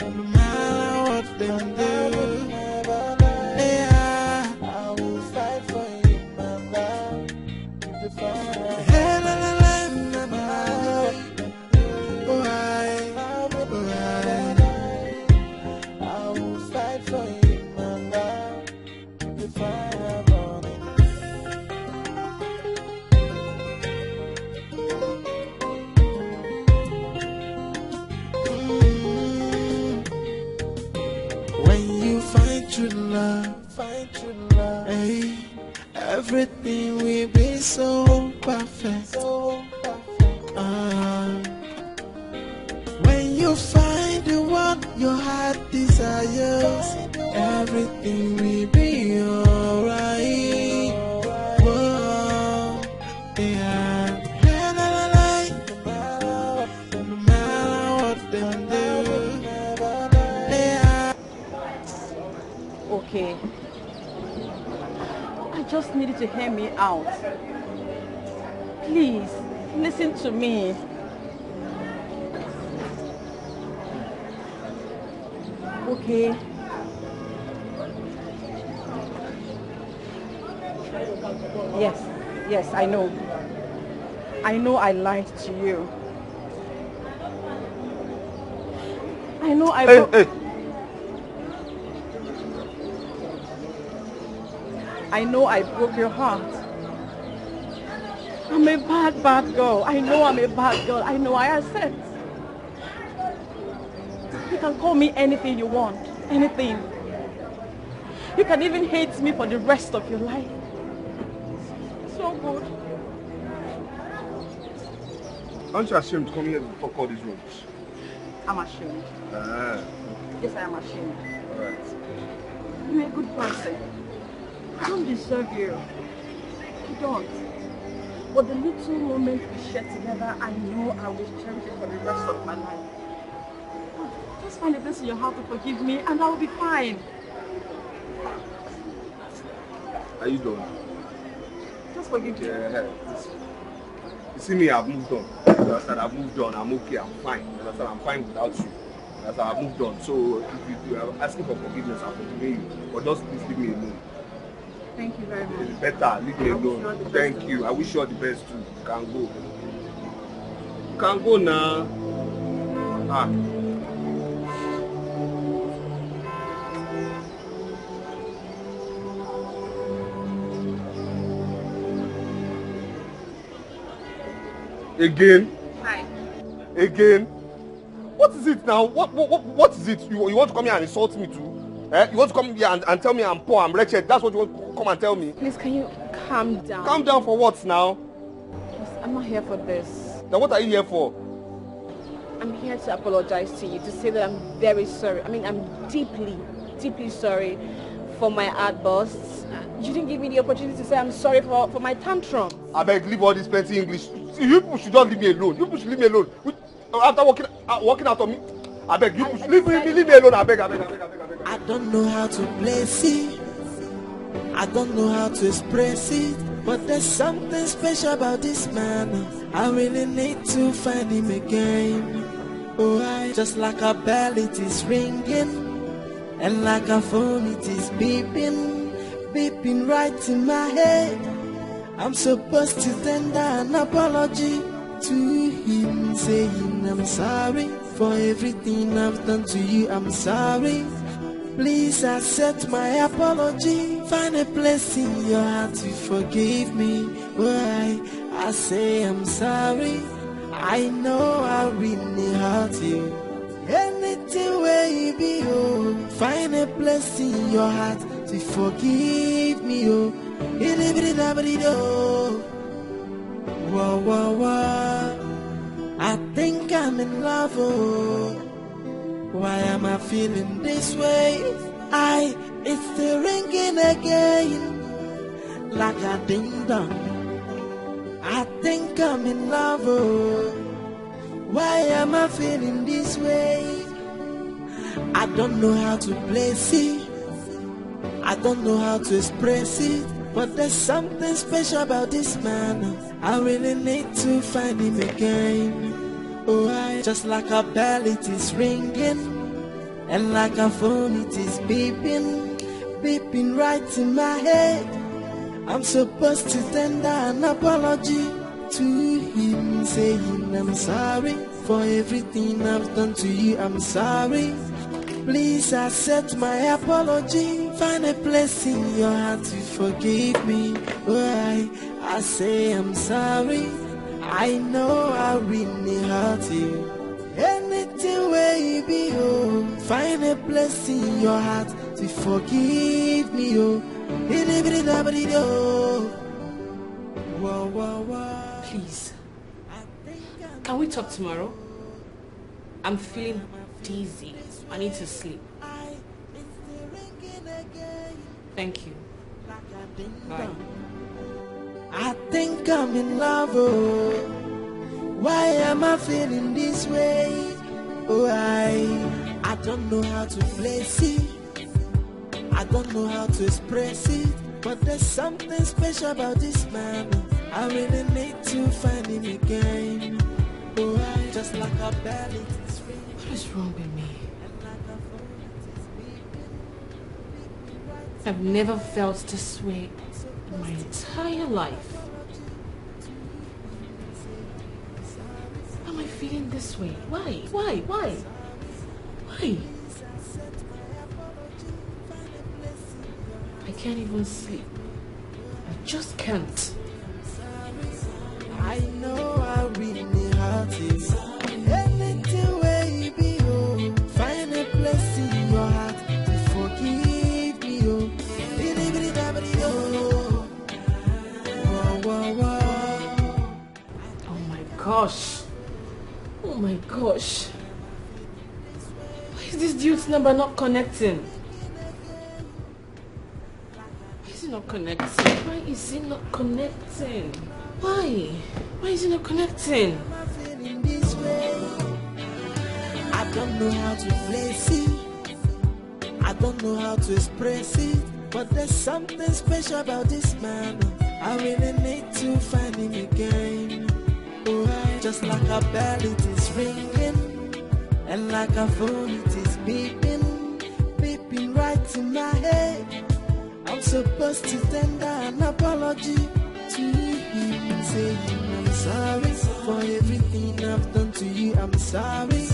S: No matter what they do, yeah, I will fight for you, my love. Keep the fire. I will fight for you, my love. Keep the fire burning. When you find true love, hey, everything will be so perfect. When you find the one your heart desires, everything will be alright. Whoa, yeah. No matter what they do, yeah.
M: Okay.
H: just need you to hear me out. Please, listen to me. Okay. Yes, I know. I know I lied to you. I know I...
N: Hey.
H: I know I broke your heart. I'm a bad girl. I know I'm a bad girl. I know I accept. You can call me anything you want. Anything. You can even hate me for the rest of your life. So good.
N: Aren't you ashamed to come here and talk all these rooms?
H: I'm ashamed. Yes, I am ashamed.
N: Alright.
H: You're a good person. I don't deserve you. You don't. But the little moment we share together, I know I will cherish it for the rest of my life. Just find a place in your heart to forgive me and I will be fine.
N: Are you done?
H: Just forgive me.
N: Yeah. You see me, I've moved on. You understand? I've moved on. I'm okay. I'm fine. You understand? I'm fine without you. You understand? I've moved on. So if you are asking for forgiveness, I'll forgive you. But just please leave me alone.
H: Thank you very much.
N: It's better. Leave me alone. Thank you. I wish you all the best too. You can go. You can go now. Again?
H: Hi.
N: Again? What is it now? What is it? You want to come here and insult me too? You want to come here and tell me I'm poor, I'm wretched? That's what you want to come and tell me?
H: Please, can you calm down?
N: Calm down for what now?
H: I'm not here for this.
N: Then what are you here for?
H: I'm here to apologize to you, to say that I'm very sorry. I mean, I'm deeply, deeply sorry for my outbursts. You didn't give me the opportunity to say I'm sorry for my tantrum.
N: I beg, leave all this plenty English. See, you people should just leave me alone. You people should leave me alone. After walking out on me, I beg, you should leave me alone. I beg.
S: I don't know how to place it. I don't know how to express it. But there's something special about this man. I really need to find him again. Oh, just like a bell it is ringing, and like a phone it is beeping right in my head. I'm supposed to tender an apology to him, saying I'm sorry for everything I've done to you. I'm sorry. Please accept my apology. Find a place in your heart to forgive me. Why I say I'm sorry. I know I really hurt you. Anything where you be, oh, find a place in your heart to forgive me, oh. Whoa. I think I'm in love, oh. Why am I feeling this way? It's still ringing again, like a ding dong. I think I'm in love, oh. Why am I feeling this way? I don't know how to place it. I don't know how to express it. But there's something special about this man. I really need to find him again. Oh, just like a bell it is ringing, and like a phone it is beeping right in my head. I'm supposed to tender an apology to him, saying I'm sorry for everything I've done to you. I'm sorry. Please accept my apology. Find a place in your heart to forgive me. Why I say I'm sorry. I know I really hurt you. Anything where you be, oh, find a place in your heart to forgive me, oh.
K: Please, can we talk tomorrow? I'm feeling dizzy. I need to sleep. Thank you. Bye.
S: I think I'm in love, oh. Why am I feeling this way? Oh, I don't know how to place it. I don't know how to express it. but there's something special about this man. I really need to find him again. Oh, I just like a belly.
R: What is wrong with me? I've never felt this way in my entire life. Why am I feeling this way? Why? Why? I can't even sleep. I just can't.
S: I know I really hurt it. Anything where you be, oh, find a place in your heart to forgive me, oh.
R: Oh my gosh. Why is this dude's number not connecting? Why is it not connecting? Why is it not connecting? Why? Why is it not connecting?
S: I don't know how to place it. I don't know how to express it. But there's something special about this man. I really need to find him again. Oh, just like a bell it is ringing, and like a phone it is beeping, beeping right in my head. I'm supposed to tender an apology to him, saying I'm sorry for everything I've done to you. I'm sorry.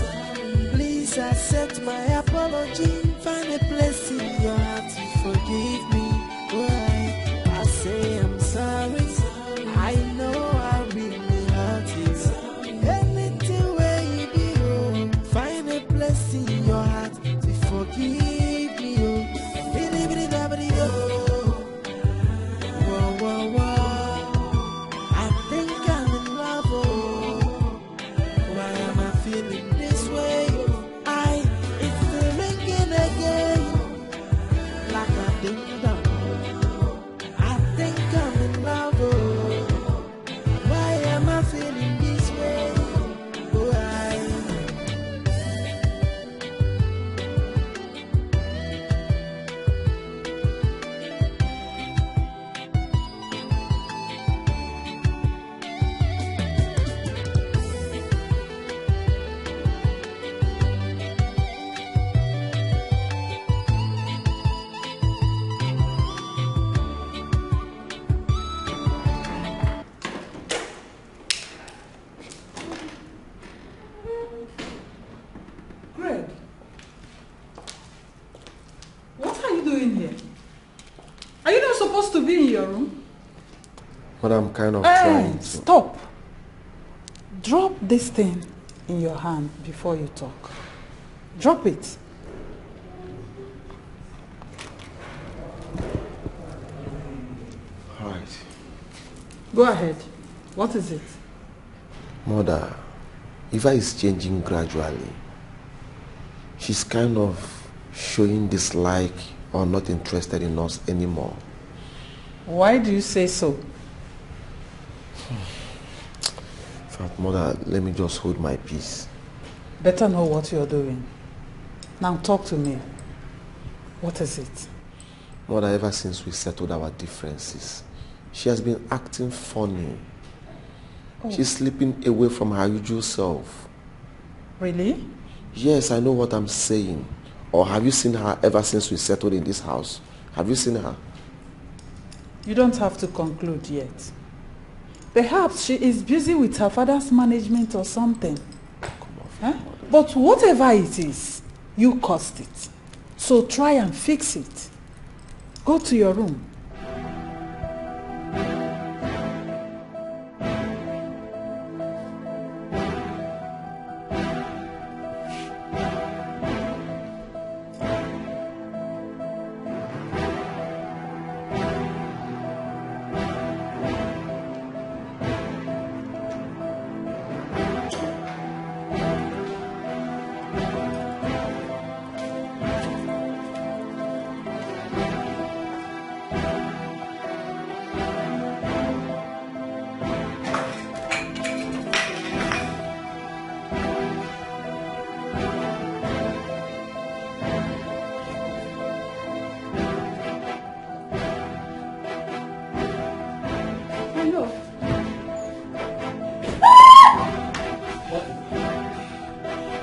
S: Please accept my apology. Find a place in your heart to forgive me. Why I say I'm sorry. I know I really hurt you. Anything where you be, oh, find a place in your heart to forgive me. I think I'm in love. Oh, why am I feeling this way? It's the ringing again, like a ding dong. I think I'm in love. Oh, why am I feeling this way?
L: Greg, what are you doing here? Are you not supposed to be in your room?
J: But I'm kind of trying to.
L: Stop. Drop this thing in your hand before you talk. Drop it.
J: All right.
L: Go ahead. What is it?
J: Mother, Eva is changing gradually. She's kind of showing dislike or not interested in us anymore.
L: Why do you say so?
J: In fact, Mother, let me just hold my peace.
L: Better know what you're doing. Now talk to me. What is it?
J: Mother, ever since we settled our differences, she has been acting funny.
L: Oh.
J: She's slipping away from her usual self.
L: Really?
J: Yes, I know what I'm saying. Or have you seen her ever since we settled in this house? Have you seen her?
L: You don't have to conclude yet. Perhaps she is busy with her father's management or something. Huh? But whatever it is, you caused it. So try and fix it. Go to your room.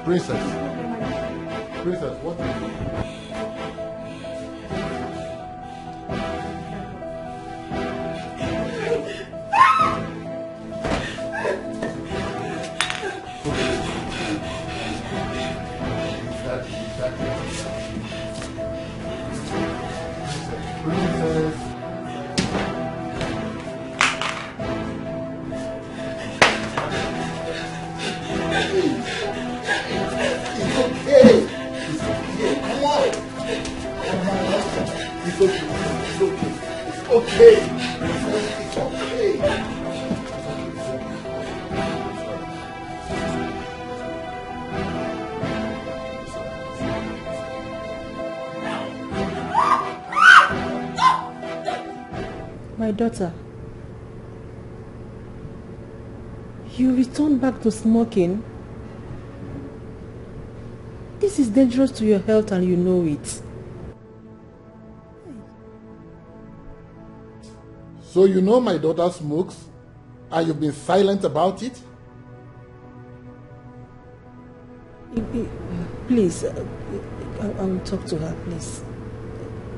F: Princess, what is it?
O: My daughter, you return back to smoking? This is dangerous to your health and you know it.
F: So you know my daughter smokes and you've been silent about it?
O: Please, I will talk to her, please.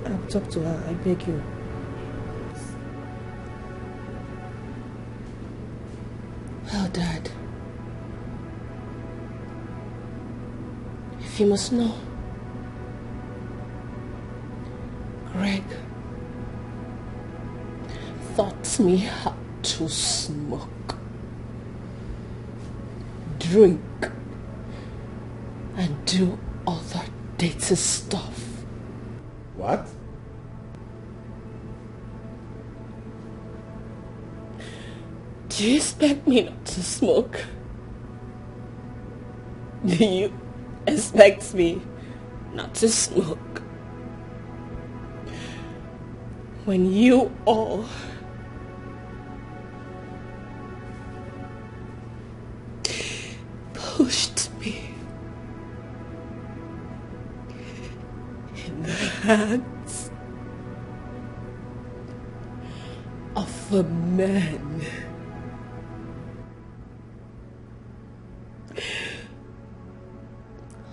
O: I'll talk to her, I beg you.
R: Oh, Dad. If you must know, Greg taught me how to smoke, drink, and do other dirty stuff.
F: What?
R: Do you expect me not to smoke? Do you expect me not to smoke? When you all pushed me in the hands of a man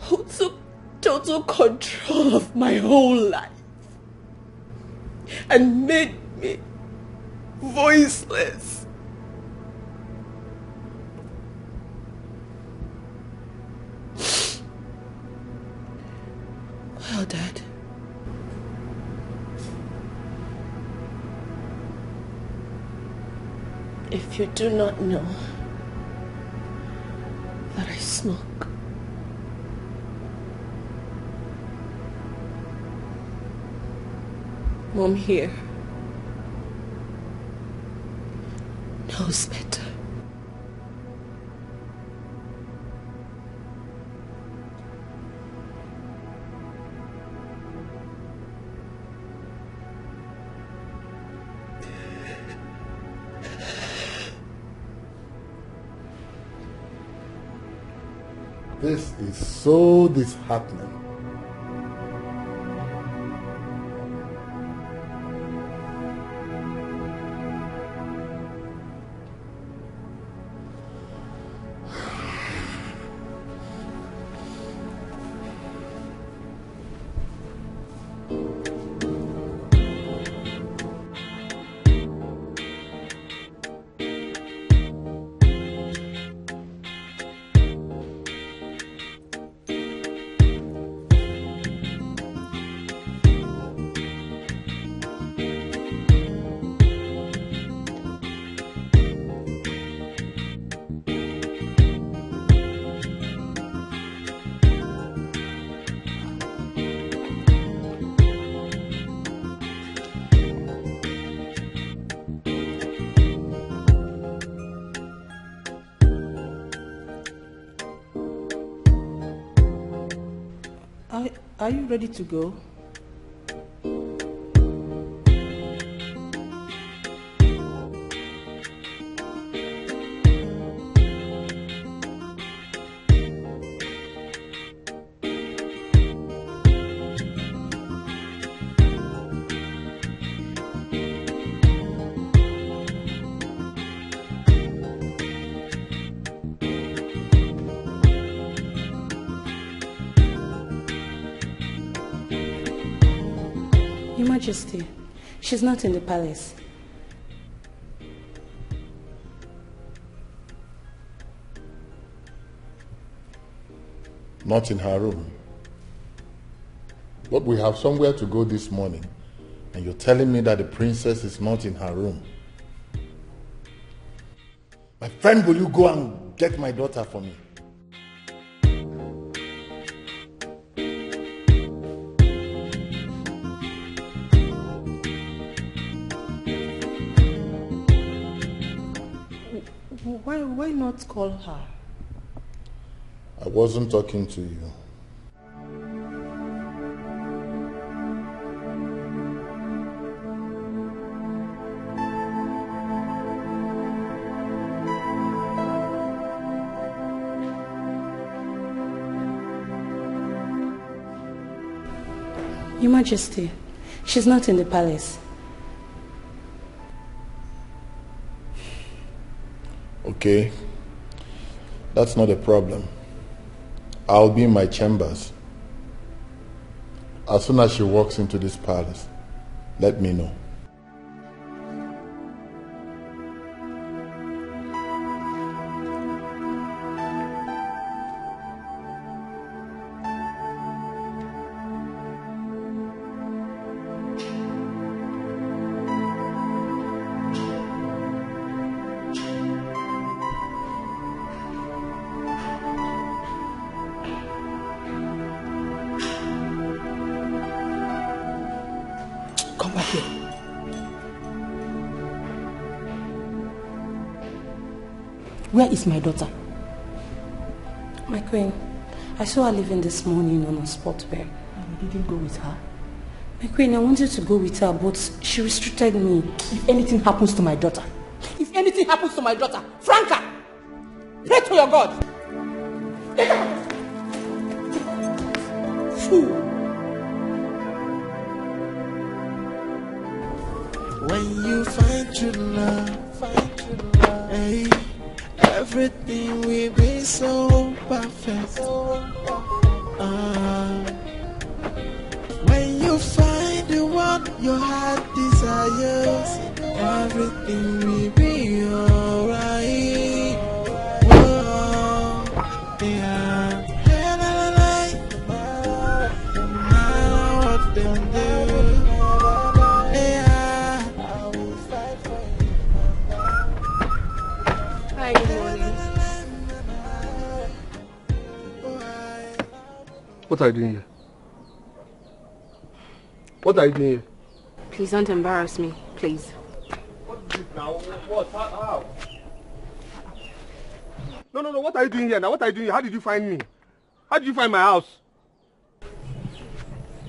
R: who took total control of my whole life and made me voiceless. Well, Dad, if you do not know that I smoke, Mom here knows better.
F: This is so disheartening.
O: Are you ready to go? Majesty, she's not in the palace.
F: Not in her room. But we have somewhere to go this morning, and you're telling me that the princess is not in her room. My friend, will you go and get my daughter for me?
O: Why not call her?
F: I wasn't talking to you.
O: Your Majesty, she's not in the palace.
F: Okay, that's not a problem. I'll be in my chambers. As soon as she walks into this palace, let me know.
O: Where is my daughter? My queen, I saw her leaving this morning on a sport wear. And you didn't go with her? My queen, I wanted to go with her, but she restricted me. If anything happens to my daughter, Franca, pray to your God. Fool.
S: When you find true love, hey, everything will be so perfect. When you find the one your heart desires, everything will be alright. Whoa, yeah. No matter what they do, yeah.
H: Hi, good morning.
C: What are you doing here? What are you doing here?
H: Please don't embarrass me, please.
C: What is this now? What? How? No, what are you doing here now? What are you doing here? How did you find me? How did you find my house?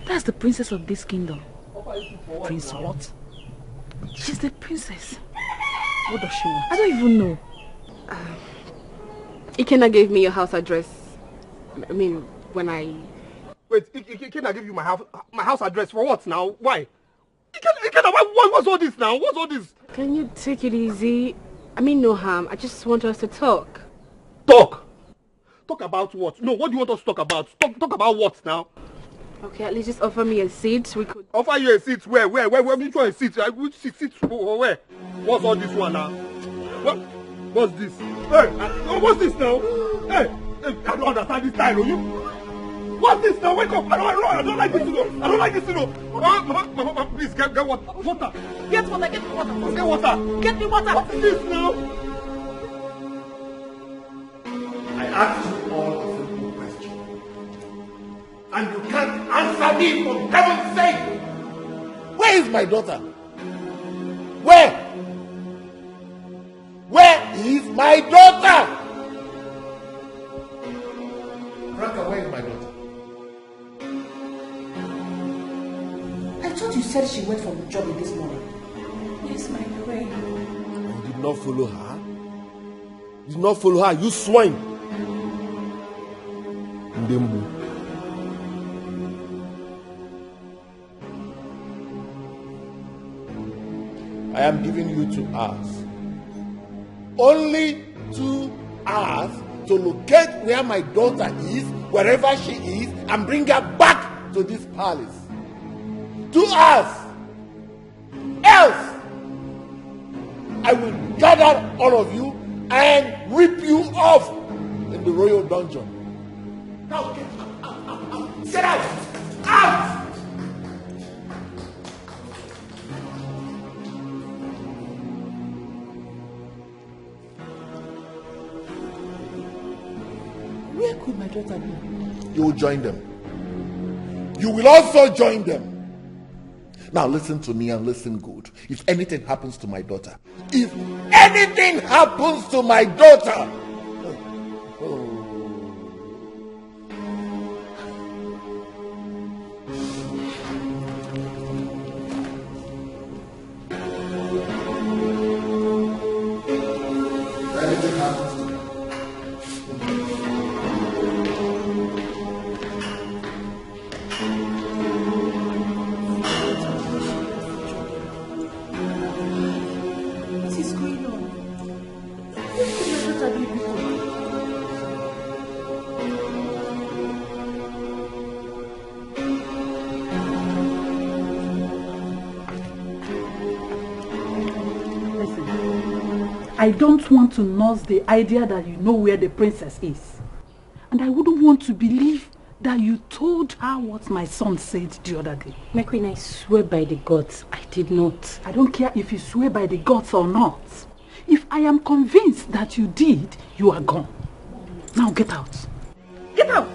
K: That's the princess of this kingdom.
C: Prince what?
K: She's the princess.
C: What does she want?
K: I don't even know.
H: Ikenna gave me your house address. I mean, when I...
C: Wait, Ikenna give you my house address for what now? Why? Ikenna, what's all this now? What's all this?
H: Can you take it easy? I mean no harm. I just want us to talk.
C: Talk? Talk about what? No, what do you want us to talk about? Talk about what now?
H: Okay, at least just offer me a seat. We could...
C: Offer you a seat? Where? Which one is seat? Which seat? Where? What's all this one now? What's this? Hey, what's this now? Hey, I don't understand this style, you? What's this now? Wake up! I don't like this, you know. I don't like this, you know. Mama, please get water. Water.
K: Get water, get me water.
C: Get water.
K: Get me water.
C: What is this now?
G: I asked you all a simple question. And you can't answer me for heaven's sake.
F: Where is my daughter? Where? Where is my daughter? Franca, where is my daughter?
O: I thought you said she went for the job this morning. Yes, my queen.
J: You did not follow her? You did not follow her, you swine! Ndembu.
F: I am giving you 2 hours. Only 2 hours to locate where my daughter is, wherever she is, and bring her back to this palace. 2 hours. I will gather all of you and rip you off in the royal dungeon. Now get out. Get out! Out!
B: Where could my daughter be?
F: You will join them. You will also join them. Now listen to me and listen good. If anything happens to my daughter, if anything happens to my daughter,
L: I don't want to nurse the idea that you know where the princess is. And I wouldn't want to believe that you told her what my son said the other day.
R: My queen, I swear by the gods, I did not.
L: I don't care if you swear by the gods or not. If I am convinced that you did, you are gone. Now get out. Get out!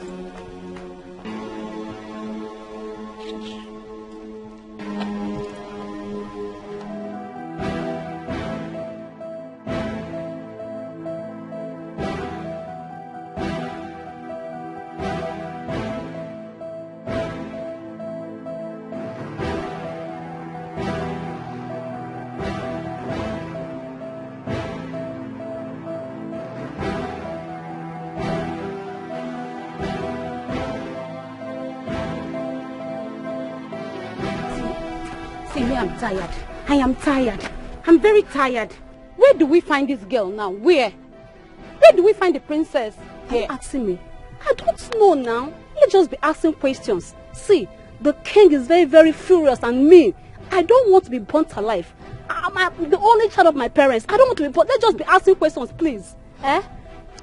B: I'm tired. I am tired. I'm very tired. Where do we find this girl now? Where? Where do we find the princess? Here. Asking me. I don't know now. Let's just be asking questions. See, the king is very, very furious and mean. I don't want to be burnt alive. I'm the only child of my parents. I don't want to be burnt. Let's just be asking questions, please.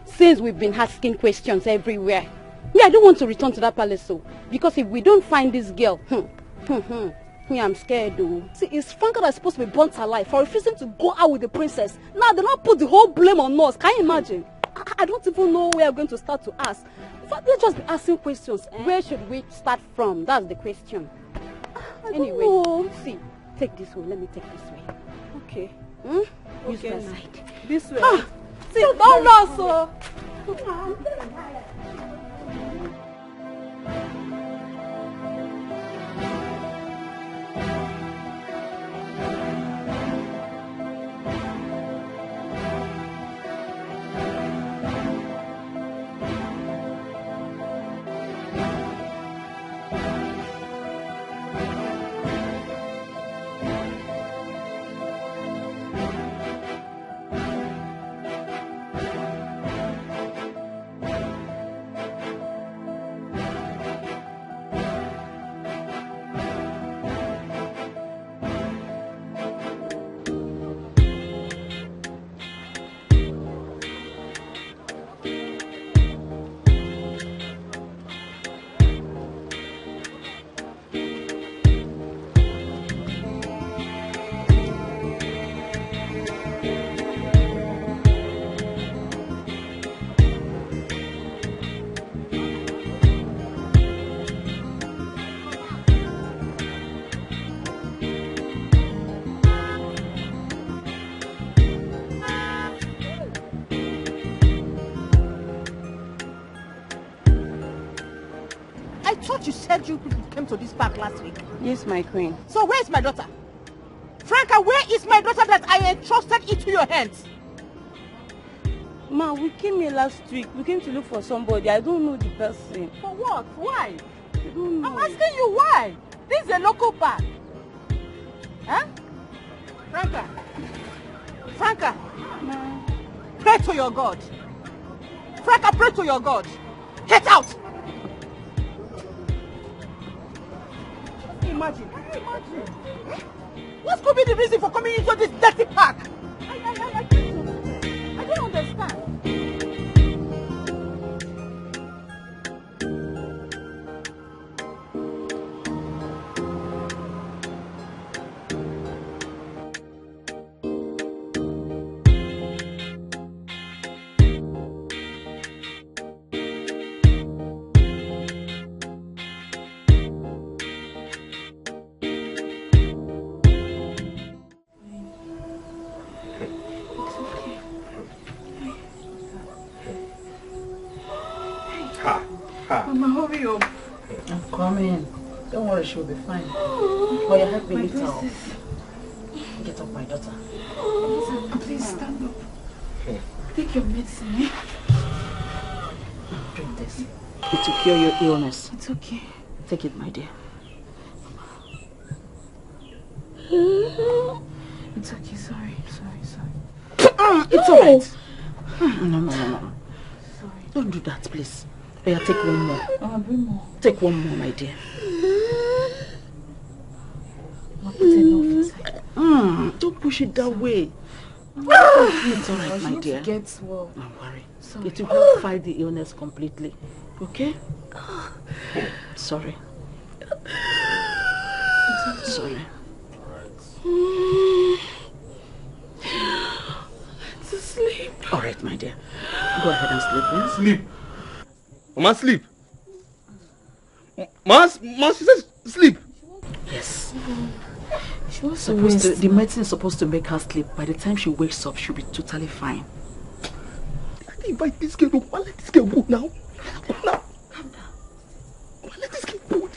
B: Since we've been asking questions everywhere, me, I don't want to return to that palace, so because if we don't find this girl, me, I'm scared though. See, it's Franca that's supposed to be burnt alive for refusing to go out with the princess. Now they don't put the whole blame on us. Can you imagine? I don't even know where we're going to start to ask. But let's just be asking questions. Where should we start from? That's the question. Anyway, see, take this one. Let me take this way. Okay. Use that side. This way. See, don't lose, so.
P: You said you people came to this park last week.
B: Yes, my queen.
P: So where's my daughter? Franca, where is my daughter that I entrusted into your hands?
B: Ma, we came here last week. We came to look for somebody. I don't know the person.
P: For what? Why?
B: I don't know.
P: I'm asking you why. This is a local park. Huh? Franca. Franca.
B: Ma.
P: Pray to your God. Franca, pray to your God. Get out! Imagine. What could be the reason for coming into this dirty park?
K: Mama, hurry up.
L: I'm coming. Don't worry, she'll be fine. Oh, you help me lift her up. Get up, my daughter.
K: Please stand up. Take your medicine.
L: Drink this. It will cure your illness.
K: It's okay.
L: Take it, my dear.
K: It's okay, sorry.
L: It's alright. No. Sorry. Don't do that, please. Oh, yeah, take one more.
K: Bring more.
L: Take one more, my dear.
K: I'll put enough inside.
L: Don't push it that way. It's alright, my dear.
K: Get well.
L: Don't worry.
K: Sorry.
L: It will help fight the illness completely. Okay? Sorry. Sorry.
K: To sleep.
L: Alright, my dear. Go ahead and sleep, yeah?
C: Sleep. Mama, sleep. Ma, she says sleep.
L: Yes.
K: She was
L: supposed to, the medicine is supposed to make her sleep. By the time she wakes up, she'll be totally fine.
C: Invite this girl. Let this girl go now. Go now.
L: Calm down.
C: Let this girl go.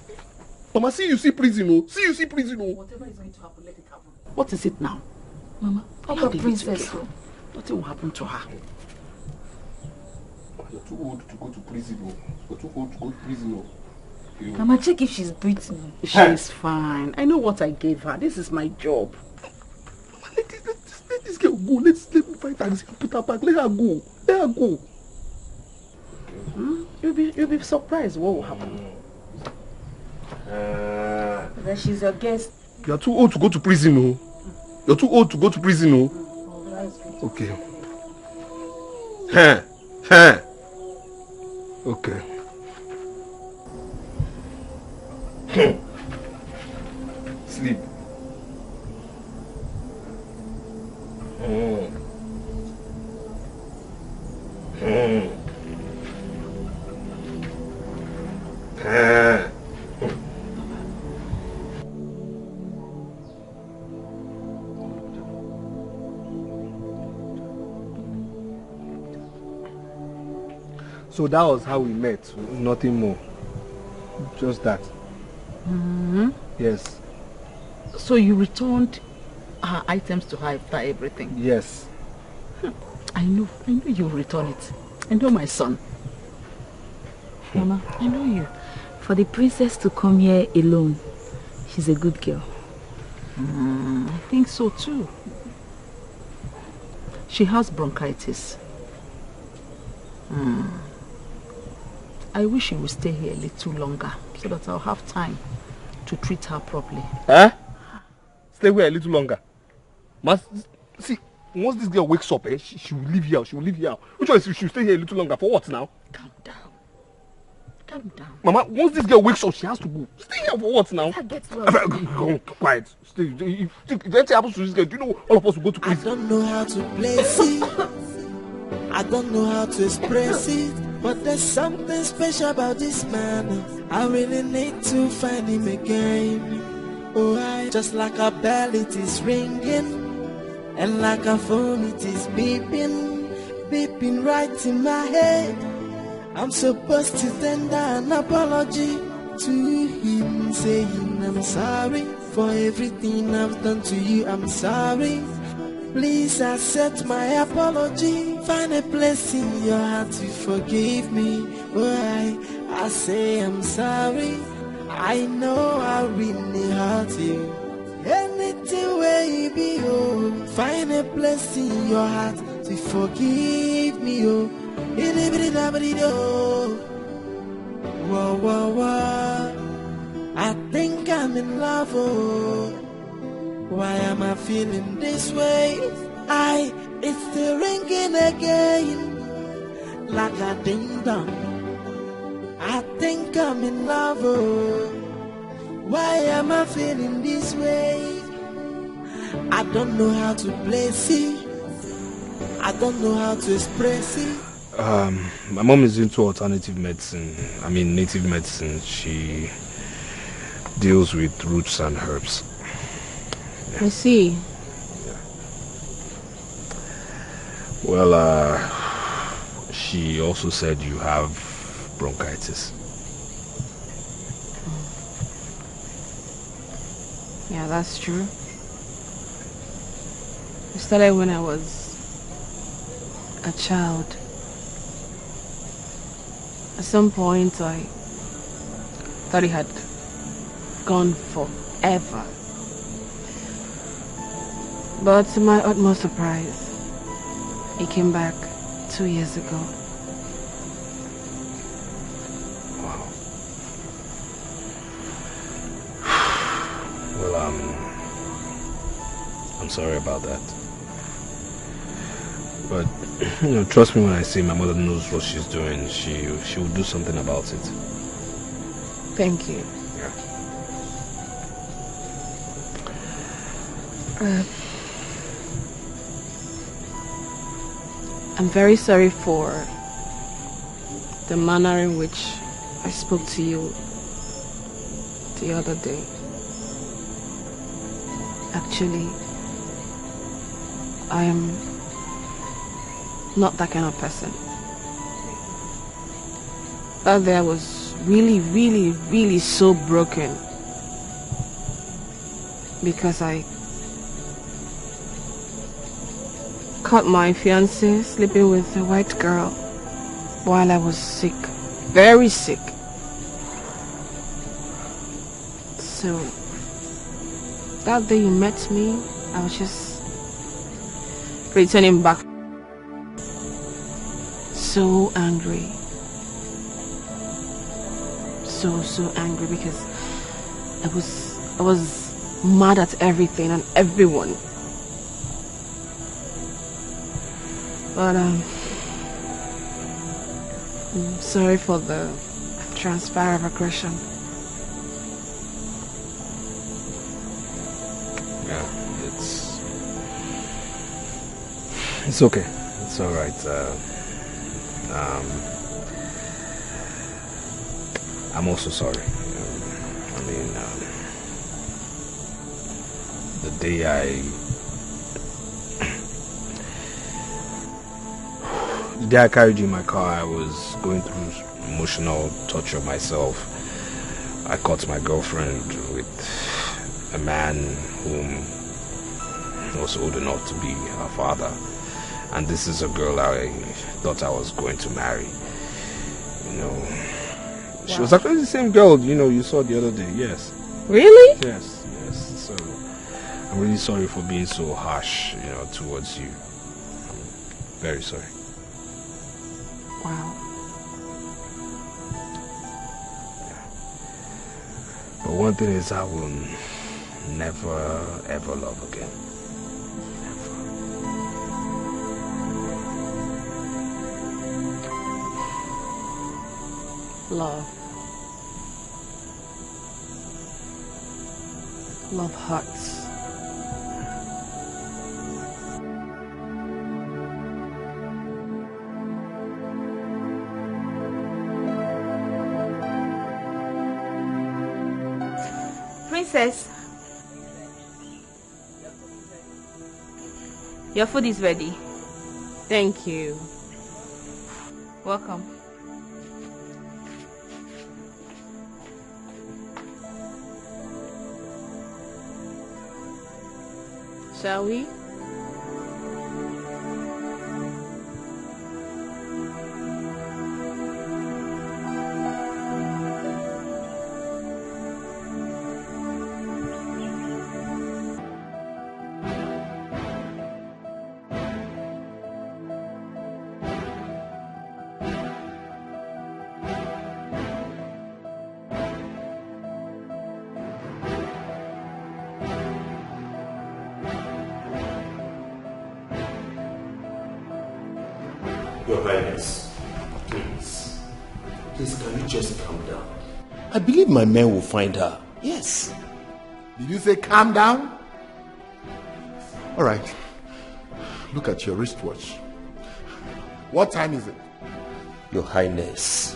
C: Mama, see you see prison, oh. See you see prison, oh.
L: Whatever is going to happen, let it happen. What is it now?
K: Mama,
L: Allow
K: the princess.
L: Nothing will happen to her.
C: You're too old to go to prison, oh. You're too old to go to prison, oh.
K: Mama, check if she's breathing.
L: She's fine. I know what I gave her. This is my job.
C: Mama, let this girl go. Let me find her and put her back. Let her go. Let her go.
L: You'll be surprised what will happen.
K: That she's your guest.
C: You're too old to go to prison, oh. You're too old to go to prison, oh. Okay. Okay. Sleep. So that was how we met, nothing more. Just that. Yes.
L: So you returned her items to her after everything?
C: Yes.
L: I know you'll return it. I know my son.
K: Mama, I know you. For the princess to come here alone, she's a good girl.
L: I think so too. She has bronchitis. I wish she would stay here a little longer so that I'll have time to treat her properly.
C: Stay here a little longer. See, once this girl wakes up, she will leave here. She will leave here. Which one is she will stay here a little longer? For what now?
L: Calm down. Calm down.
C: Mama, once this girl wakes up, she has to go. Stay here for what now?
L: Well.
C: Quiet. Stay. If anything happens to this girl, do you know all of us will go to prison?
S: I don't know how to place it. I don't know how to express it. But there's something special about this man. I really need to find him again. Oh, just like a bell it is ringing, and like a phone it is beeping, beeping right in my head. I'm supposed to tender an apology to him, saying I'm sorry for everything I've done to you. I'm sorry. Please accept my apology. Find a place in your heart to forgive me. Oh, I say I'm sorry. I know I really hurt you. Anything where you be, oh, find a place in your heart to forgive me, oh. Whoa, whoa, whoa. I think I'm in love, oh. Why am I feeling this way? It's still ringing again, like a ding dong. I think I'm in love, oh. Why am I feeling this way? I don't know how to place it. I don't know how to express it.
C: My mom is into alternative medicine. I mean native medicine. She deals with roots and herbs.
K: I see.
C: Well, she also said you have bronchitis.
H: Yeah, that's true. It started when I was a child. At some point, I thought it had gone forever. But to my utmost surprise, it came back 2 years ago.
J: Wow. Well, I'm sorry about that. But, trust me when I say my mother knows what she's doing. She will do something about it.
H: Thank you.
J: Yeah.
H: I'm very sorry for the manner in which I spoke to you the other day. Actually, I am not that kind of person. That day I was really so broken because I caught my fiancé sleeping with a white girl while I was sick, very sick. So that day you met me, I was just returning back. So angry. So angry because I was mad at everything and everyone. But I'm sorry for the transfer of aggression.
J: Yeah, it's okay. It's all right. I'm also sorry. The day I carried you in my car, I was going through emotional torture myself. I caught my girlfriend with a man whom was old enough to be her father. And this is a girl I thought I was going to marry. She was actually the same girl, you saw the other day, yes.
H: Really?
J: Yes. So, I'm really sorry for being so harsh, towards you. I'm very sorry.
H: Wow.
J: But one thing is, I will never, ever love again.
H: Love. Love hurts. Princess, your food is ready. Thank you. Welcome. Shall we?
I: Your Highness, please. Please, can you just calm down?
J: I believe my men will find her. Yes.
G: Did you say calm down?
I: All right. Look at your wristwatch.
G: What time is it?
J: Your Highness,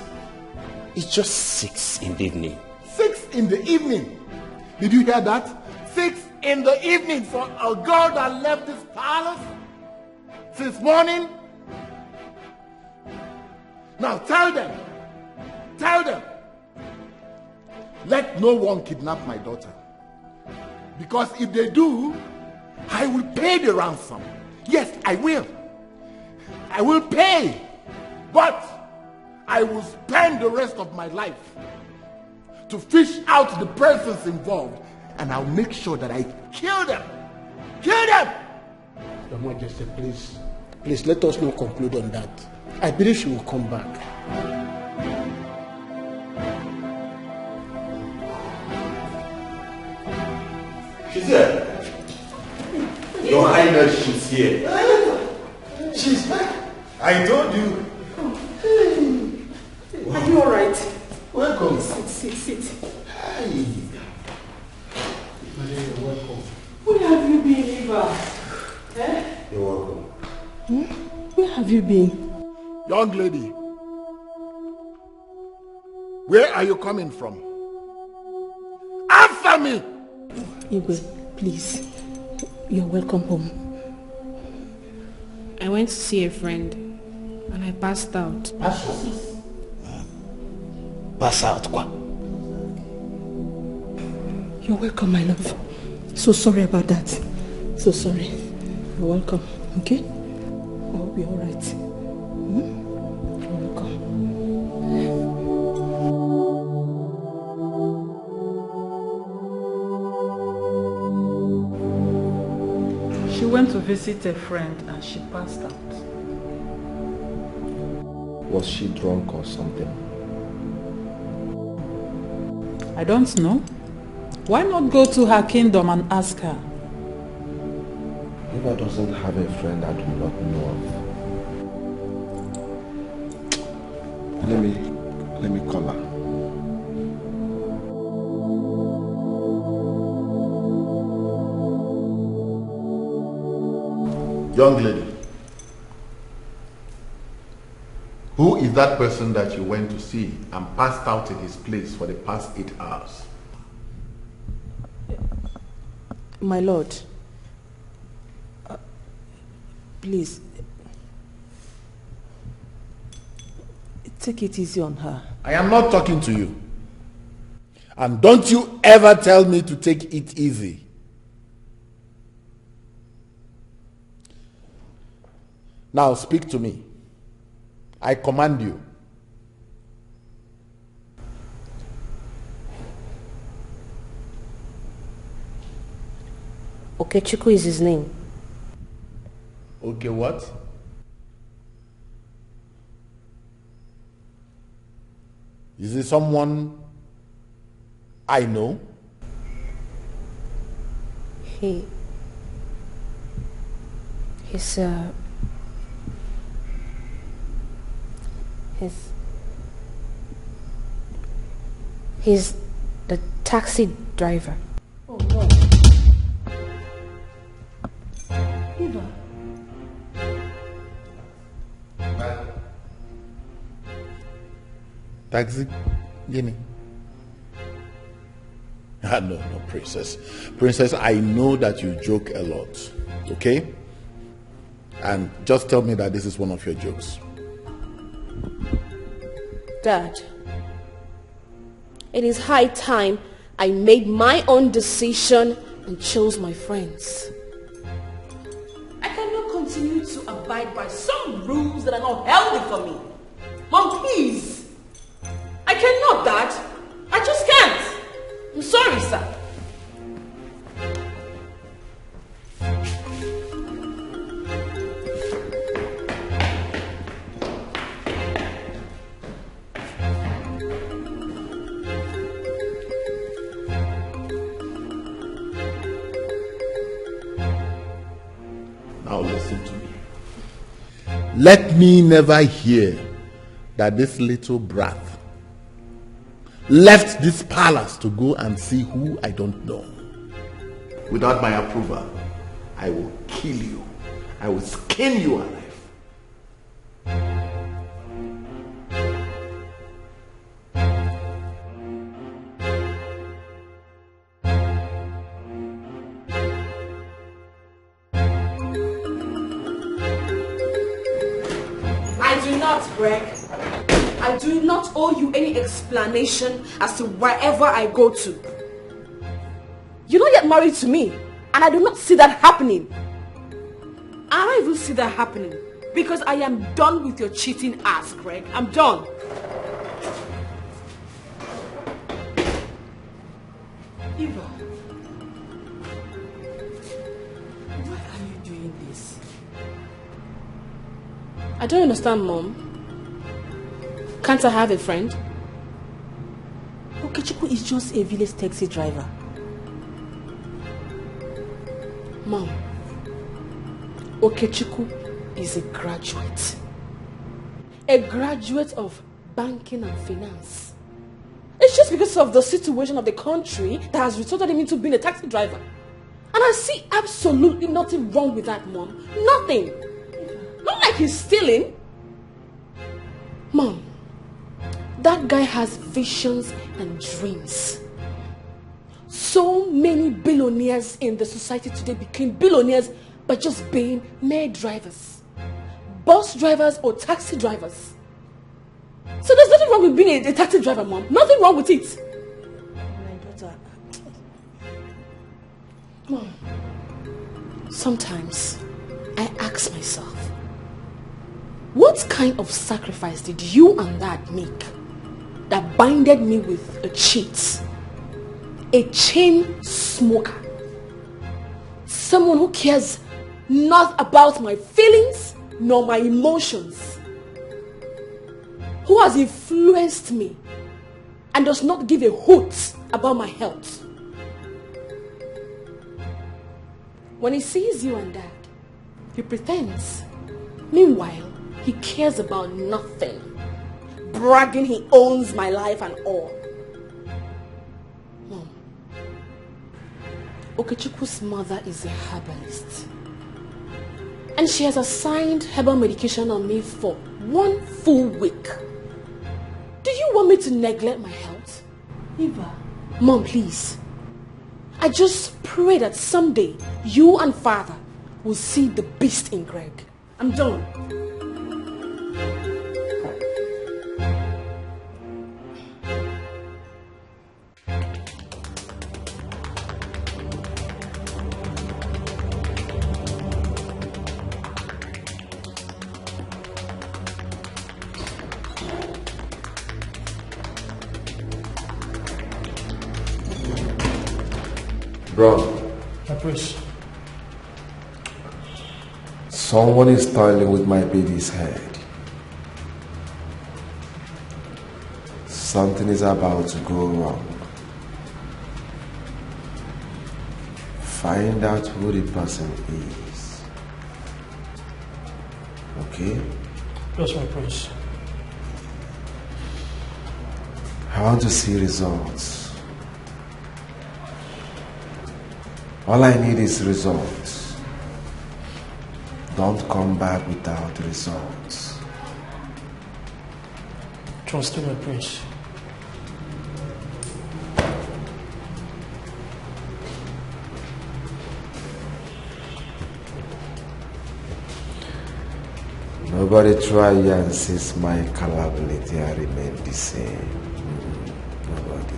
J: it's just 6 in the evening.
G: 6 in the evening? Did you hear that? 6 in the evening for a girl that left this palace since morning? Now tell them, let no one kidnap my daughter.
F: Because if they do, I will pay the ransom. Yes, I will. I will pay. But I will spend the rest of my life to fish out the persons involved, and I'll make sure that I kill them. Kill them!
G: Your Majesty, please let us not conclude on that. I believe she will come back.
I: She's here. Your Highness, she's here.
A: She's back. I told you.
B: Are you alright?
I: Welcome.
B: Sit.
I: Hi.
G: You're welcome.
B: Where have you been, Eva?
I: You're welcome.
B: Where have you been?
F: Young lady, where are you coming from? Answer me!
B: Igwe, please. You're welcome home.
U: I went to see a friend and I passed out.
G: Pass out, Kwa.
B: You're welcome, my love. So sorry about that. So sorry. You're welcome, okay? I hope you're alright. You're welcome.
L: She went to visit a friend and she passed out.
J: Was she drunk or something?
L: I don't know. Why not go to her kingdom and ask her?
J: Eva doesn't have a friend I do not know of. Let me call her.
F: Young lady, who is that person that you went to see and passed out in his place for the past 8 hours?
O: My lord, please, take it easy on her.
F: I am not talking to you. And don't you ever tell me to take it easy. Now speak to me. I command you.
R: Okechukwu is his name.
F: Okay, what? Is it someone I know?
R: He's the taxi driver.
B: Oh no. Eva.
F: Taxi? Guinea? No, princess. Princess, I know that you joke a lot, okay? And just tell me that this is one of your jokes.
R: Dad, it is high time I made my own decision and chose my friends. I cannot continue to abide by some rules that are not healthy for me. Mom, please. I cannot, Dad. I just can't. I'm sorry, sir.
F: Now listen to me. Let me never hear that this little brat left this palace to go and see who I don't know. Without my approval, I will kill you. I will skin you alive.
R: I do not, Greg. I do not owe you any explanation as to wherever I go to.
B: You're not yet married to me, and I do not see that happening. I don't even see that happening because I am done with your cheating ass, Greg. I'm done. Eva, why are you doing this? I don't understand, Mom. Can't I have a friend? Okechukwu is just a village taxi driver. Mom, Okechukwu is a graduate. A graduate of banking and finance. It's just because of the situation of the country that has resulted him into being a taxi driver. And I see absolutely nothing wrong with that, Mom. Nothing. Not like he's stealing. Mom, that guy has visions and dreams. So many billionaires in the society today became billionaires by just being mere drivers. Bus drivers or taxi drivers. So there's nothing wrong with being a taxi driver, Mom. Nothing wrong with it. My daughter. Mom, sometimes I ask myself, what kind of sacrifice did you and Dad make that binded me with a cheat, a chain smoker, someone who cares not about my feelings nor my emotions, who has influenced me and does not give a hoot about my health? When he sees you and Dad, he pretends. Meanwhile, he cares about nothing, bragging he owns my life and all. Mom, Okechukwu's mother is a herbalist, and she has assigned herbal medication on me for 1 full week. Do you want me to neglect my health? Eva. Mom, please. I just pray that someday you and Father will see the beast in Greg. I'm done.
J: Bro.
T: Caprice.
J: Someone is toiling with my baby's head. Something is about to go wrong. Find out who the person is. Okay?
T: Yes, my prince.
J: I want to see results. All I need is results. Don't come back without results.
T: Trust me, my prince.
J: Nobody try and seize my capability. I remain the same. Nobody.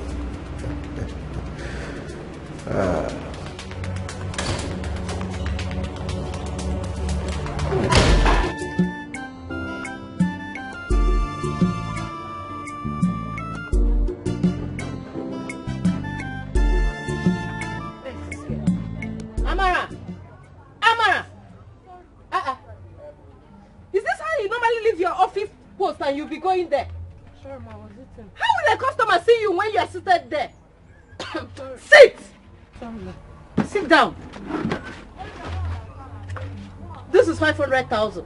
B: Amara! Amara! Is this how you normally leave your office post and you'll be going there?
Q: Sure, ma, I was eating.
B: How will a customer see you when you are seated there? Sit! Sit down. This is 500,000.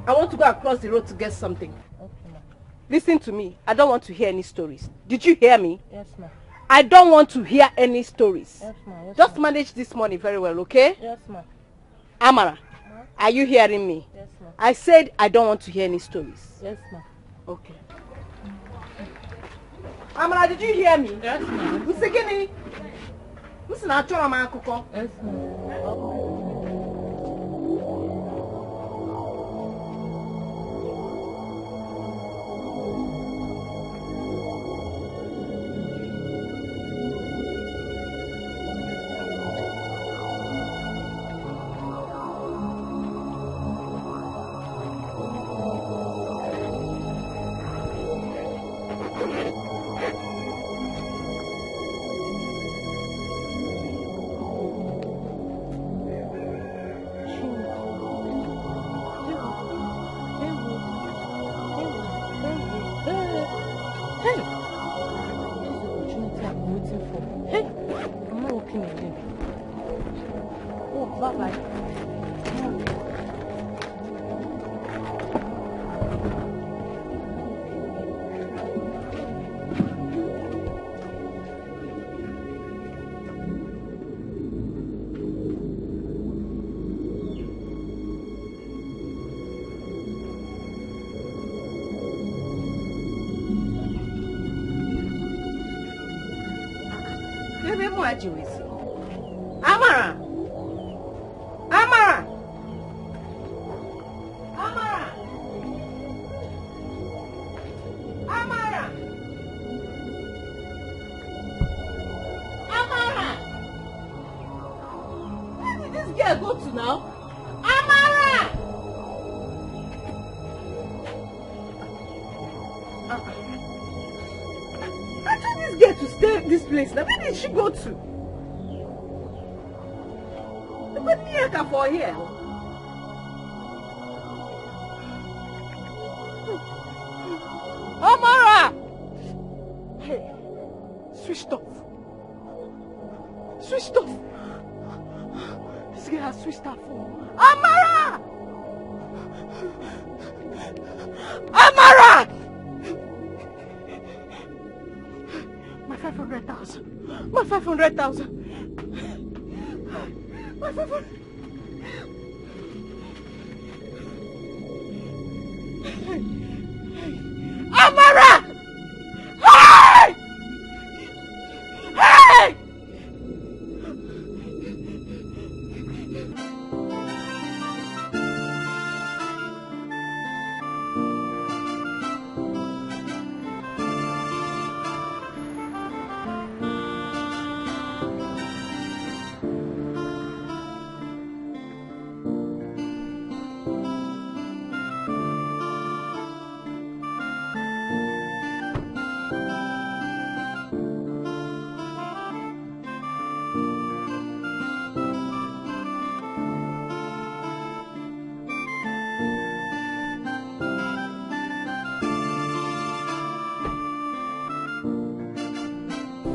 B: I want to go across the road to get something.
Q: Okay, ma.
B: Listen to me. I don't want to hear any stories. Did you hear me?
Q: Yes, ma.
B: I don't want to hear any stories.
Q: Yes, ma. Yes,
B: Just
Q: ma.
B: manage this money very well, okay?
Q: Yes, ma.
B: Amara, are you hearing me?
Q: Yes, ma.
B: I said I don't want to hear any stories.
Q: Yes, ma.
B: Okay. Amara, did you hear me?
Q: Yes, ma.
B: Usigini? Listen, I'll tell my uncle.
Q: Yes, ma.
P: Amara! Amara! Amara! Amara! Amara! Where did this girl go to now? Amara! I told this girl to stay at this place. Now, where did she go to? Put me for here. Amara! Hey, switched off. Switched off. This girl has switched her phone. Amara! Amara! My 500,000. My 500,000. My 500,000. Amara! Hey! Hey!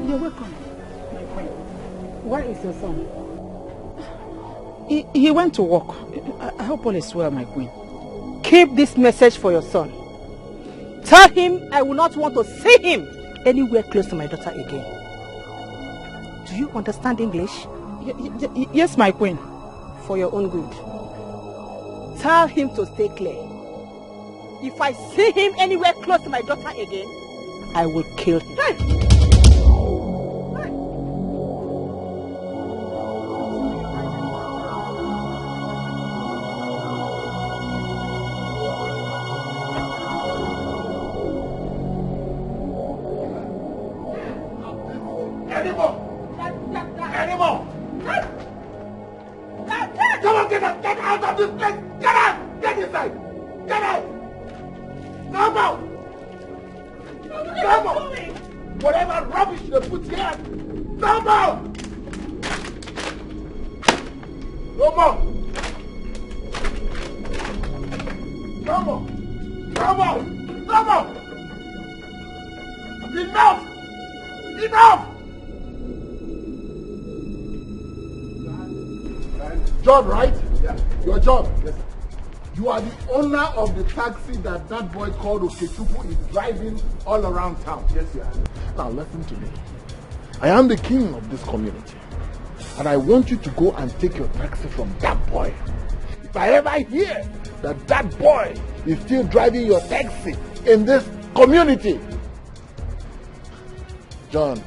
B: You're welcome, my friend. Where is your son?
P: He went to work. I hope all is well, my queen. Keep this message for your son. Tell him I will not want to see him anywhere close to my daughter again. Do you understand English? Yes, my queen. For your own good. Tell him to stay clear. If I see him anywhere close to my daughter again, I will kill him. Hey!
G: John, right? Yeah. Your John. Yes. You are the owner of the taxi that boy called Okechuku is driving all around town. Yes, sir. Now listen to me. I am the king of this community. And I want you to go and take your taxi from that boy. If I ever hear that boy is still driving your taxi in this community. John,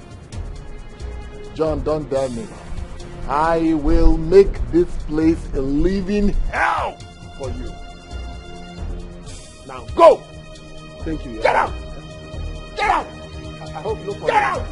G: don't dare me. I will make this place a living hell for you. Now go!
T: Thank you.
G: Get out! Get out!
T: I hope you
G: Get out!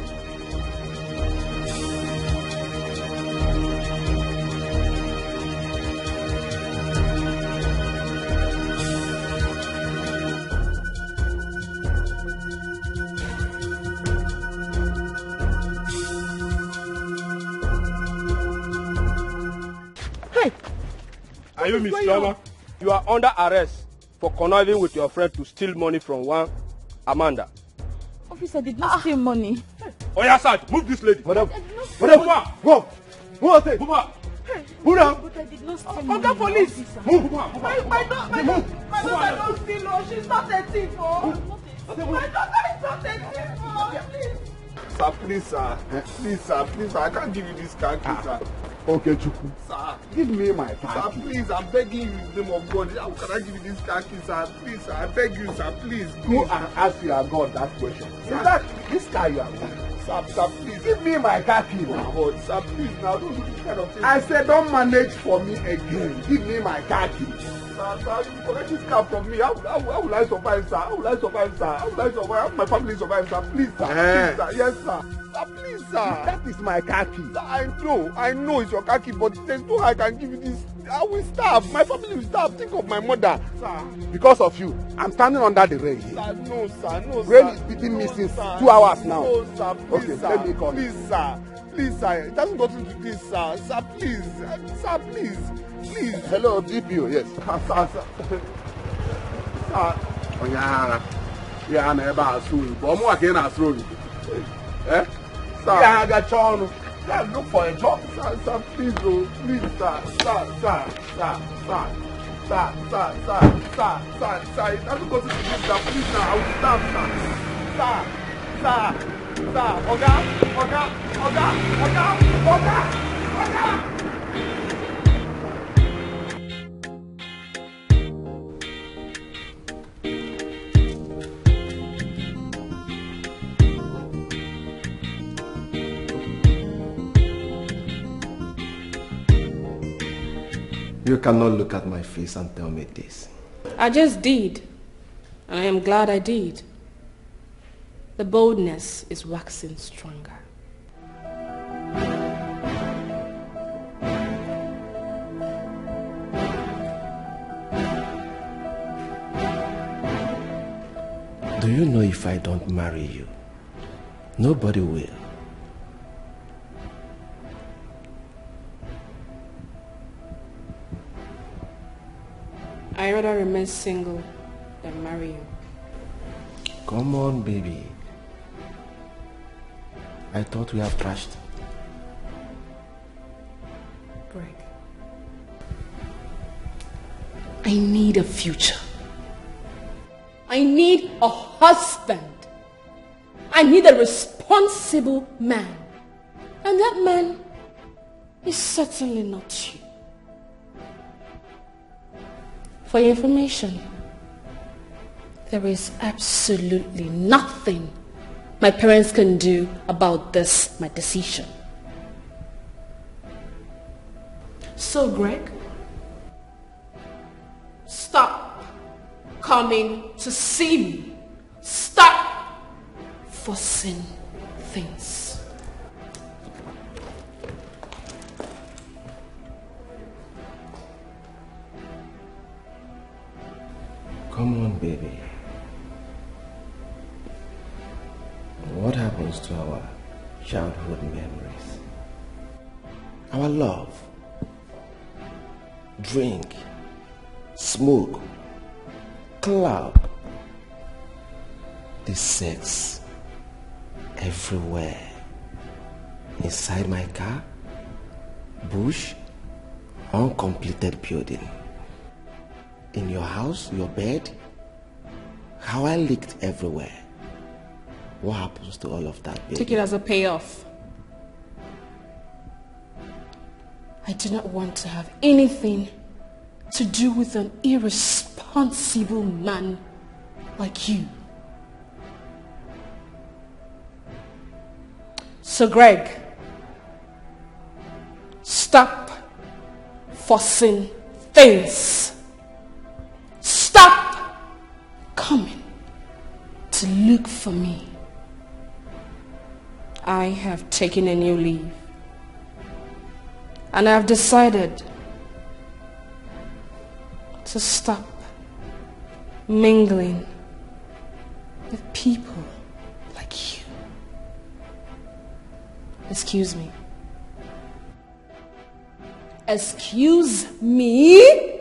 E: And you, Miss Loma, you are under arrest for conniving with your friend to steal money from one Amanda.
K: Officer did not steal money.
E: Oh yeah, Sarge, move this lady.
T: Madam,
E: go.
T: Move her.
E: Move her.
T: Move down.
K: But I did not steal
T: Oga
K: money.
T: police.
E: Move.
B: My daughter don't steal, oh. She's not a thief, oh. My daughter is not a thief, oh. Please.
A: Sir, please, sir. Please, sir. I can't give you this car key, sir.
T: Okay, Chukwu.
A: Sir,
T: give me my car
A: key. Sir, please, I'm begging you in the name of God. How can I give you this car key, sir? Please, sir. I beg you, sir. Please.
T: Go and ask your God that question.
A: Sir.
T: Is that this car you are going?
A: Sir, please.
T: Give me my car key.
A: Oh, God, sir, please, now. Don't do this kind of thing.
T: I said, don't manage for me again. Give me my car key.
A: Sir, you collect this car from me. How will I survive, sir? How will I survive, sir? How will I survive? How will my family survive, sir? Please, sir. Please, sir. Yes, sir. Sir, please, sir.
T: That is my car key.
A: Sir, I know it's your car key, but there's no how I can give you this. I will starve. My family will starve. Think of my mother, sir.
T: Because of you, I'm standing under the rain.
A: Sir, no, sir. No, sir.
T: Rain is beating me since 2 hours now.
A: No, sir. Please,
T: okay,
A: sir.
T: let me call
A: please, sir. Please, sir. It hasn't gotten to this, sir. Sir, please. Sir, please. Please.
T: Hello, DPO. Yes.
A: Sir.
T: Oh, yeah, never assume. But more again, assume. Eh?
A: Sir.
T: Yeah, I got you.
A: Yeah, look for a job, sir, please, oh, please, sir, it hasn't got to this, sir, please, sir, I will stop, sir, Oga.
J: You cannot look at my face and tell me this.
R: I just did, and I am glad I did. The boldness is waxing stronger.
J: Do you know if I don't marry you, nobody will?
R: I rather remain single than marry you.
J: Come on, baby. I thought we have trashed.
R: Greg, I need a future. I need a husband. I need a responsible man. And that man is certainly not you. For your information, there is absolutely nothing my parents can do about this, my decision. So, Greg, stop coming to see me. Stop forcing things.
J: Come on, baby. What happens to our childhood memories? Our love, drink, smoke, club, the sex, everywhere. Inside my car, bush, uncompleted building. In your house, your bed, how I leaked everywhere. What happens to all of that, baby?
R: Take it as a payoff. I do not want to have anything to do with an irresponsible man like you. So, Greg, stop forcing things. Stop coming to look for me. I have taken a new leave, and I have decided to stop mingling with people like you. Excuse me. Excuse me?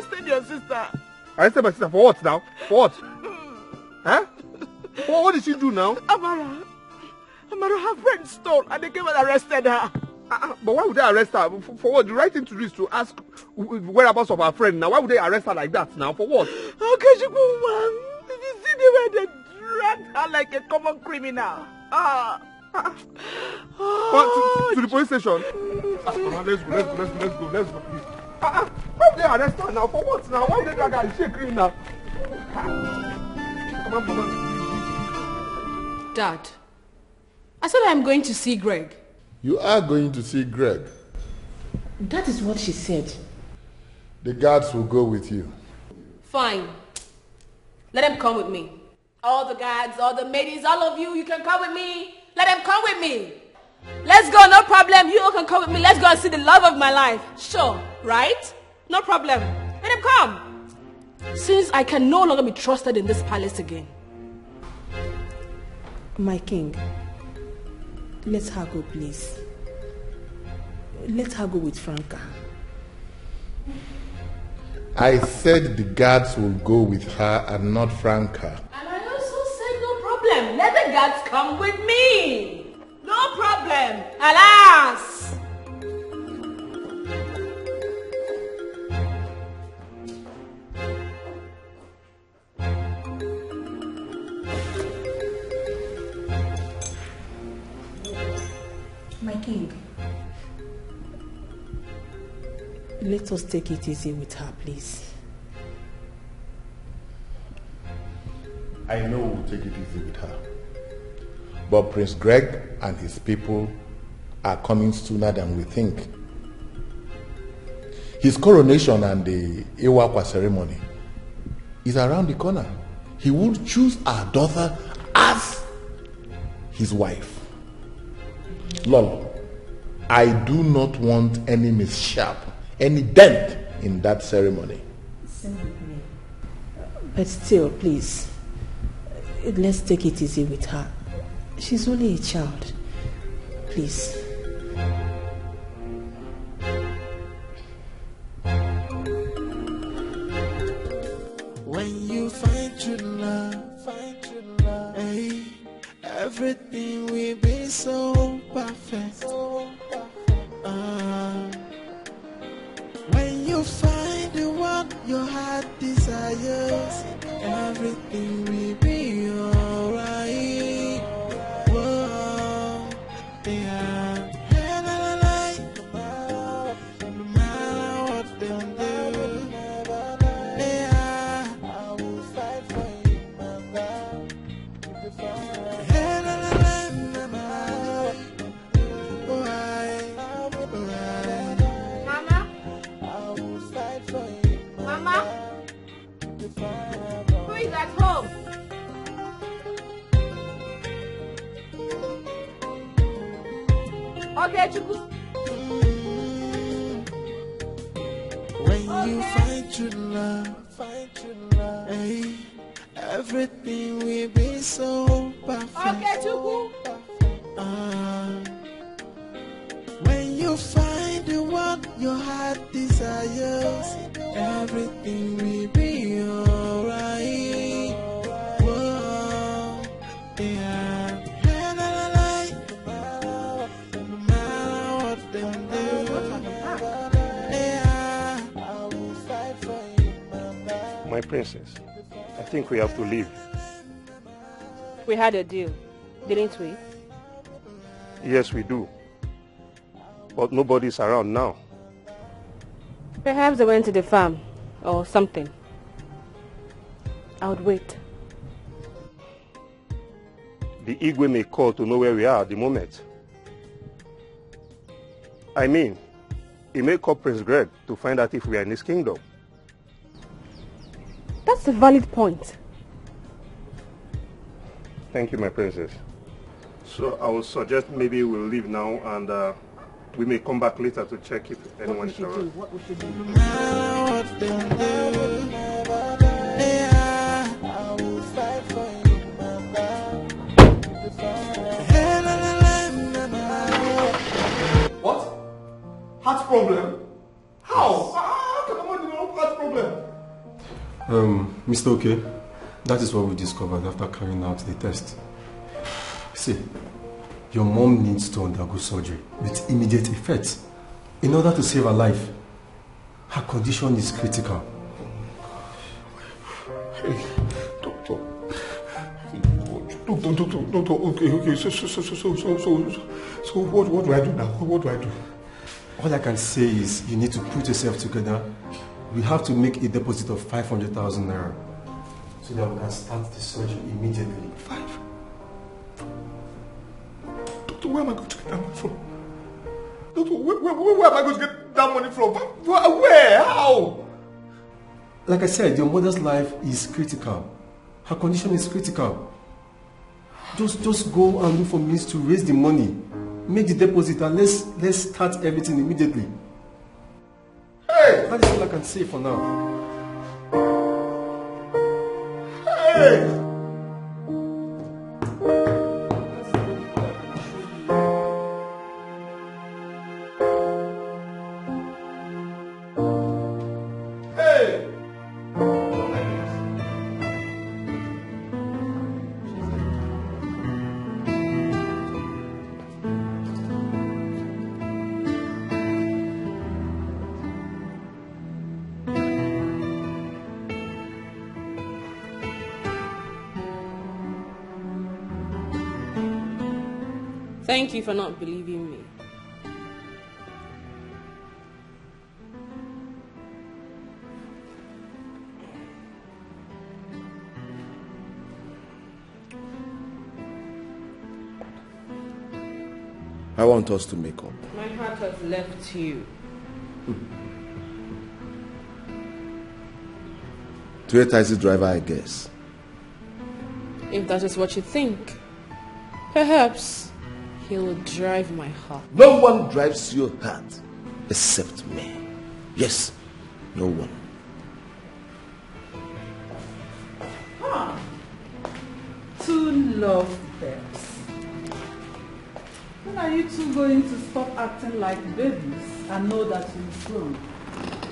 P: arrested your sister.
N: Arrested my sister for what now? For what? Huh? What did she do now?
P: Amara, her friend stole and they came and arrested her.
N: But why would they arrest her? For what? The right thing to do is to ask whereabouts of her friend. Now, why would they arrest her like that now? For what?
P: Okay, she woman. Did you see the way they dragged her like a common criminal?
N: To the police station. Let's go. Why would they arrest her now? For what now? Why would they drag her? Is she a criminal? Come on.
B: Dad, I said I'm going to see Greg.
F: You are going to see Greg.
B: That is what she said.
F: The guards will go with you.
B: Fine. Let them come with me. All the guards, all the ladies, all of you, you can come with me. Let them come with me. Let's go, no problem. You all can come with me. Let's go and see the love of my life. Sure, right? No problem. Let them come. Since I can no longer be trusted in this palace again.
O: My king, let her go, please. Let her go with Franca.
F: I said the guards will go with her and not Franca.
B: And I also said no problem. Let the guards come with me. No problem. Alas!
O: My king, let us take it easy with her, please.
F: I know we'll take it easy with her. But Prince Greg and his people are coming sooner than we think. His coronation and the Iwakwa ceremony is around the corner. He would choose our daughter as his wife. Lolo, I do not want any mishap, any dent in that ceremony.
O: Same with me. But still, please, let's take it easy with her. She's only a child. Please.
S: When you find true love, hey, everything will be so perfect. When you find the one your heart desires, everything will be alright. Whoa, yeah. No matter what they do, yeah, I will fight for you, mama.
B: Mama? Who is at home? Okay, Chuku.
S: When you find true love, hey, everything will be so perfect.
B: Okay, Chuku.
S: When you find the one your heart desires, everything will be alright. Whoa, yeah. No matter what they do, yeah, I will fight for you, mama.
E: My princess, I think we have to leave.
M: We had a deal, didn't we?
E: Yes, we do. But nobody's around now.
M: Perhaps they went to the farm or something. I would wait.
E: The Igwe may call to know where we are at the moment. I mean, he may call Prince Greg to find out if we are in his kingdom.
M: That's a valid point.
E: Thank you, my princess. So I would suggest maybe we'll leave now and we may come back later to check if anyone is around.
S: What we should do. No matter what they do, yeah, I will fight for you, mama.
A: What? Heart problem? How? How can a man develop heart problem?
D: Mr. Okay, that is what we discovered after carrying out the test. See, your mom needs to undergo surgery with immediate effect in order to save her life. Her condition is critical.
C: Hey, doctor. Doctor, okay. So what do I do now? What do I do?
D: All I can say is you need to put yourself together. We have to make a deposit of 500,000 naira so that we can start the surgery immediately.
C: 5? Doctor, where am I going to get that money from? Doctor, where am I going to get that money from? Where? How?
D: Like I said, your mother's life is critical. Her condition is critical. Just go and look for means to raise the money. Make the deposit and let's start everything immediately.
C: Hey!
D: That is all I can say for now.
C: Hey!
M: Thank you for not believing me.
J: I want us to make up.
M: My heart has left you.
J: To a taxi driver, I guess.
M: If that is what you think, perhaps he will drive my heart.
J: No one drives your heart except me. Yes, no one.
L: Huh. Two lovebirds. When are you two going to stop acting like babies and know that you've grown?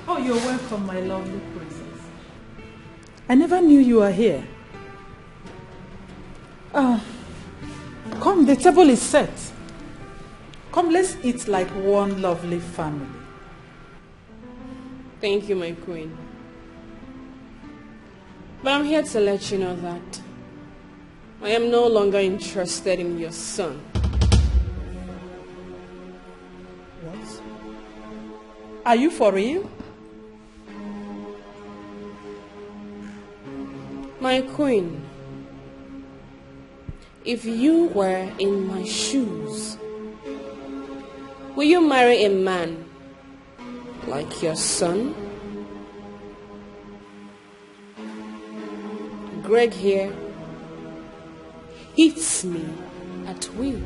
L: Oh, you're welcome, my lovely princess. I never knew you were here. Come, the table is set. Come, let's eat like one lovely family.
M: Thank you, my queen. But I'm here to let you know that I am no longer interested in your son.
L: What? Are you for real?
M: My queen, if you were in my shoes, will you marry a man like your son? Greg here hits me at will.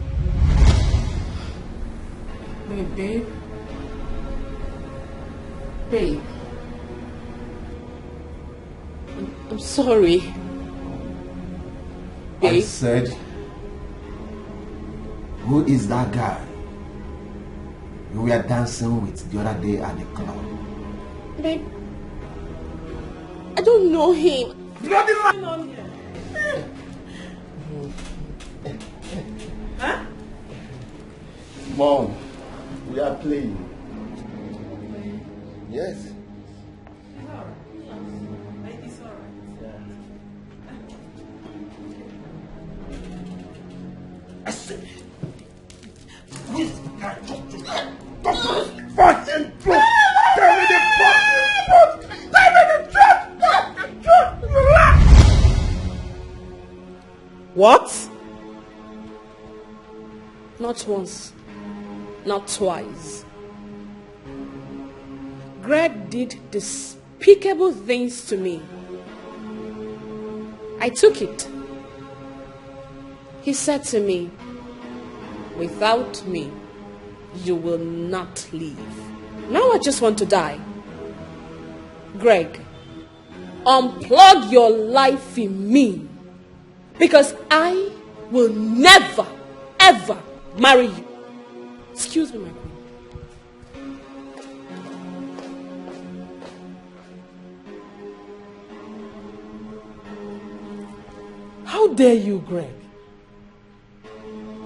L: Babe. Babe.
M: I'm sorry. Babe.
J: I said, who is that guy you were dancing with the other day at the club?
M: Babe, I don't know him.
J: Bloody
L: Huh?
J: Mom, we are playing. Yes. I said, this guy talk to her. Fucking truth. Tell me the fucking truth. Tell me the truth.
M: What? Not once, not twice. Greg did despicable things to me. I took it. He said to me, without me, you will not leave. Now I just want to die. Greg, unplug your life in me, because I will never, ever marry you. Excuse me, my queen.
L: How dare you, Greg?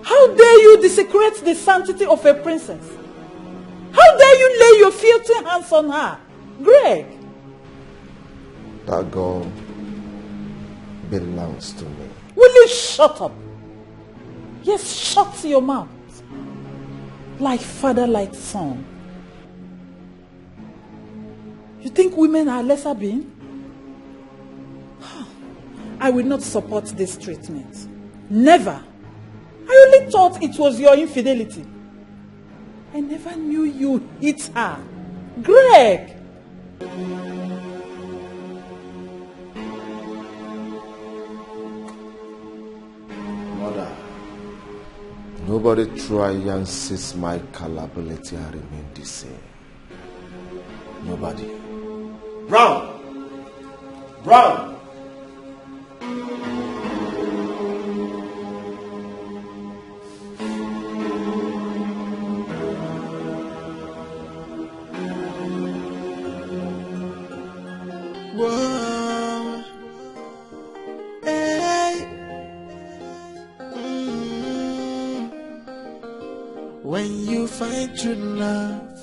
L: How dare you desecrate the sanctity of a princess? How dare you lay your filthy hands on her? Greg!
J: That girl belongs to me.
L: Will you shut up? Yes, shut your mouth. Like father, like son. You think women are lesser beings? I will not support this treatment. Never. I only thought it was your infidelity. I never knew you hit her. Greg!
J: Mother, nobody try and seize my culpability and remain the same. Nobody. Brown! Brown!
S: Whoa. Hey. When you find true love,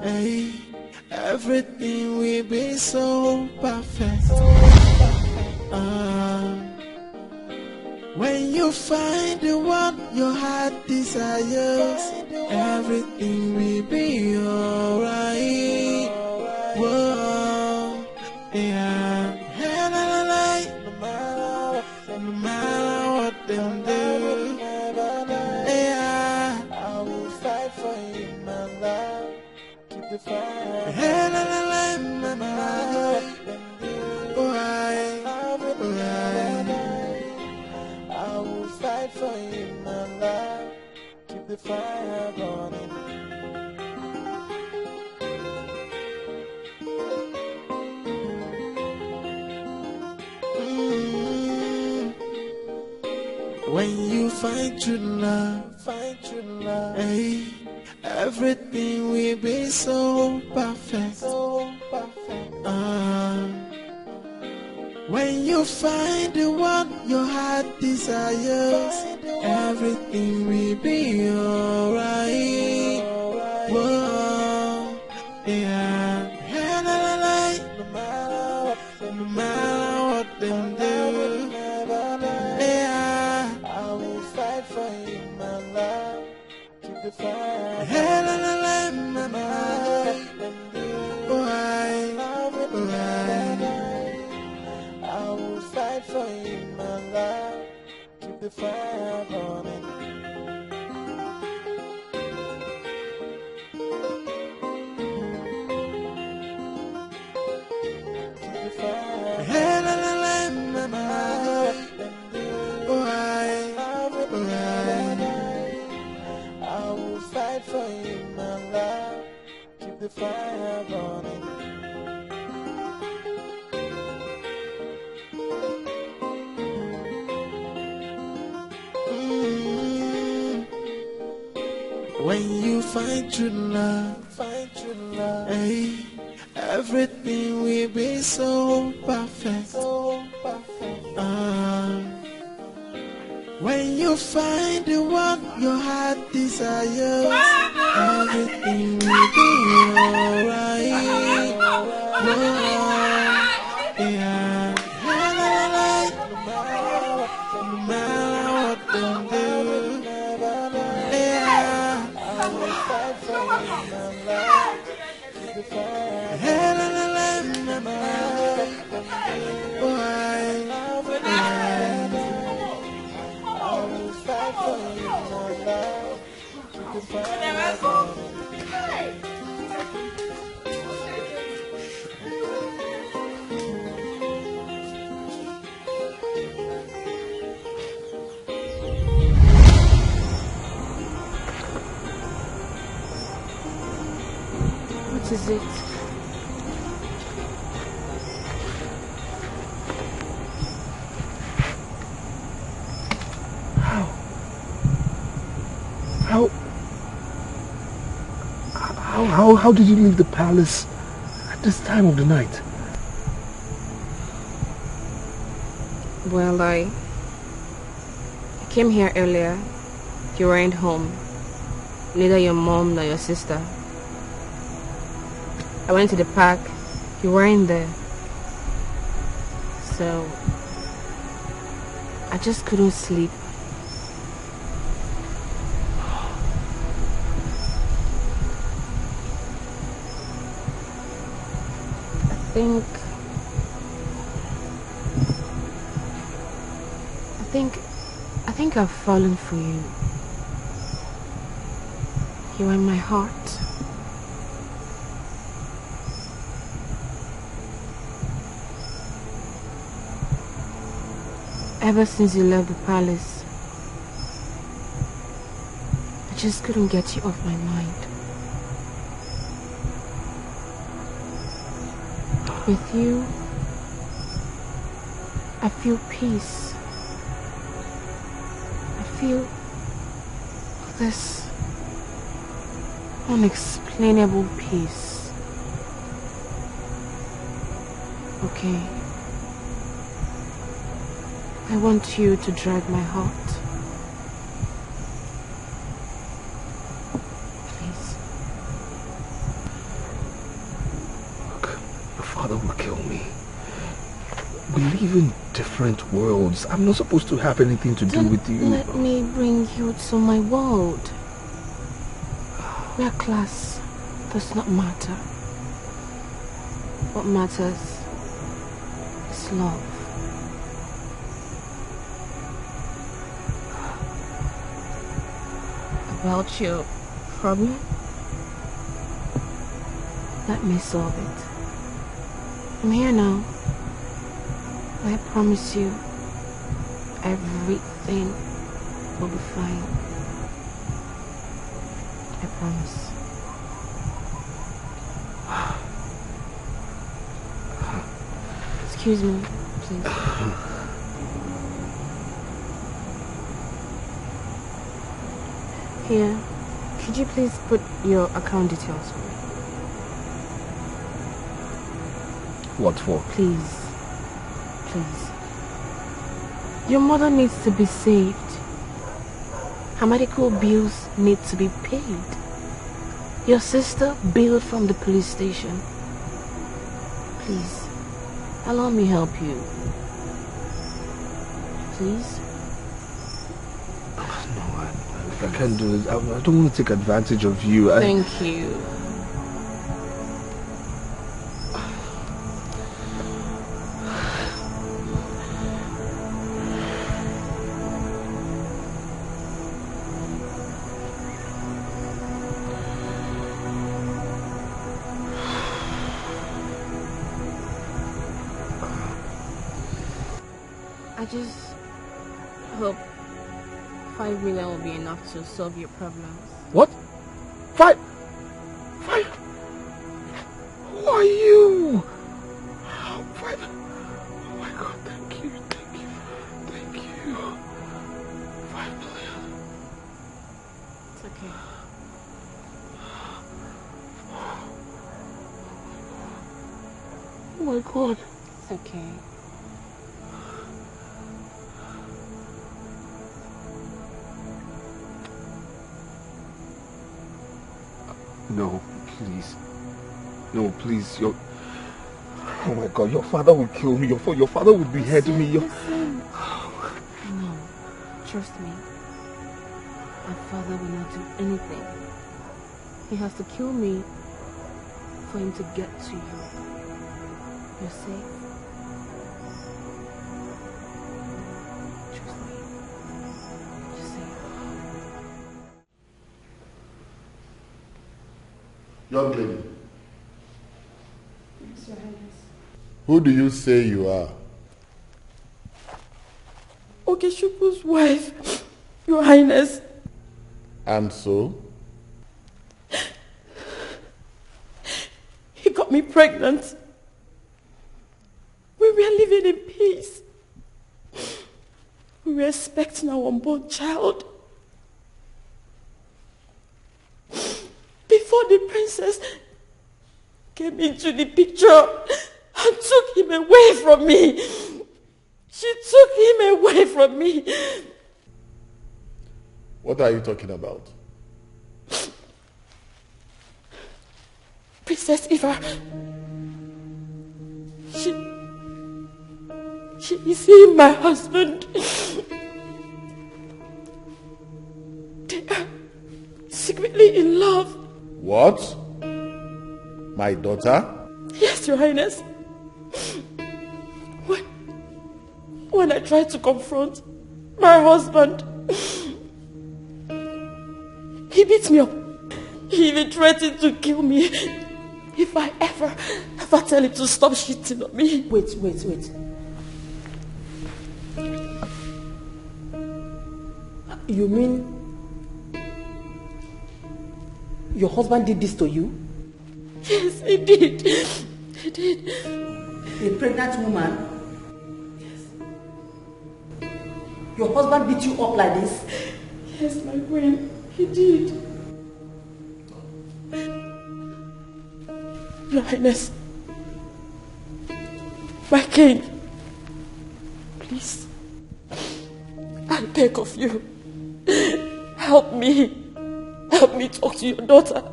S: hey, everything will be so perfect. When you find the one your heart desires, everything will be alright. Whoa, yeah. No matter what them do, yeah, I will fight for you, my love. Keep the fire. I will fight for you, my love. Keep the fire burning. When you find true love, hey, everything will be so perfect. When you find the one your heart desires, everything will be alright. Whoa, yeah. No matter what them do, yeah, I will fight for you, my love. Keep the fire. I will fight for you, my love. Keep the fire burning. Keep the fire. I will fight for you, my love. Keep the fire burning. When you find true love, hey, everything will be so perfect. When you find the one your heart desires, everything will be alright. Whoa, yeah. No matter what them do, yeah, I will fight for you, my love. Keep the fire. I will fight for you, my love. Keep the fire.
K: What is it?
F: How did you leave the palace at this time of the night?
M: Well, I came here earlier. You weren't home. Neither your mom nor your sister. I went to the park. You weren't there. So I just couldn't sleep. I think I've fallen for you. You are in my heart. Ever since you left the palace, I just couldn't get you off my mind. With you, I feel peace. I feel this unexplainable peace. Okay. I want you to drive my heart. Please.
C: Look, your father will kill me. We live in different worlds. I'm not supposed to have anything to do with you.
M: Let me bring you to my world. Where class does not matter. What matters is love. About your problem? Let me solve it. I'm here now. I promise you, everything will be fine. I promise. Excuse me, please. Here, could you please put your account details for me?
C: What for?
M: Please. Please. Your mother needs to be saved. Her medical bills need to be paid. Your sister bailed from the police station. Please, allow me help you. Please?
C: I can't do this. I don't want to take advantage of you.
M: Thank you. I just hope 5 million will be enough to solve your problems.
C: What? 5? Who are you? 5? Oh my God, thank you. 5 million.
M: It's okay.
C: Oh my God.
M: It's okay.
C: No, please. No, please. Oh my God, your father will kill me. Your father will behead me.
M: Listen. No, trust me. My father will not do anything. He has to kill me for him to get to you. You're safe. Trust me. You're safe.
F: Young lady,
U: Yes, Your Highness.
F: who do you say you are?
U: Okechukwu wife, Your Highness.
F: And so?
U: He got me pregnant. We were living in peace. We were expecting our unborn child. Before the princess came into the picture and took him away from me.
B: She took him away from me.
F: What are you talking about?
B: Princess Eva. She is he my husband. They are secretly in love.
F: What? My daughter?
B: Yes, Your Highness. When I tried to confront my husband, he beat me up. He even threatened to kill me if I ever tell him to stop cheating on me.
O: Wait. You mean your husband did this to you?
B: Yes, he did. He did.
O: A pregnant woman? Yes. Your husband beat you up like this?
B: Yes, my queen. He did. Your Highness. My king. Please. I beg of you. Help me. Help me talk to your daughter.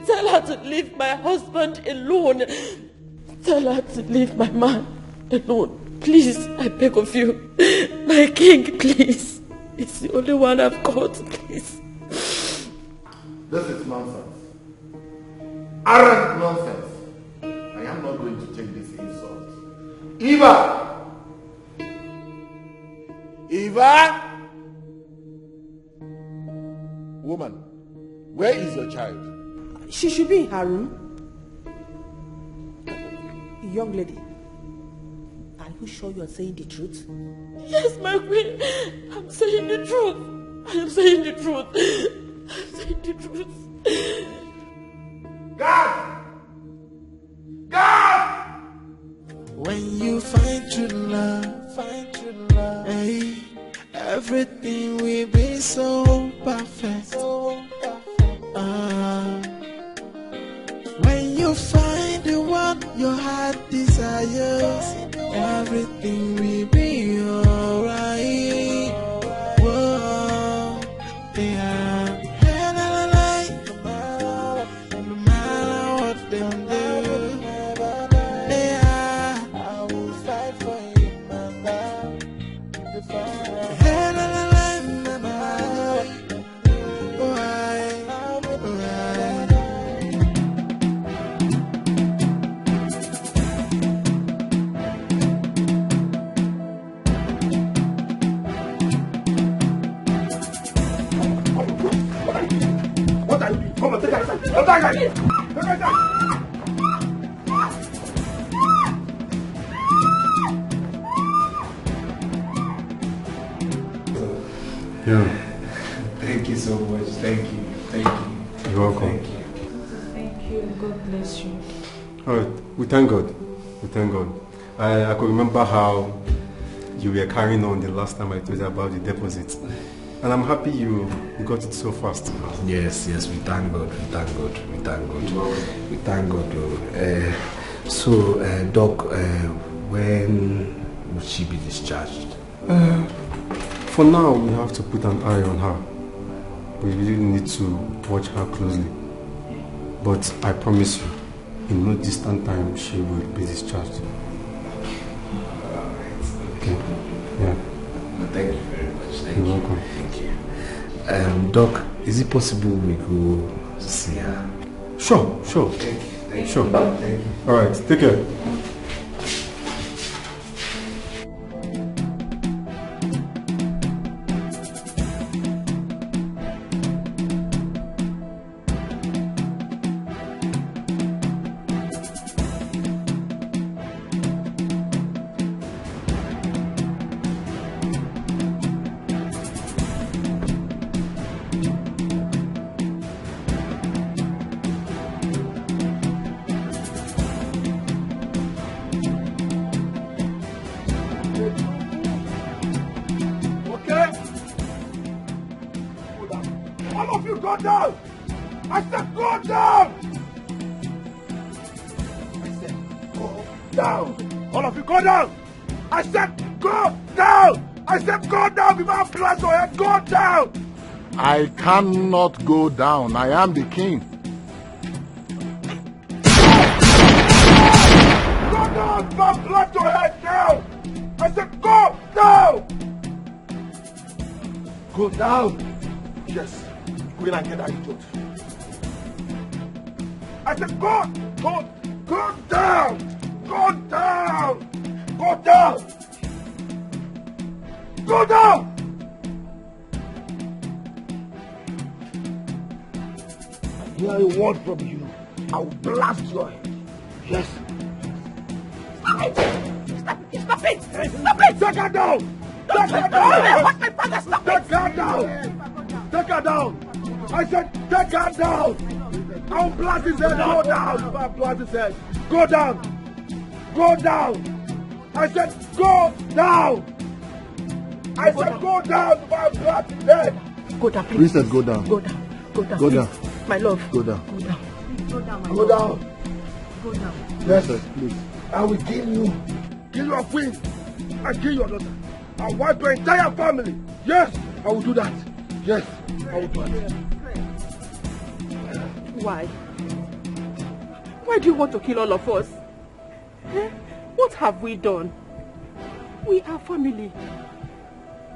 B: Tell her to leave my husband alone. Tell her to leave my man alone. Please, I beg of you. My king, please. It's the only one I've got, please.
F: This is nonsense. Arrant nonsense. I am not going to take this insult. Eva! Eva! Woman, where is your child?
O: She should be in her room. Young lady, are you sure you are saying the truth?
B: Yes, my queen. I'm saying the truth. I am saying the truth. I'm saying the truth.
F: God! God!
S: When you find true love, hey, everything will be so perfect. When you find the one your heart desires, everything will be alright. Whoa, yeah. No matter what they do, yeah, I will fight for you, man.
A: Come on, take her. Take her.
D: Yeah.
J: Thank you so much. Thank you. Thank you.
D: You're welcome.
K: Thank you. God bless you.
D: Alright, we thank God. We thank God. I could remember how you were carrying on the last time I told you about the deposit. And I'm happy you got it so fast.
J: Yes, we thank God. We thank God. We thank God. We thank God. So, Doc, when will she be discharged?
D: For now, we have to put an eye on her. We really need to watch her closely. But I promise you, in no distant time, she will be discharged. Okay. Yeah.
J: Thank you very much. Thank
D: You're
J: you.
D: welcome.
J: Thank you. Doc, is it possible we go see her?
D: Sure.
J: Thank you. Thank
D: Sure.
J: you. Thank you.
D: Alright, take care.
T: I said go down! I said go down before I blast your head! Go down!
F: I cannot go down. I am the king.
T: Go down before I blast your head down! I said go down! Go down! Yes, go in and get that idiot. I said go down! Go down! Go down! Go down! I hear a word from you, I will blast your head. Yes.
P: Stop it! Stop it! Stop it! Stop it!
T: Take her down! Take her down!
P: What my father? Stop it!
T: Take her down! Take her down! I said take her down! I'll blast his head! Go down! I'll blast his head! Go down! Go down! I said go down! I said go down before I blast his head!
P: Go down, please.
F: Princess, go down.
P: Go down. Go down.
F: Go down.
P: My love.
F: Go down.
P: Go down. Go down, my
T: Go
P: love.
T: down!
P: Go down.
T: Yes, please. I will kill you. Kill your queen. And kill your daughter. I'll wipe your entire family. Yes, I will do that. Yes, I will do that.
P: Why? Why do you want to kill all of us? Eh? What have we done? We are family.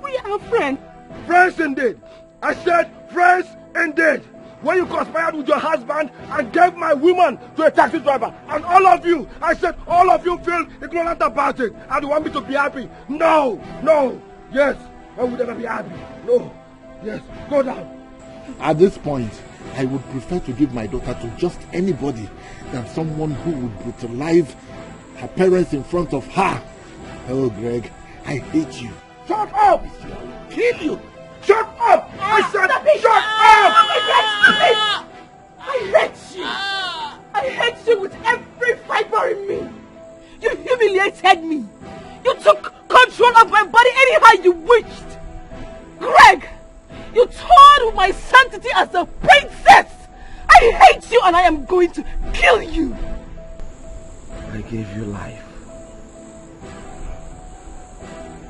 P: We are friends.
T: Friends indeed. I said friends indeed. When you conspired with your husband and gave my woman to a taxi driver, and all of you, I said all of you feel ignorant about it and you want me to be happy. No, no, yes, I would never be happy. No, yes, go down.
F: At this point, I would prefer to give my daughter to just anybody than someone who would brutalize her parents in front of her. Oh, Greg, I hate you.
T: Shut up! Kill you! Shut up! I said shut up!
P: I hate you! I hate you with every fiber in me! You humiliated me! You took control of my body anyhow you wished! Greg! You toyed with my sanctity as a princess! I hate you and I am going to kill you!
J: I gave you life.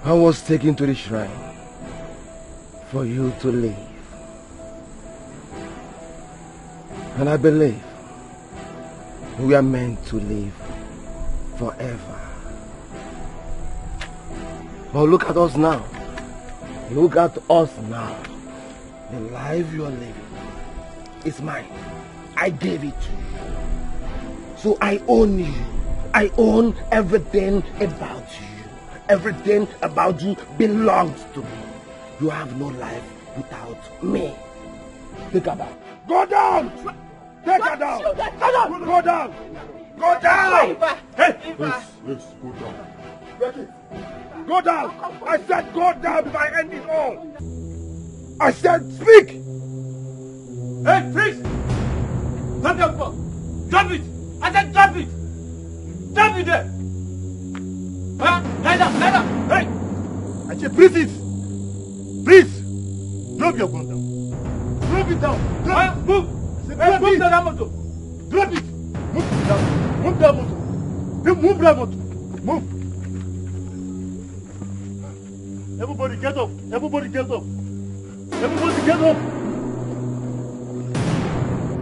J: I was taken to the shrine for you to live. And I believe we are meant to live forever. But look at us now. Look at us now. The life you are living is mine. I gave it to you. So I own you. I own everything about you. Everything about you belongs to me. You have no life without me. Take her down.
T: Go down! Take her down! Go down! Go down! Hey!
F: Yes, go down.
T: Becky, go down! I said go down before I end it all! I said speak!
A: Hey, freeze! Drop your phone! Drop it! I said drop it! Drop it there! Huh? Lie down! Hey!
T: I said please! Please! Drop your gun down! Drop it down! Drop it! Move!
A: Hey, move that motor!
T: Drop it! Move down! Move that motor! Move that motor! Move! Everybody get up! Everybody get up! Everybody get up!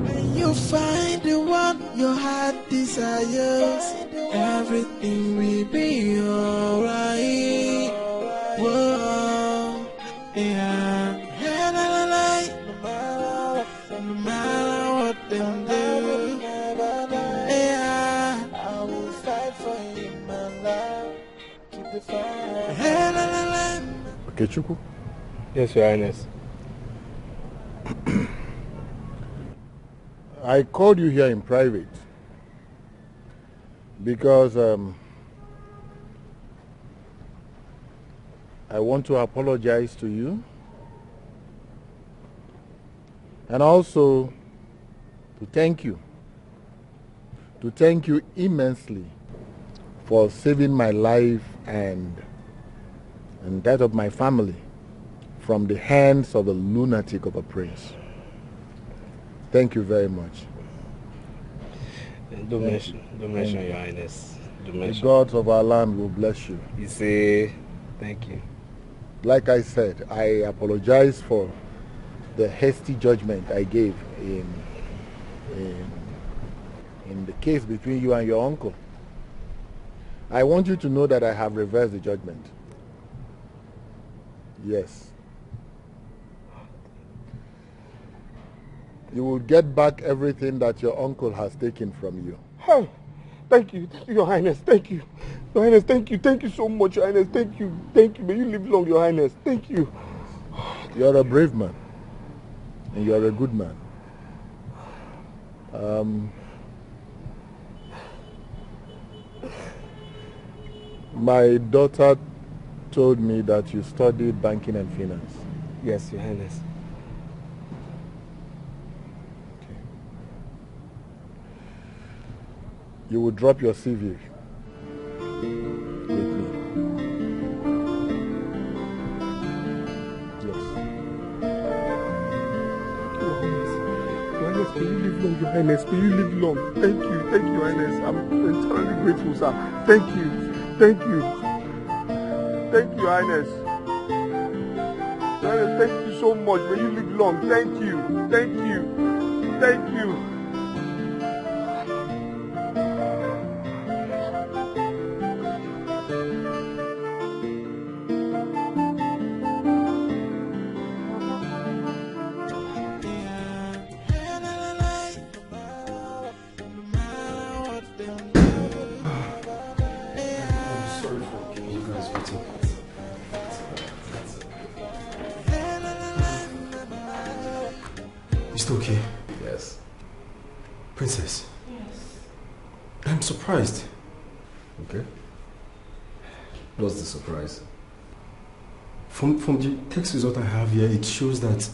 S: When you find the one your heart desires, everything will be alright. Whoa, yeah. No matter what them do, yeah. I will fight for you, my love. Keep the fire.
F: Okay, Chuku?
E: Yes, Your Highness.
F: I called you here in private because I want to apologize to you and also to thank you immensely for saving my life and that of my family from the hands of a lunatic of a prince. Thank you very much.
E: Don't mention Your Highness.
I: to
F: The
I: mention.
F: gods of our land will bless you.
I: You say, thank you.
F: Like I said, I apologize for the hasty judgment I gave in the case between you and your uncle. I want you to know that I have reversed the judgment. Yes. You will get back everything that your uncle has taken from you.
N: Oh, thank you, Your Highness, thank you. Your Highness, thank you so much, Your Highness, thank you. May you live long, Your Highness, thank you.
F: You're a brave man, and you're a good man. My daughter told me that you studied banking and finance.
I: Yes, Your Highness.
F: You will drop your CV with me. Yes.
N: Your Highness, may you live long, Your Highness, may you live long. Thank you, Your Highness. I'm entirely grateful, sir. Thank you. Thank you, Your Highness. Your Highness, thank you so much. May you live long. Thank you. Thank you.
D: Okay.
I: Yes.
D: Princess. Yes. I'm surprised.
I: Okay. What's the surprise?
D: From the text result I have here, it shows that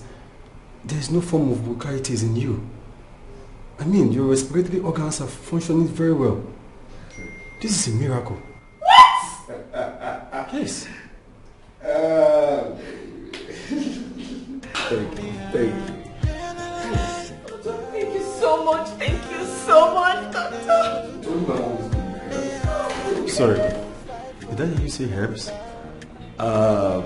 D: there is no form of bronchitis in you. I mean, your respiratory organs are functioning very well. This is a miracle.
S: What?
D: Yes.
I: Thank you.
S: Thank you so much. Thank you so much, Doctor.
D: Sorry. Did I hear you say herbs?
I: Well,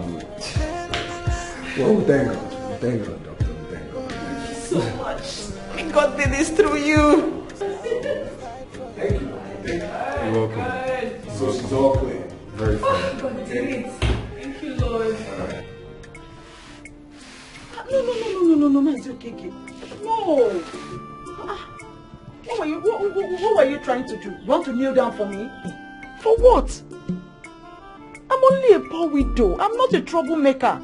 I: thank God. Thank God, Doctor. Thank God.
S: Thank you so much. God did this through you.
I: Thank you.
D: You're welcome.
I: So it's all clear.
D: Very fine.
S: God did it. Thank you, Lord.
B: No, it's okay. No. What were you trying to do? You want to kneel down for me? For what? I'm only a poor widow. I'm not a troublemaker.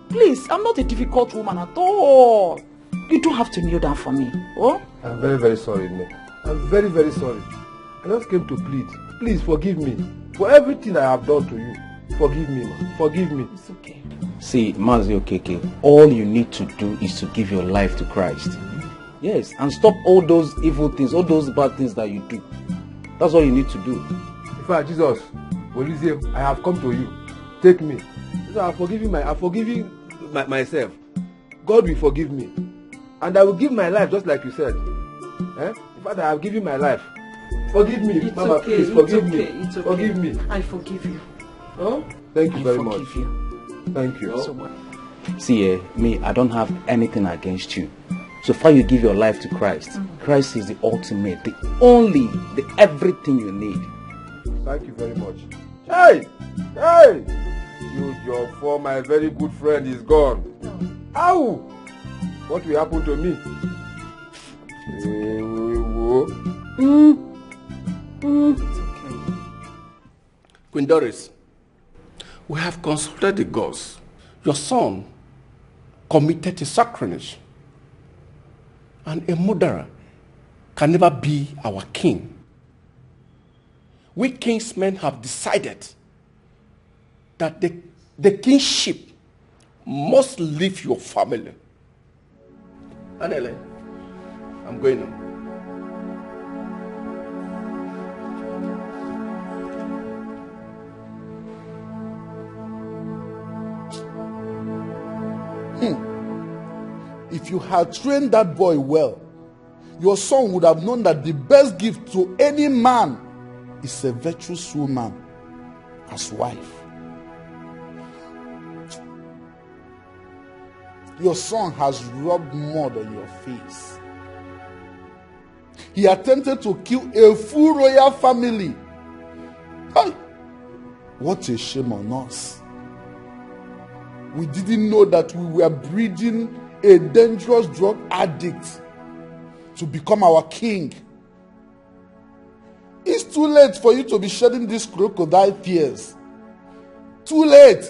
B: Please, I'm not a difficult woman at all. You don't have to kneel down for me. Oh?
T: I'm very, very sorry, Nick. I'm very, very sorry. I just came to plead. Please forgive me for everything I have done to you. Forgive me, man. Forgive me.
B: It's okay.
J: See, Mazi Okeke, all you need to do is to give your life to Christ. Yes, and stop all those evil things, all those bad things that you do. That's all you need to do.
T: In fact, Jesus, I have come to you. Take me. I'm forgiving myself. God will forgive me. And I will give my life just like you said. In fact, I have given my life. Forgive me,
B: it's
T: Mama,
B: okay,
T: please forgive me.
B: It's okay.
T: Forgive me.
B: I forgive you.
T: Oh? Thank you very much.
B: You.
T: Thank you.
B: So much.
J: See, me, I don't have anything against you. So far you give your life to Christ. Christ is the ultimate, the only, the everything you need.
T: Thank you very much. Hey! Hey! You, your for my very good friend is gone. Ow! What will happen to me?
B: It's okay.
H: Queen Doris, we have consulted the gods. Your son committed a sacrilege. And a murderer can never be our king. We kingsmen have decided that the kingship must leave your family. Adele, I'm going now.
F: If you had trained that boy well, your son would have known that the best gift to any man
G: is a virtuous woman as wife. Your son has rubbed mud on your face. He attempted to kill a full royal family. Hey, what a shame on us. We didn't know that we were breeding a dangerous drug addict to become our king. It's too late for you to be shedding these crocodile tears. Too late.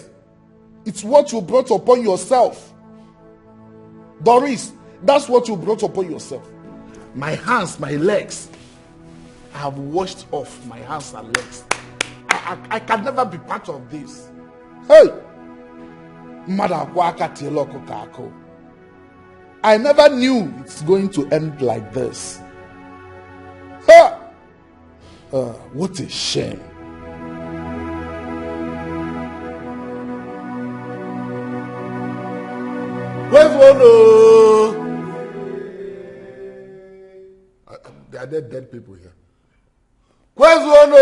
G: It's what you brought upon yourself. Doris, that's what you brought upon yourself. My hands, my legs. I have washed off my hands and legs. I can never be part of this. Hey! I never knew it's going to end like this. Ha! What a shame. Where's one? There are dead people here. Where's one?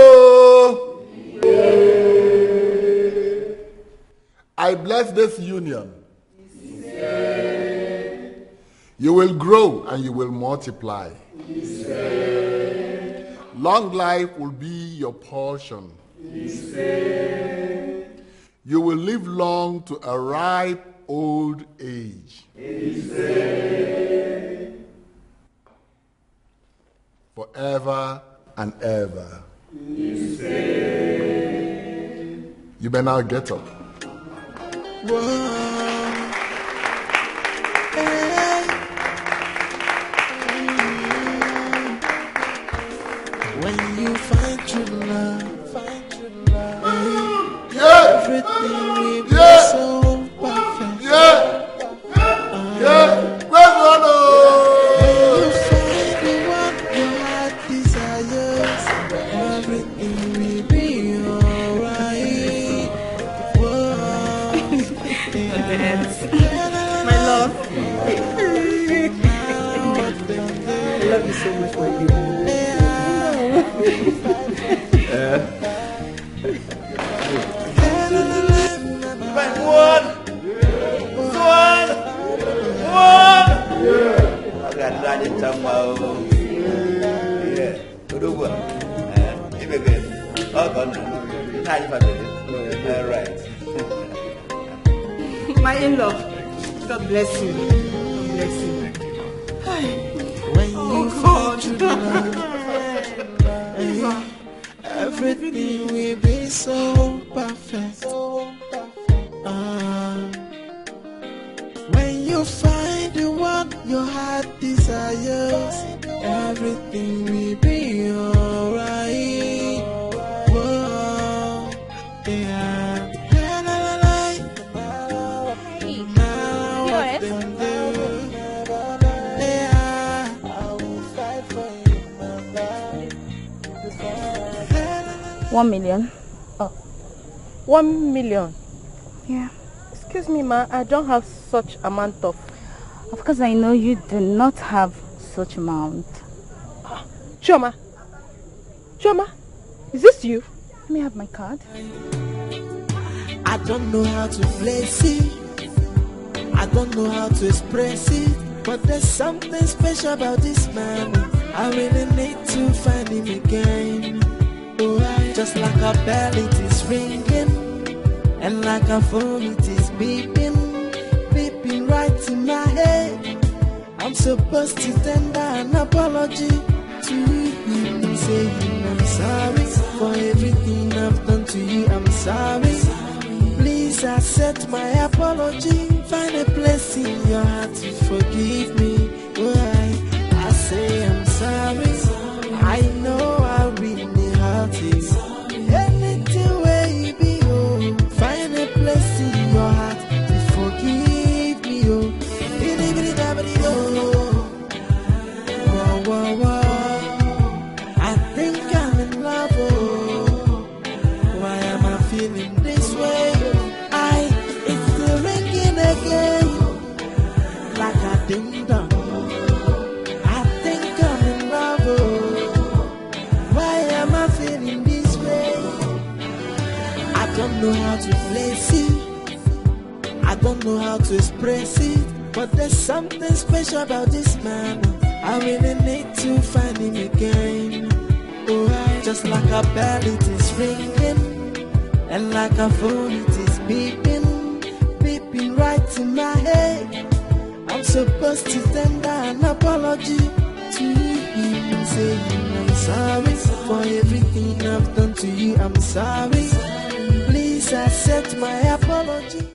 G: I bless this union. You will grow and you will multiply. Long life will be your portion. You will live long to a ripe old age. Forever and ever. You may now get up.
S: When you find true love, everything will be so perfect. When you find the one your heart desires, everything will be alright.
B: My love. I love you so much, my dear. My in-law, God bless you. God bless you.
S: When you find true love, everything will be so perfect. When you find the one your heart desires, everything will be alright. Whoa, yeah.
K: $1 million.
M: Oh, 1 million.
K: Yeah.
M: Excuse me, ma. I don't have such amount of.
K: Of course, I know you do not have such amount.
M: Chioma, is this you?
K: Let me have my card.
S: I don't know how to place it. I don't know how to express it. But there's something special about this man. I really need to find him again. Just like a bell it is ringing, and like a phone it is beeping, beeping right in my head. I'm supposed to tender an apology to him, saying I'm sorry for everything I've done to you. I'm sorry. Please accept my apology. Find a place in your heart to forgive me. I say I'm sorry. I know I really hurt you. Anything where you be, oh, find a place in your heart to forgive me, oh. Whoa, whoa. I think I'm in love, oh. Why am I feeling this way? It's still ringing again, like a ding dong. I think I'm in love, oh. Why am I feeling this way? know how to place it. I don't know how to express it. But there's something special about this man. I really need to find him again. Oh, just like a bell it is ringing, and like a phone it is beeping, beeping right in my head. I'm supposed to tender an apology to him, saying I'm sorry for everything I've done to you. I'm sorry. Please accept my apology.